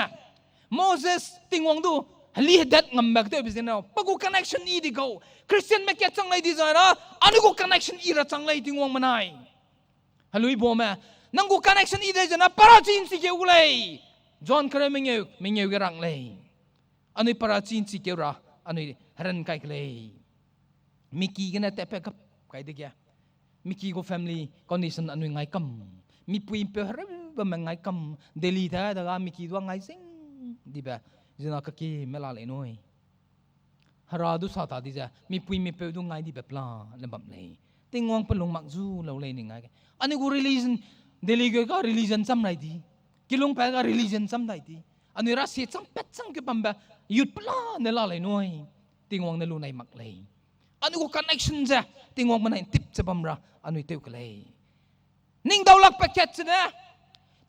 โมเสสติงวังดูฮัลลีดัดงำแบบเตะไปสินะปะกู connection อีดีเขาคริสเตียนไม่แก่จังเลยดีจ้ะนะอันนี้กู connection อีระจังเลยติงวังมันไงฮัลโหลบ่แม่นั่งกู connection อีดีจ้ะนะปาราจินสิเกี่ยวเลยจอห์นเคยมิงเอวกันรังเลยอันนี้ปาราจินสิเกี่ยวระ อันนี้รันไกลเลยมิกกี้กันนะแต่เป๊ะกับไกลเดียมิกกี้ก็ family condition อันนี้ไงกัมมีปุยเป๊ะรับบะมันไงกัมเดลีท่าแต่ก็มิกกี้ว่าไงซิงดีแบบจะนักกี้ไม่ลาเลยน้อยฮาราดูสาตาดีจ้ะมีปุยมีเป๊ะดูไงดีแบบลาเล่นแบบเลยติงวงเป็นลงมักจูเราเลยนี่ไงอันนี้กู religion เดลีก็ religion ซ้ำไรดีกิลงไปก็ religion ซ้ำไรดีอันนี้รัสเซียซ้ำเป็ดซ้ำก็ปั๊มแบบหยุดปลาเนี่ยลาเลยน้อยติงวงเนี่ยรู้ในมักเลยอันนี้กู connection จ้ะติงวงมันให้ทิปจะปั๊มระอันนี้เท่ากันเลยนิ่งดาวลักแพ็กเกจนะ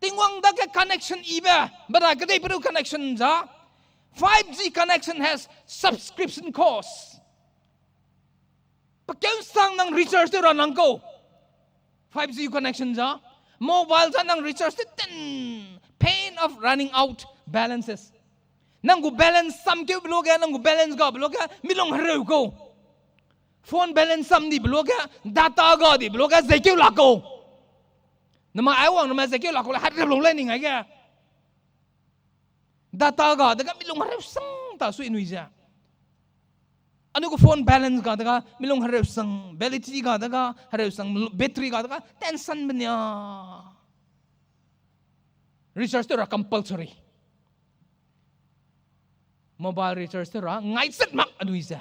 ติงวงได้แค่ connection อีเบ้บัดนั้นก็ได้ไปดู connection จ้ะ 5G connection has subscription cost ปะเกี่ยวสั่งนั่ง recharge ได้หรอนั่งกู 5G connection จ้ะ mobile จ้ะนั่ง recharge ได้10 pain of running out balances นั่งกู balance ซ้ำเกี่ยวไปรู้แกนั่งกู balance ก็ไปรู้แกไม่ลงเร็วกู phone balance ซ้ำดีไปรู้แก data ก็ดีไปรู้แกจะเกี่ยวหลักกูนั่นมาไอ้วังนั่นมาจะเกี่ยวหลักกูเลยหัดเร็วลงเล่นยังไงแก data ก็แต่ก็ไม่ลงเร็วซ้ำแต่สุดหนุ่ยจ้ะอันนี้ก็ phone balance ก็แต่ก็ไม่ลงเร็วซ้ำ battery ก็แต่ก็เร็วซ้ำ battery ก็แต่ก็ tension เป็นเนี่ย recharge ตัว compulsory mobile recharge ตัวง่ายสุดมากอันนี้จ้ะ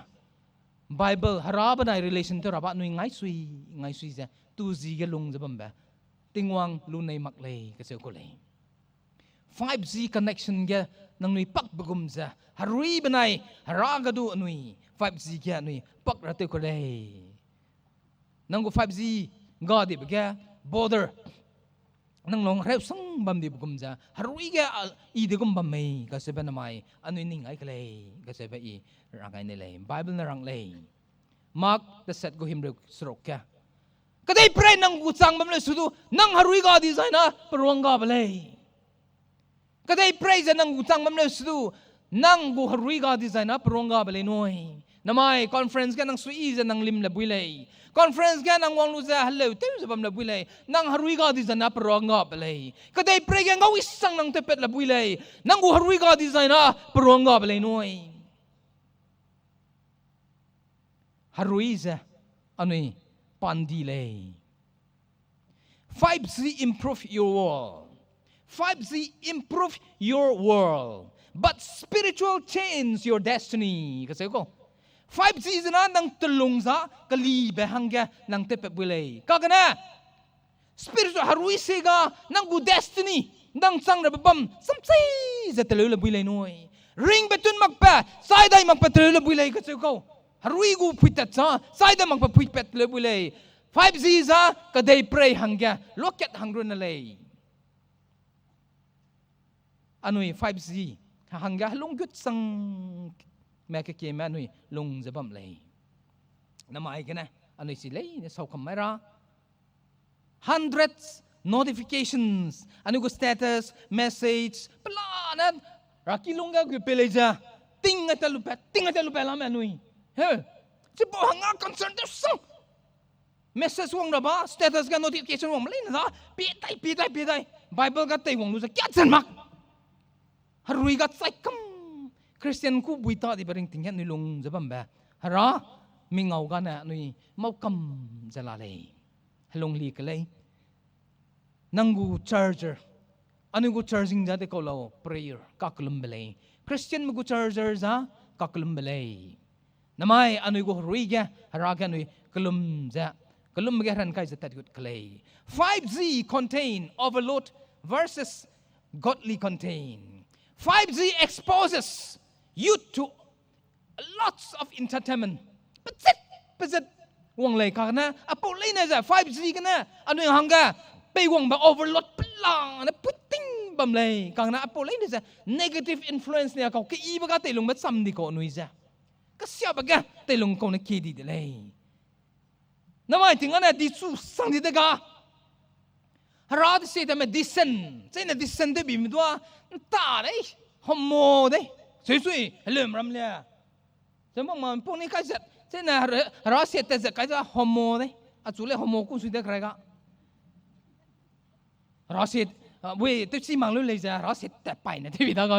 Bible หาราบใน relation ตัวบ้านนี้ง่ายสุดจ้ะ2G ก็ลงจะบัมแบบติงวังลุนในมักเลยก็เสียก็เลย 5G connection ก็นั่งนุ้ยปักบกุมจ้ะหารุยบในหารากระดูนุ้ย 5G ก็นุ้ยปักระเตก็เลยนั่งกู 5G ก็ดีบแก border นั่งลงเร็วสังบัมดีบกุมจ้ะหารุยก็อีเดกุมบัมไม่ก็เสียเป็นอะไรอันนี้นิ่งไอ้ก็เลยก็เสียไปอีร่างกายนี่เลย Bible น่ารังเลย Mark จะเสร็จก็หิมเร็วสรุปแกก็ได้เปรย์นั่งกูสั่งบัมเลยสุดนั่งหารุยก็ดีใจนะปรวงก็ไปเลยก็ได้เปรย์จะนั่งกูสั่งบัมเลยสุดนั่งกูหารุยก็ดีใจนะปรวงก็ไปเลยน้อยน้ำไมคอนเฟรนซ์กันนั่งสุยจะนั่งลิมละบุยเลยคอนเฟรนซ์กันนั่งวางลูกจะฮัลโหลเต้าจะบัมละบุยเลยนั่งหารุยก็ดีใจนะปรวงก็ไปเลยก็ได้เปรย์กันเขาวิสังนั่งเตเป็ดละบุยเลยนั่งกูหารุยก็ดีใจนะปรวงก็ไปเลยน้อยหารุยจะอันนี้ปันดีเลย 5G improve your world 5G improve your world but spiritual change your destiny ก็เสียก็ 5G จะนั่งตะลุงซะกะลีเบหังแกนั่งเตะเป็ดบุเลยก็กันนะ spiritual หารุยเสกนั่งกู destiny นั่งสั่งระบบสัมซีจะตะลุยละบุเลยน้อยริงไปจนมักแปะสายได้มักไปตะลุยละบุเลยก็เสียก็หารุยกูพิจารณาสายได้มักไปพิจารณาละบุเลย 5G ซะก็ได้เปรย์หังแกล็อกเก็ตหังรุนเลยอันนี้ 5G หังแกลงกุดสังแม่ก็เกี่ยแม่นี่ลงจะบัมเลยน้ำมันกันนะอันนี้สิเลยเนี่ยสาวคำไม่ละ hundreds notifications อันนี้ก็ status message ปลานั้นรักกิลงก็คือเปเลยจ้ะติ้งอาจจะลุเปล่าแม่นี่เฮ้ยจะบอกหังอา concern เดี๋ยวสังmessage วงระบา status กับ notification วงมาเลยนะปีได้ Bible ก็เตะวงรู้จักแก่จันมักฮารุยก็ใส่กัมคริสเตียนกูบุยตาที่บริงติงยันนี่ลงจะบัมแบบฮาระมีเงากันนะนี่เมากัมจะลาเลยให้ลงลีกันเลยนั่งกู charger อันนี้กู charging จะได้ก็เรา prayer กักลุ่มไปเลยคริสเตียนมีกู charger จะกักลุ่มไปเลยน้ำไมอันนี้กูฮารุยแกฮาระกันนี่กลุ่มจะกลุ่มแกรันใครจะตัดกุดกันเลย 5G contain overload versus godly contain 5G exposes you to lots of entertainment ปัจจุวงเลยกันนะอ่ะพวกเล่นนะจ๊ะ 5G กันนะอันนี้หังกะไปวงแบบ overload พลังนะพุทติ้งบัมเลยกันนะอ่ะพวกเล่นนะจ๊ะ negative influence เนี่ยเขาแค่อีบักเตลงแบบซ้ำดีกว่านุ้ยจ๊ะก็เสียบักเตลงเขาเนี่ยคิดดีเลยนั่นหมายถึงอันนี้ดิสูสังดีเด็กอะเราจะเสียแต่ไม่ดิเซนใช่ไหมดิเซนได้บีมตัวตาเลยฮอมโมได้สวยๆเริ่มรำเลยจะบอกมาพวกนี้ใครจะใช่ไหมเราเสียแต่จะใครจะฮอมโมได้อาจุเลยฮอมโมกูสุดได้ใครก็เราเสียเว้ยตัวซีมังเลยจ้ะเราเสียแต่ไปนะที่วิธีก็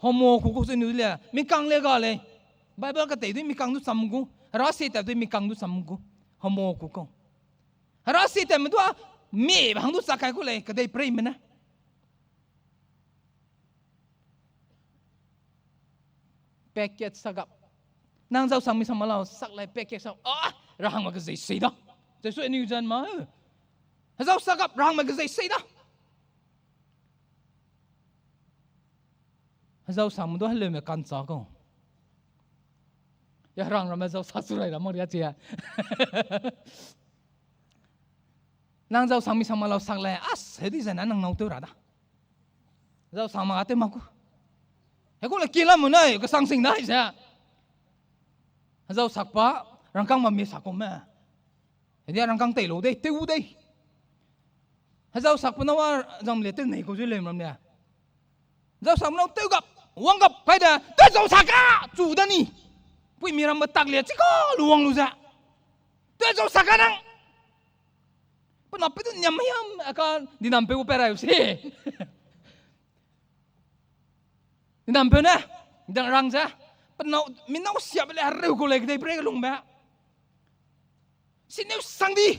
ฮอมโมกูสุดนี่เลยมีกังเลยก็เลย Bible ka te du mi kang du samgu ra se ta du mi kang du samgu homo ku ko ra se ta mdu me bang du sakai ku le ka dei pray mena packet sagap nang zau sang mi sang malau sak lai packet sang rahang ma ka zai sei da zai so ni jan ma zau sagap rahang ma ka zai sei da zau sang mu do hale me kan cha ko ya rang ra ma zau sa su lai da mo ya chia nang zau sang mi sang malau sak lai he di zan nang nau tu ra da zau sang ma te ma ku he ko la ki la mu nai ka sang sing dai sa zau sak pa rang kang ma mi sak ko ma he dia rang kang te lo dei te u dei zau sak pa na wa jam le te nei ko ju le mam ne zau sak no te gap wang gap kai da te zau sak ka chu da ni pui mi ram ma tak le chi ko luang lu za te zau sak ka nang pa na pe tu nyam yam ka di nam pe u pe ra yu si di nam pe na dang rang za pa na min na siap le har ko le dei pre lung ba sin ne sang di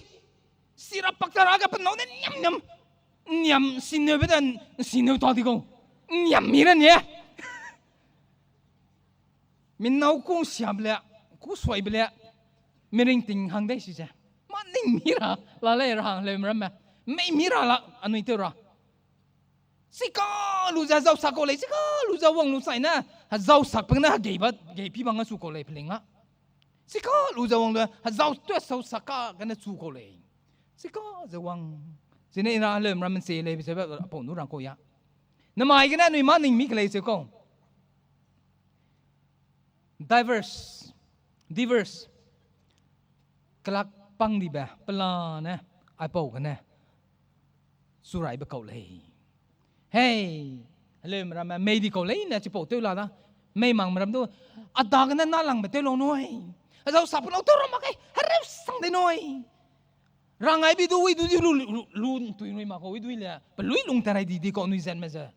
sira pak ta ra ga pa na ne nyam sin ne be dan sin ne ta di ko nyam mi ra ne min nau kung siap le ku swai be le mi ring ting hang dai si ja ma ning mi ra la le ra le mra ma mai mi ra la anui te ra si ka lu za zau sa ko le si ka lu za wang lu sai na ha zau sak pang na ge ba ge pi bang su ko le plinga si ka lu za wang le ha zau tu sau sa ka ga na su ko le si ka za wang si ne ra le mra man se le bi se ba po nu rang ko ya na mai ga na nui ma ning mi ka le se ko diverse kalak pang di ba pala na ai po ka na surai ba ko le hey le mra ma me di ko le na chi po tu la da me mang mram tu ada ka na lang ba te lo noi azau sa plo to ro ma kai har sang de noi rangai bi du wi du lu tu noi ma ko wi du le pa lui lung tarai di ko nui zen ma za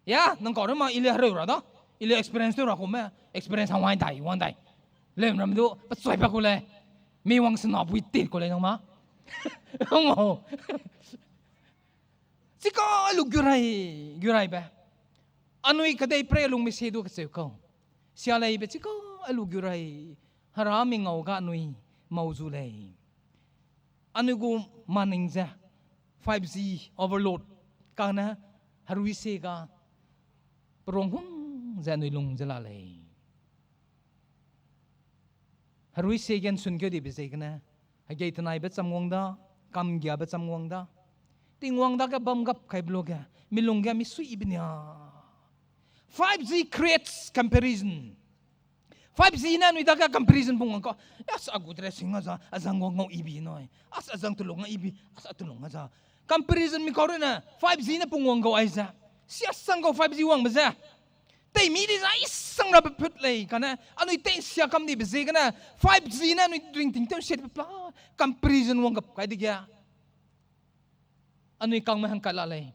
ya nang ko ma ile har ra da ile experience tu ra ko ma experience hang wan dai le mram du pa soi pa ko le mi wang sna bui ti ko le nang ma ngo sika lu gurai ba anui ka dei pre lung mi se du ka se ko sia lai be sika alu gurai harami ngau ga anui mauzu le anui gu maning za 5G overload ka na harui se ga prong hum za nui lung za la le harui se gen sun ke di be se kana ha ge tanai be chamwang da kam gya be chamwang da tingwang da ka bam gap kai blog ya milung ga mi sui ibnya 5G creates comparison 5G na nui da ka comparison bung ko as agu tre singa za azang ngong ibi noi as azang tulung ibi as atulung za comparison mi ko na 5G na pungwang go ai za sia sang go 5G wang ba za tay mi di za isang ra put lay kana ano tay sia kam di beze kana 5G na no drink ting tem shit pla comparison wang gap kai di kya ano kang mahang kala lay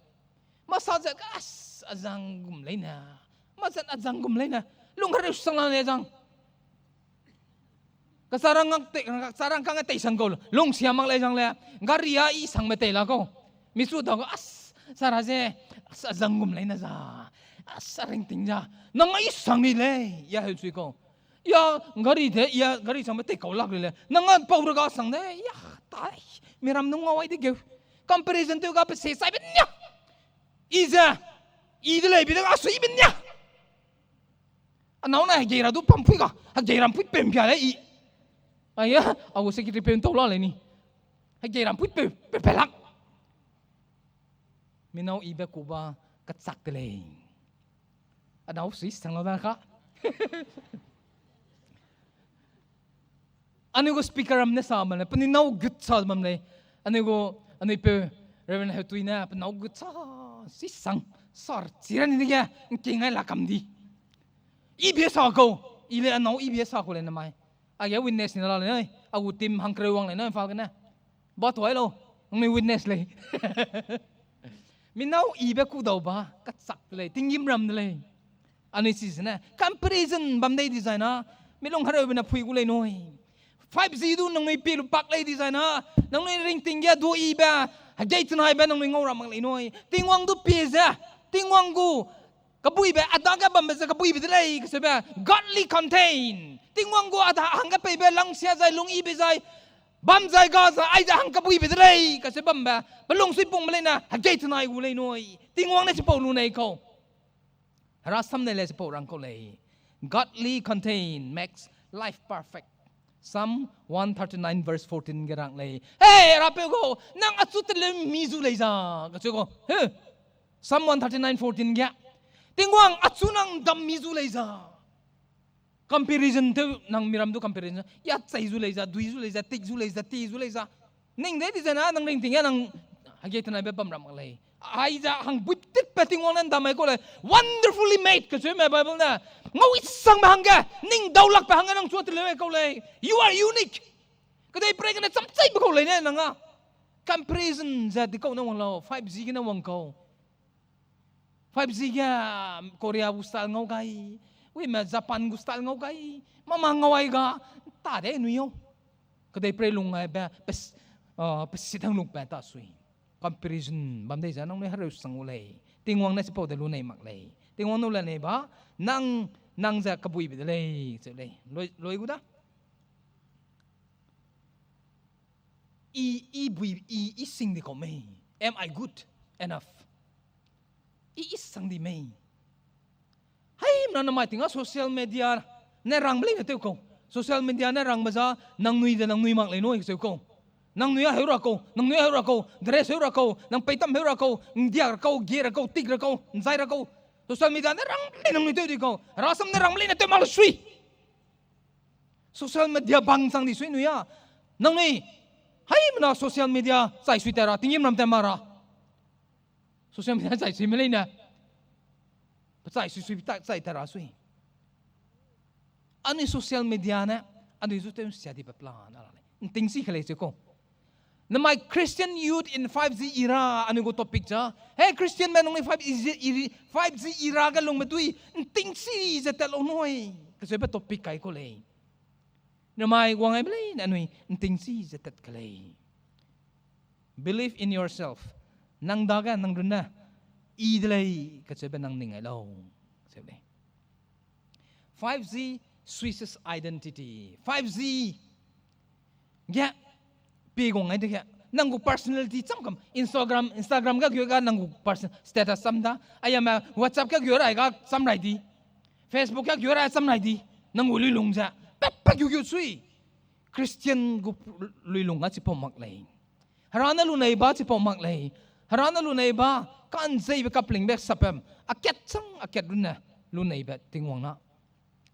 masaja as azang gum lay na masan azang gum lay na lung har sang la ne jang kasarang kang tay sang go lung sia mang lay jang le garia isang me tay la ko misu da as saraje azang gum lay na za asaring tingja nangai sangi le ya hu chui ko ya ngari the ya ngari sam te ko lak le nangan pawra ga sang de ya tai miram nu ngawai de ge comparison tu ga pe se sai bin nya iza idle bi da su bin nya anau na ge ra du pam pui ga ha ge ram pui pem pya le i aya awu se ki te pen to la le ni ha ge ram pui pe lak minau i be ku ba ka sak le anau si sang la ka anu go speaker am ne sa man pani nau gut sa mam le anu go anu pe reven ha tuina pa nau gut sa si sang sar chiran ni ge ki ngai la kam di i be sa go i le anau i be sa ko le na mai a ge witness ni la le ai a u tim hang kre wang le na fa ka na ba toy lo ngai witness le min nau i be ku do ba ka sak le ting yim ram le ani si na comparison bam dei designer mi long harau bena phui gu le noi 5G du nang noi pilu pak le design ha nang noi ring ting ya do I ba ha jai tnai ba nang noi ngau ram le noi tingwang du pi za tingwang gu kabui ba adaga bam ba kabui bi le ka se ba godly contain tingwang gu ada hanga pe ba lang sia zai lung I be zai bam zai ga za ai za hang kabui bi le ka se bam ba balung sui pung le na ha jai tnai gu le noi tingwang na se po lu nei ko Herasam ne le se po rang ko le godly contain makes life perfect Psalm 139 verse 14 gerang le hey rapel go nang atut le mizu le za ka se go he Psalm 139:14 gya tingwang atsunang dam mizu le za comparison te nang miram du comparison ya tsai zu le za dui zu le za tik zu le za ti zu le za ning de di za na nang ring ting ya nang hage tana be bam ram le ai za hang buit tit pe tingwang nan damai ko le wonderfully made ka se me bible na ngau isang bahanga ning daulak bahanga nang chuat le ko le you are unique ka dei pre ka na cham chai ko le ne nanga comparison za di ko na wang lo 5G ka na wang ko 5G ya Korea gustal ngau kai wi ma Japan gustal ngau kai mama ngawai ga ta de nuyo ka dei pre lung ai ba pes sithang lung pa ta sui comparison bam dei za nang ne haru sang le tingwang na sipo de lu nei mak le tingwang nu la nei ba nang za kabui bi le se le loi gu da I bui I sing di ko me am I good enough I sang di me hai na mai tinga social media ne rang ble te ko social media ne rang baza nang nui mak le noi se ko nang nui heura ko dress heura ko nang peitam heura ko dia ko gira ko tik ra ko zai ra ko social media ne rang le nang nui te di ko rasam ne rang le ne te mal sui social media bang sang di sui nuya nang nui hai na social media sai sui tera tingim ram te mara social media sai sui mele na sai sui sai tera sui ani social media na ani zu te sia di plan ala ting si khale se ko na my Christian youth in 5G era ani go topic cha hey Christian man only 5G era ga long matui ting si za te lo noi ka se ba topic kai ko le na mai wang ai ble na nui ting si za tat kale believe in yourself nang daga nang runa I delay ka se ba nang ningai lo se le 5G Swiss identity 5G ya pegong ai de nang go personality cham kam Instagram ga gyo ga nang go person status samda ayama WhatsApp ga gyo ra ga sam rai di Facebook ga gyo ra sam rai di nang go lung ja pa gyo sui Christian go lung ga chi pom mak lai harana lu nei ba chi pom mak lai harana lu nei ba kan zei be kapling be sapem aket chang aket runa lu nei ba tingwang na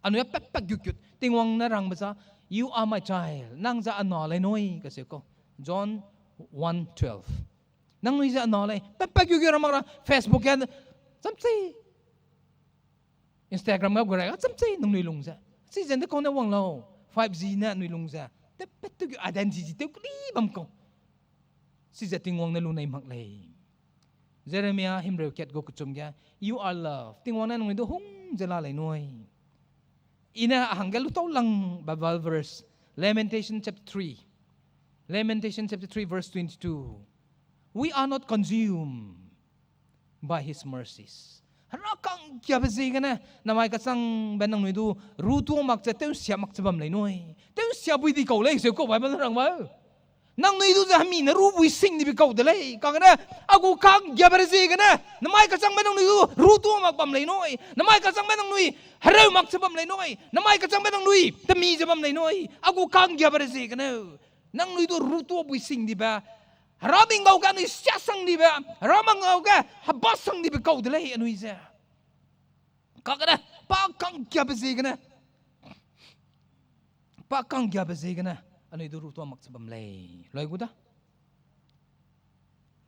anu ya pa gyo tingwang na rang ba sa you are my child nang za ano lai noi ka se ko John 1:12 nang noi za ano lai pa gyo ra Facebook ya samsi Instagram ga gora samsi nang noi lung za si zen de ko na wang lo 5G na noi lung za te petu identity te kli bam ko si za tingwang na lu nei mak lai Jeremiah himrew ket go kuchum ga you are love tingwang na noi do hung jala lai noi ina hanggalu to lang Bible verse Lamentation chapter 3 verse 22 we are not consumed by his mercies harakang kya bezi gana namai ka sang benang noi du rutu mak cha teu sia mak chabam lai noi teu sia bui di ko le se ko Bible rang ma nang noi du za mi na ru bui sing ni bi ko de le ka gana agu kang kya bezi gana namai ka sang benang noi du rutu mak bam lai noi namai ka sang benang noi harau mak chabam lai noi namai ka sang benang noi ta mi chabam lai noi agu kang kya bezi gana nang noi du rutu bui sing di ba Raming ngau ka ni sia sang di ba ramang ngau ka habas sang di ba ko de le anui za ka kana pa kang kya bezi gana anui du rutu mak chabam le loi gu da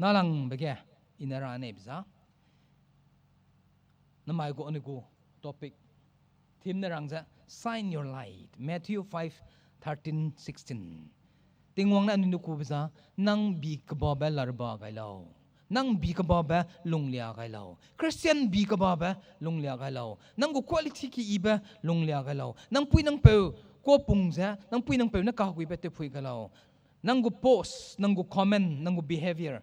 nalang bagya inara ne bza namai go ani go topic theme na rang za shine your light Matthew 5:13-16 tingwang na anu ku bza nang bi ka ba lar ba ga lo nang bi ka ba ba lung lia kai lo Christian bi ka ba ba lung lia kai lo nang go quality ki iba lung lia kai lo nang pui nang pe ko pung za nang pui nang pe na ka hui ba te pui ka lo nang go post nang go comment nang go behavior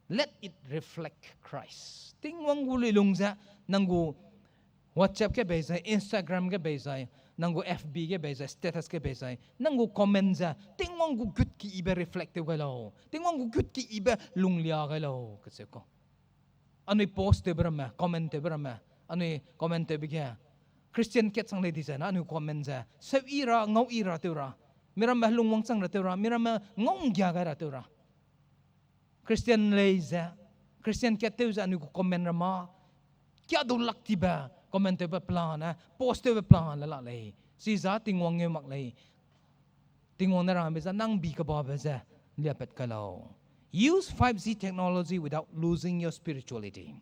let it reflect Christ ting wang gu le lung za nang go WhatsApp ke be za Instagram ke be za nang go FB ke be za status ke be za nang go comment za ting wang gu good ki iba reflect te ka lo ting wang gu good ki iba lung lia ka lo ka se ko anoi post te brama comment te brama anoi comment te bigya Christian ket sang le di sa na anoi comment za sa ira ngau ira te ra miram ma lung wang sang ra te ra miram ma ngong gya ga ra te ra Christian le za Christian ket te za anoi comment ra ma kya do lak ti ba comment te ba plan na post te ba plan la le si za ting wang nge mak le ting wang na ra me za nang bi ka ba ba za lia pet ka lo use 5G technology without losing your spirituality.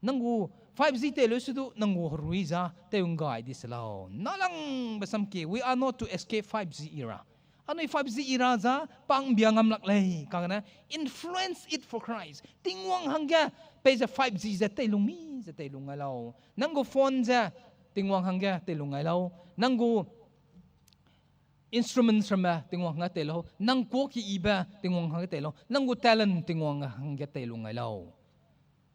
Nangu 5G te lo sudu nangu ruiza te ungai dislao. Nalang basamke we are not to escape 5G era. Ano 5G era za pang biangam laklay kagana influence it for Christ. Tingwang hangga pe za 5G za te lumi za te lungalao. Nangu phone za tingwang hangga te lungalao. Nangu instruments sama tingwang nga telo nang ko ki iba tingwang nga telo nang go talent tingwang nga telo ngalaw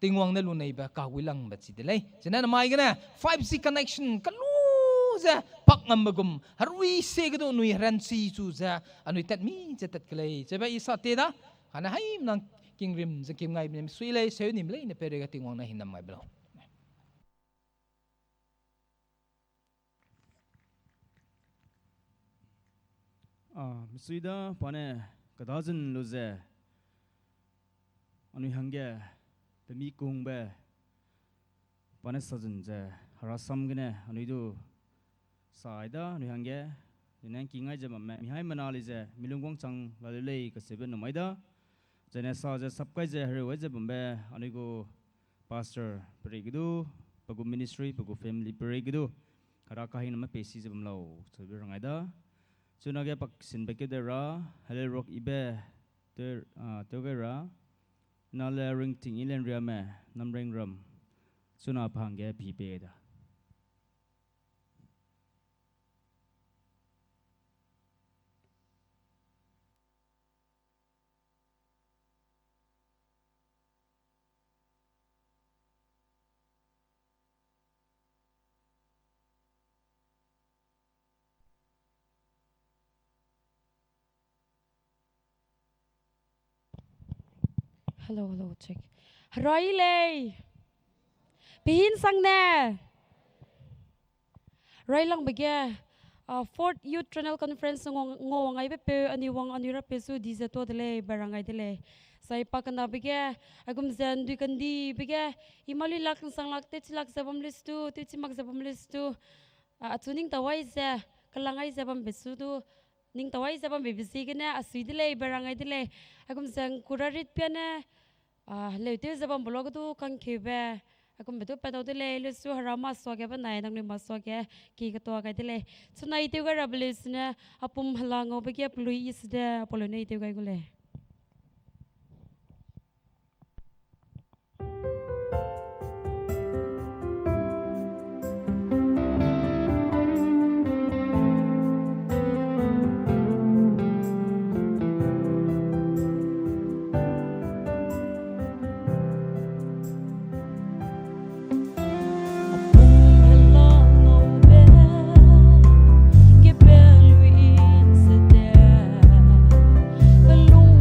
tingwang na lunay ba kawilang bat si delay sina na may gana 5C connection kaluza pak ngamagum harwi segado nui ransi suza anoy tat mi tat klay seba isa teda kana hay nang kingrim sa kim ngay nim suilay sayo nim lay na pere ka tingwang na hinam may blo Misuida pane kadazin loze anu hangge temi kung be pane sajin je Herasam gene anu du saida anu hangge nang kingai je mamme mihai manali je milungwang chang lalei ka seben namaida jene sa je sabkai je hrewe je bombe anu go pastor perigidu pagu ministry pagu family perigidu kara kahin nama pesi je bomlau sobe rangaida Sunage pak sinbeke dera hale rock ibe ter togera nale ring ting ilen riame namring ram suna phange pipe da Hello, check. Royle. Pihin sang ne. Roy lang bagya. Fourth Youth Triennial Conference ngong ngai pe ani wang ani ra pe su di za to dele barangai dele. Sai pa kana bagya agum zan du kandi bagya imali lak sang lak te chilak zabam listu te chimak zabam listu. Atuning tawai za kalangai zabam besu tu ning tawai zabam bebisi gena asui dele barangai dele. Agum zang kurarit piana leute zabam blog tu kang khebe agum betu pedo dele lesu harama soge ba nai nang ni masoge ki ka to ga dele sunai te ga rablis na apum halango be ke plui is de polone te ga gule Belum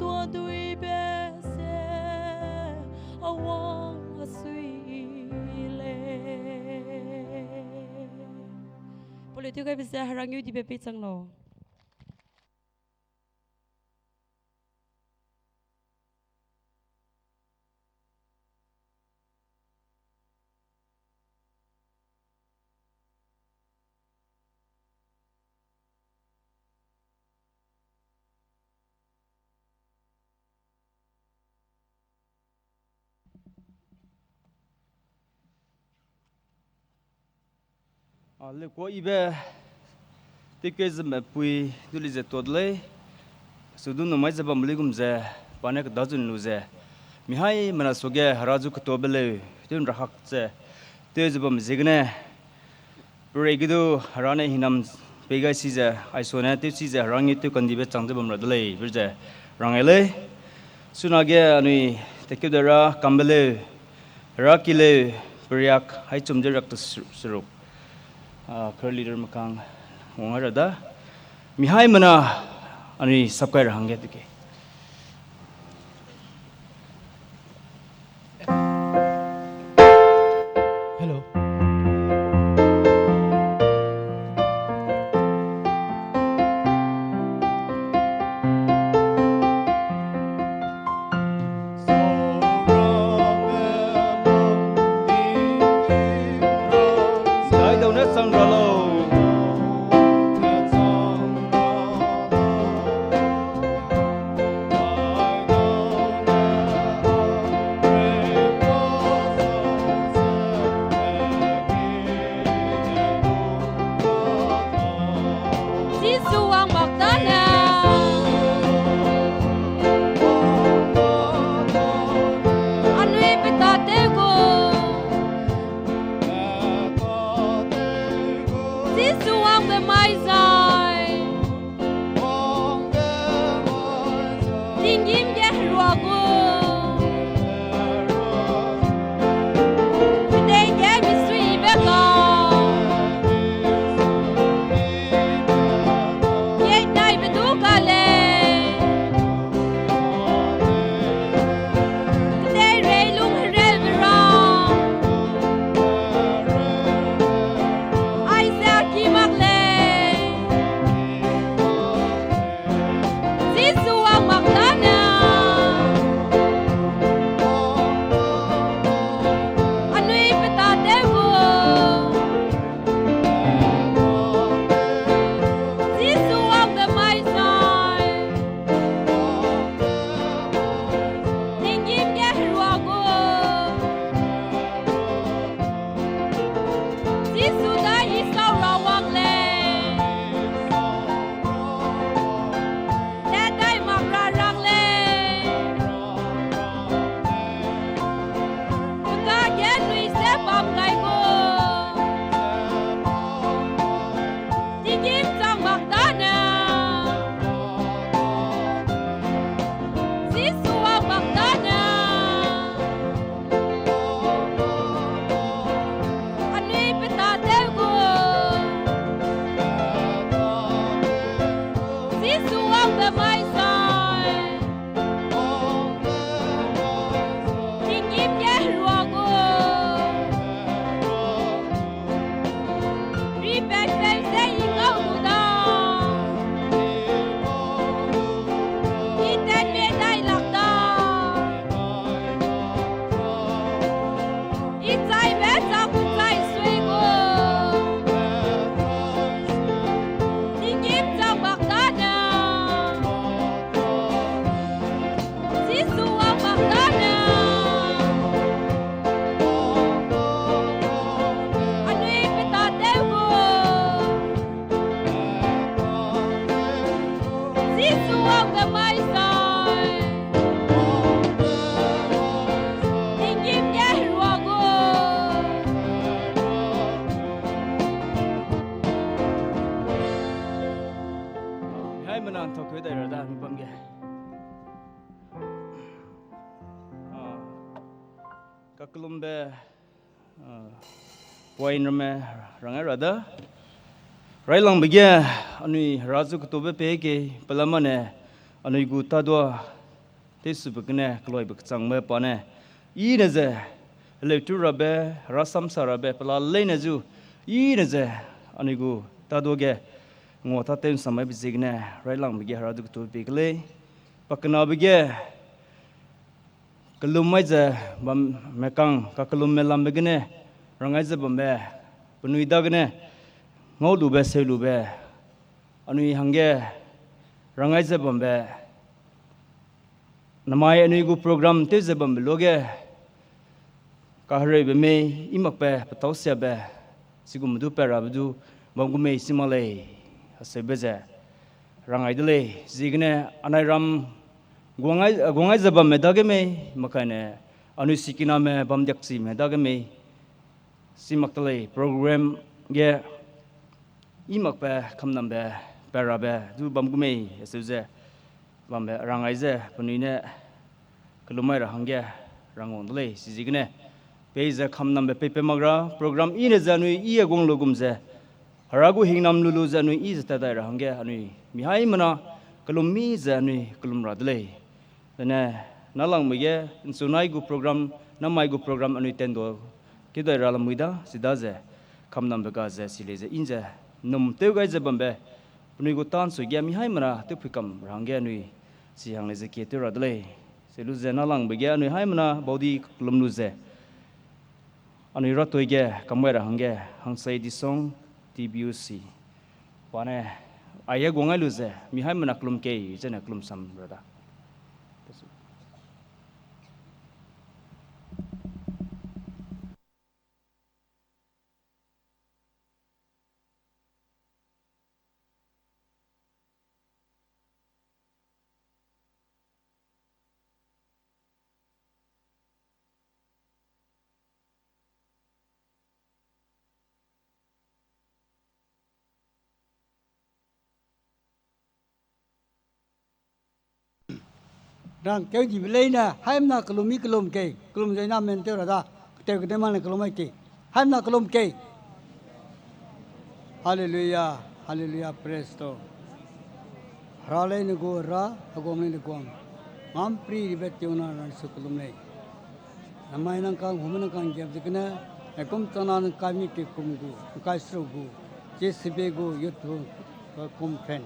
tua đuôi bé xe awang suy lệ Boleh tu kai bisa harang yu di bepi chang lo le ko ibe tike zeme pui duli ze todle sudu no mai zabam ligum ze panek dazun lu ze mi hai mana soge haraju ktobele tun rahak ze te zabam zigne regido harane hinam pega si ze aisona te si ze rangi te kandibe changjabam radle birje rangele sunage anui teke dara kambele rakile priyak hai chumje rak surup Kar leader makang wongarada mihai mana ani sabkai rahangge tuke Hello. dai đâu net sang ralo Giêsu ang Magdala Ano'y petate ko Giêsu ang bemaisay Tinggim gehrua ko Today game is sweet Beukam Yay dai bedukale Today Rajelung Herasam Isaac Magle Giêsu ang Magdala Ano'y petate ko Giêsu ang bemaisay Tinggim gehrua ko Giêsu dai isaw rawang le Dai magrarang le Pagkagen nu'y sepam kay ko Tinggim sang Magdala Giêsu ang Magdala Ano'y petate ko Giêsu ang bemaisay Tinggim gehrua ko Ripek feng se ingaw nuda Iten me dai lakda Itzay besa kutzay sway ko Tinggim sang Magdala Giêsu ang Magdala Ano'y petate ko Giêsu ang bemaisay Tinggim gehrua ko mihai mana thokwe dai rada mi pamge kaklumbe point rame rangarada railang bige anui raju kutobe peke palamane anui guta do te su bekne kloi bek chang me pane I ne ze le tu rabe rasam sarabe pala le ne ju I ne ze anigu ta do ge ngo ta ten samai bizigne rai lang bige hara du tu bigle pakna bige kelum mai ze bam mekang ka kelum melam begne rangai ze bambe punui dagne ngau lu be se lu be anui hange rangai ze bambe namai anui gu program te ze bambe loge ka hare be me imak pe patau se be sigum du pe rabdu banggu me simale hasebeze rangai dele zigne anai ram guangai ze bam me dage me makane anui sikina me bam deksi me dage me simak tele program ge imak pe khamnam be perabe du bamgu me hasebze bambe rangai ze punine kelumai ra hangge rangon dele sizigne peiza khamnam be pepe magra program ine zanui I agong logum ze haragu hingnam lulu zanui I zata dai ra hangge anui mihai mana kelum mi zanui kelum ra dele dene nalang mege sunai gu program namai gu program anui tendo kidai ra lamuida sidaze khamnam be ga ze sileze inje num teu gai ze bambe punui gu tan su ge mihai mana te phikam rangge anui si hang le ze ke te ra dele selu ze nalang bege anui hai mana bodi kelum lu ze anui ratoi ge kamera hangge hangsai di song TBUC wane aya gongai lu ze mihai mana kelum ke jena kelum sam rada Rang kau di belai na, hai na kelumi kelum ke, kelum jana mentor ada, teu kita mana kelumai ke, hai na kelum ke. Hallelujah, hallelujah, praise to. Ralai ni go ra, agom ni guang, mampri ribet tiuna ran sekelum ni. Namai nang kang, human nang kang jam sekena, agom tanan kami ke kumgu, kai serugu, JCB go youth kum friend.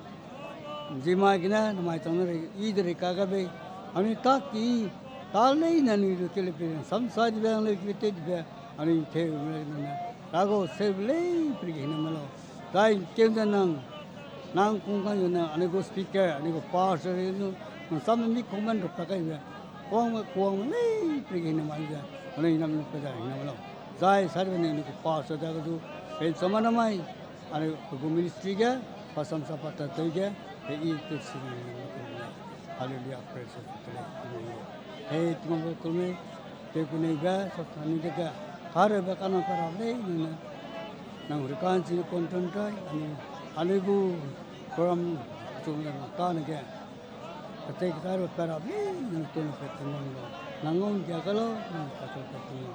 Zema kena namai tanan idere kagabe. Ani taki talai nani rutile pe samsaj bang le kite be ani the na rago sevle prigina malo dai kendan nang kungka yuna ani go speaker ani go pastor no sam mi comment ro pakai be kuang le prigina malja ani nam pe da ina malo dai sarve ni go pastor da go pe samana mai ani go ministry ge pasam sapata tege e I tesi Hallelujah, praise the Lord. Hey, tumo kulme, te kunai ga, sotani ga, hare ba kana parable, nang rikan si kontentai, alibu from tunga kana ga. Kate kitaro parable, nang tunu petungo, nangon jagalo, nang kato petungo.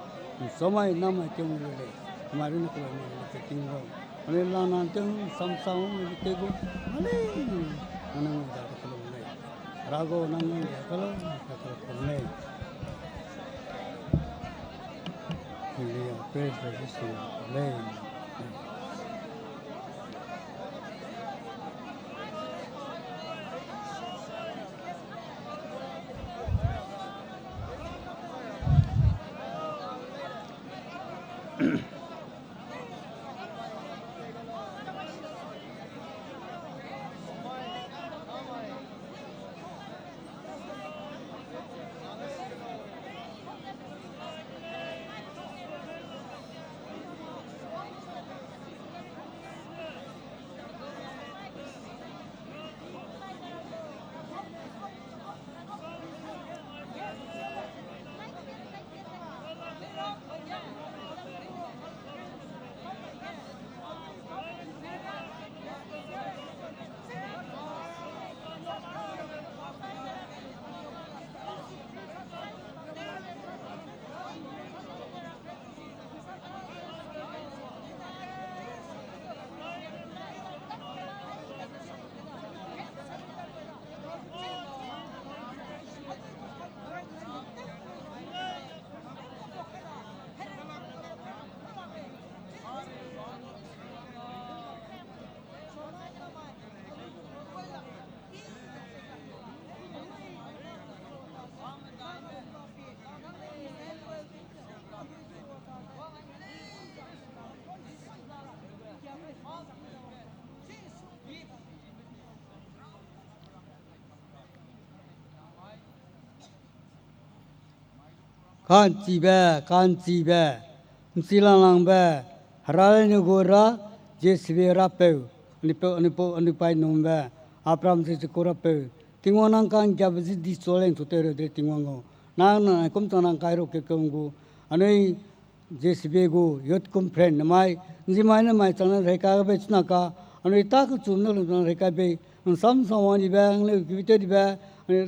Somai nama kemule, kemarin aku ni petungo. Ale la nanteng samsang tegu, ale nanang jagalo. Rago nanggung dia kalau kumai, ini praise the Lord. kan ci be silang lang be harai ni gora jesbe rapeu ni pai nombe apram se kora pe tingwanang kan kya bisi di solen tutere de tingwango nang kum tanang kairo ke kumgu anei jesbe go yot kum friend mai nji mai na mai chana reka be chna ka anei ta ku chum no reka be sam samani be le kivite di be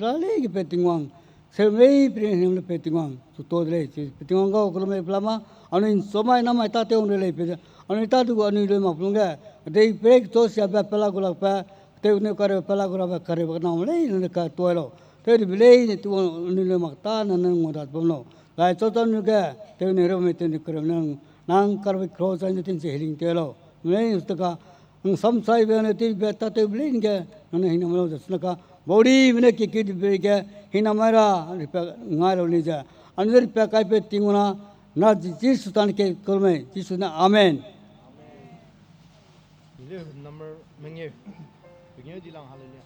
rale ke pe tingwang semei prehim le pe tingwang tu to le tingwang go ko me plama anei somai na mai ta te on le pe anei ta tu anei le ma plunga de break to sia be pela go la pa te ne kare pela go ba kare ba na le ne ka to lo te di le ne tu anei le ma ta na na ngo da bo no lai cho to ne ga te ne ro me te ne kare nang kar be cross an tin se heling te lo me sta ka sam sai be ne ti be ta te le ne ne hina mo da sna ka body mine ki ki be ke hina mara ngai lo ni ja anir pe kai pe tinguna na ji sutan ke kolme ji suna amen number mengye di lang hallelujah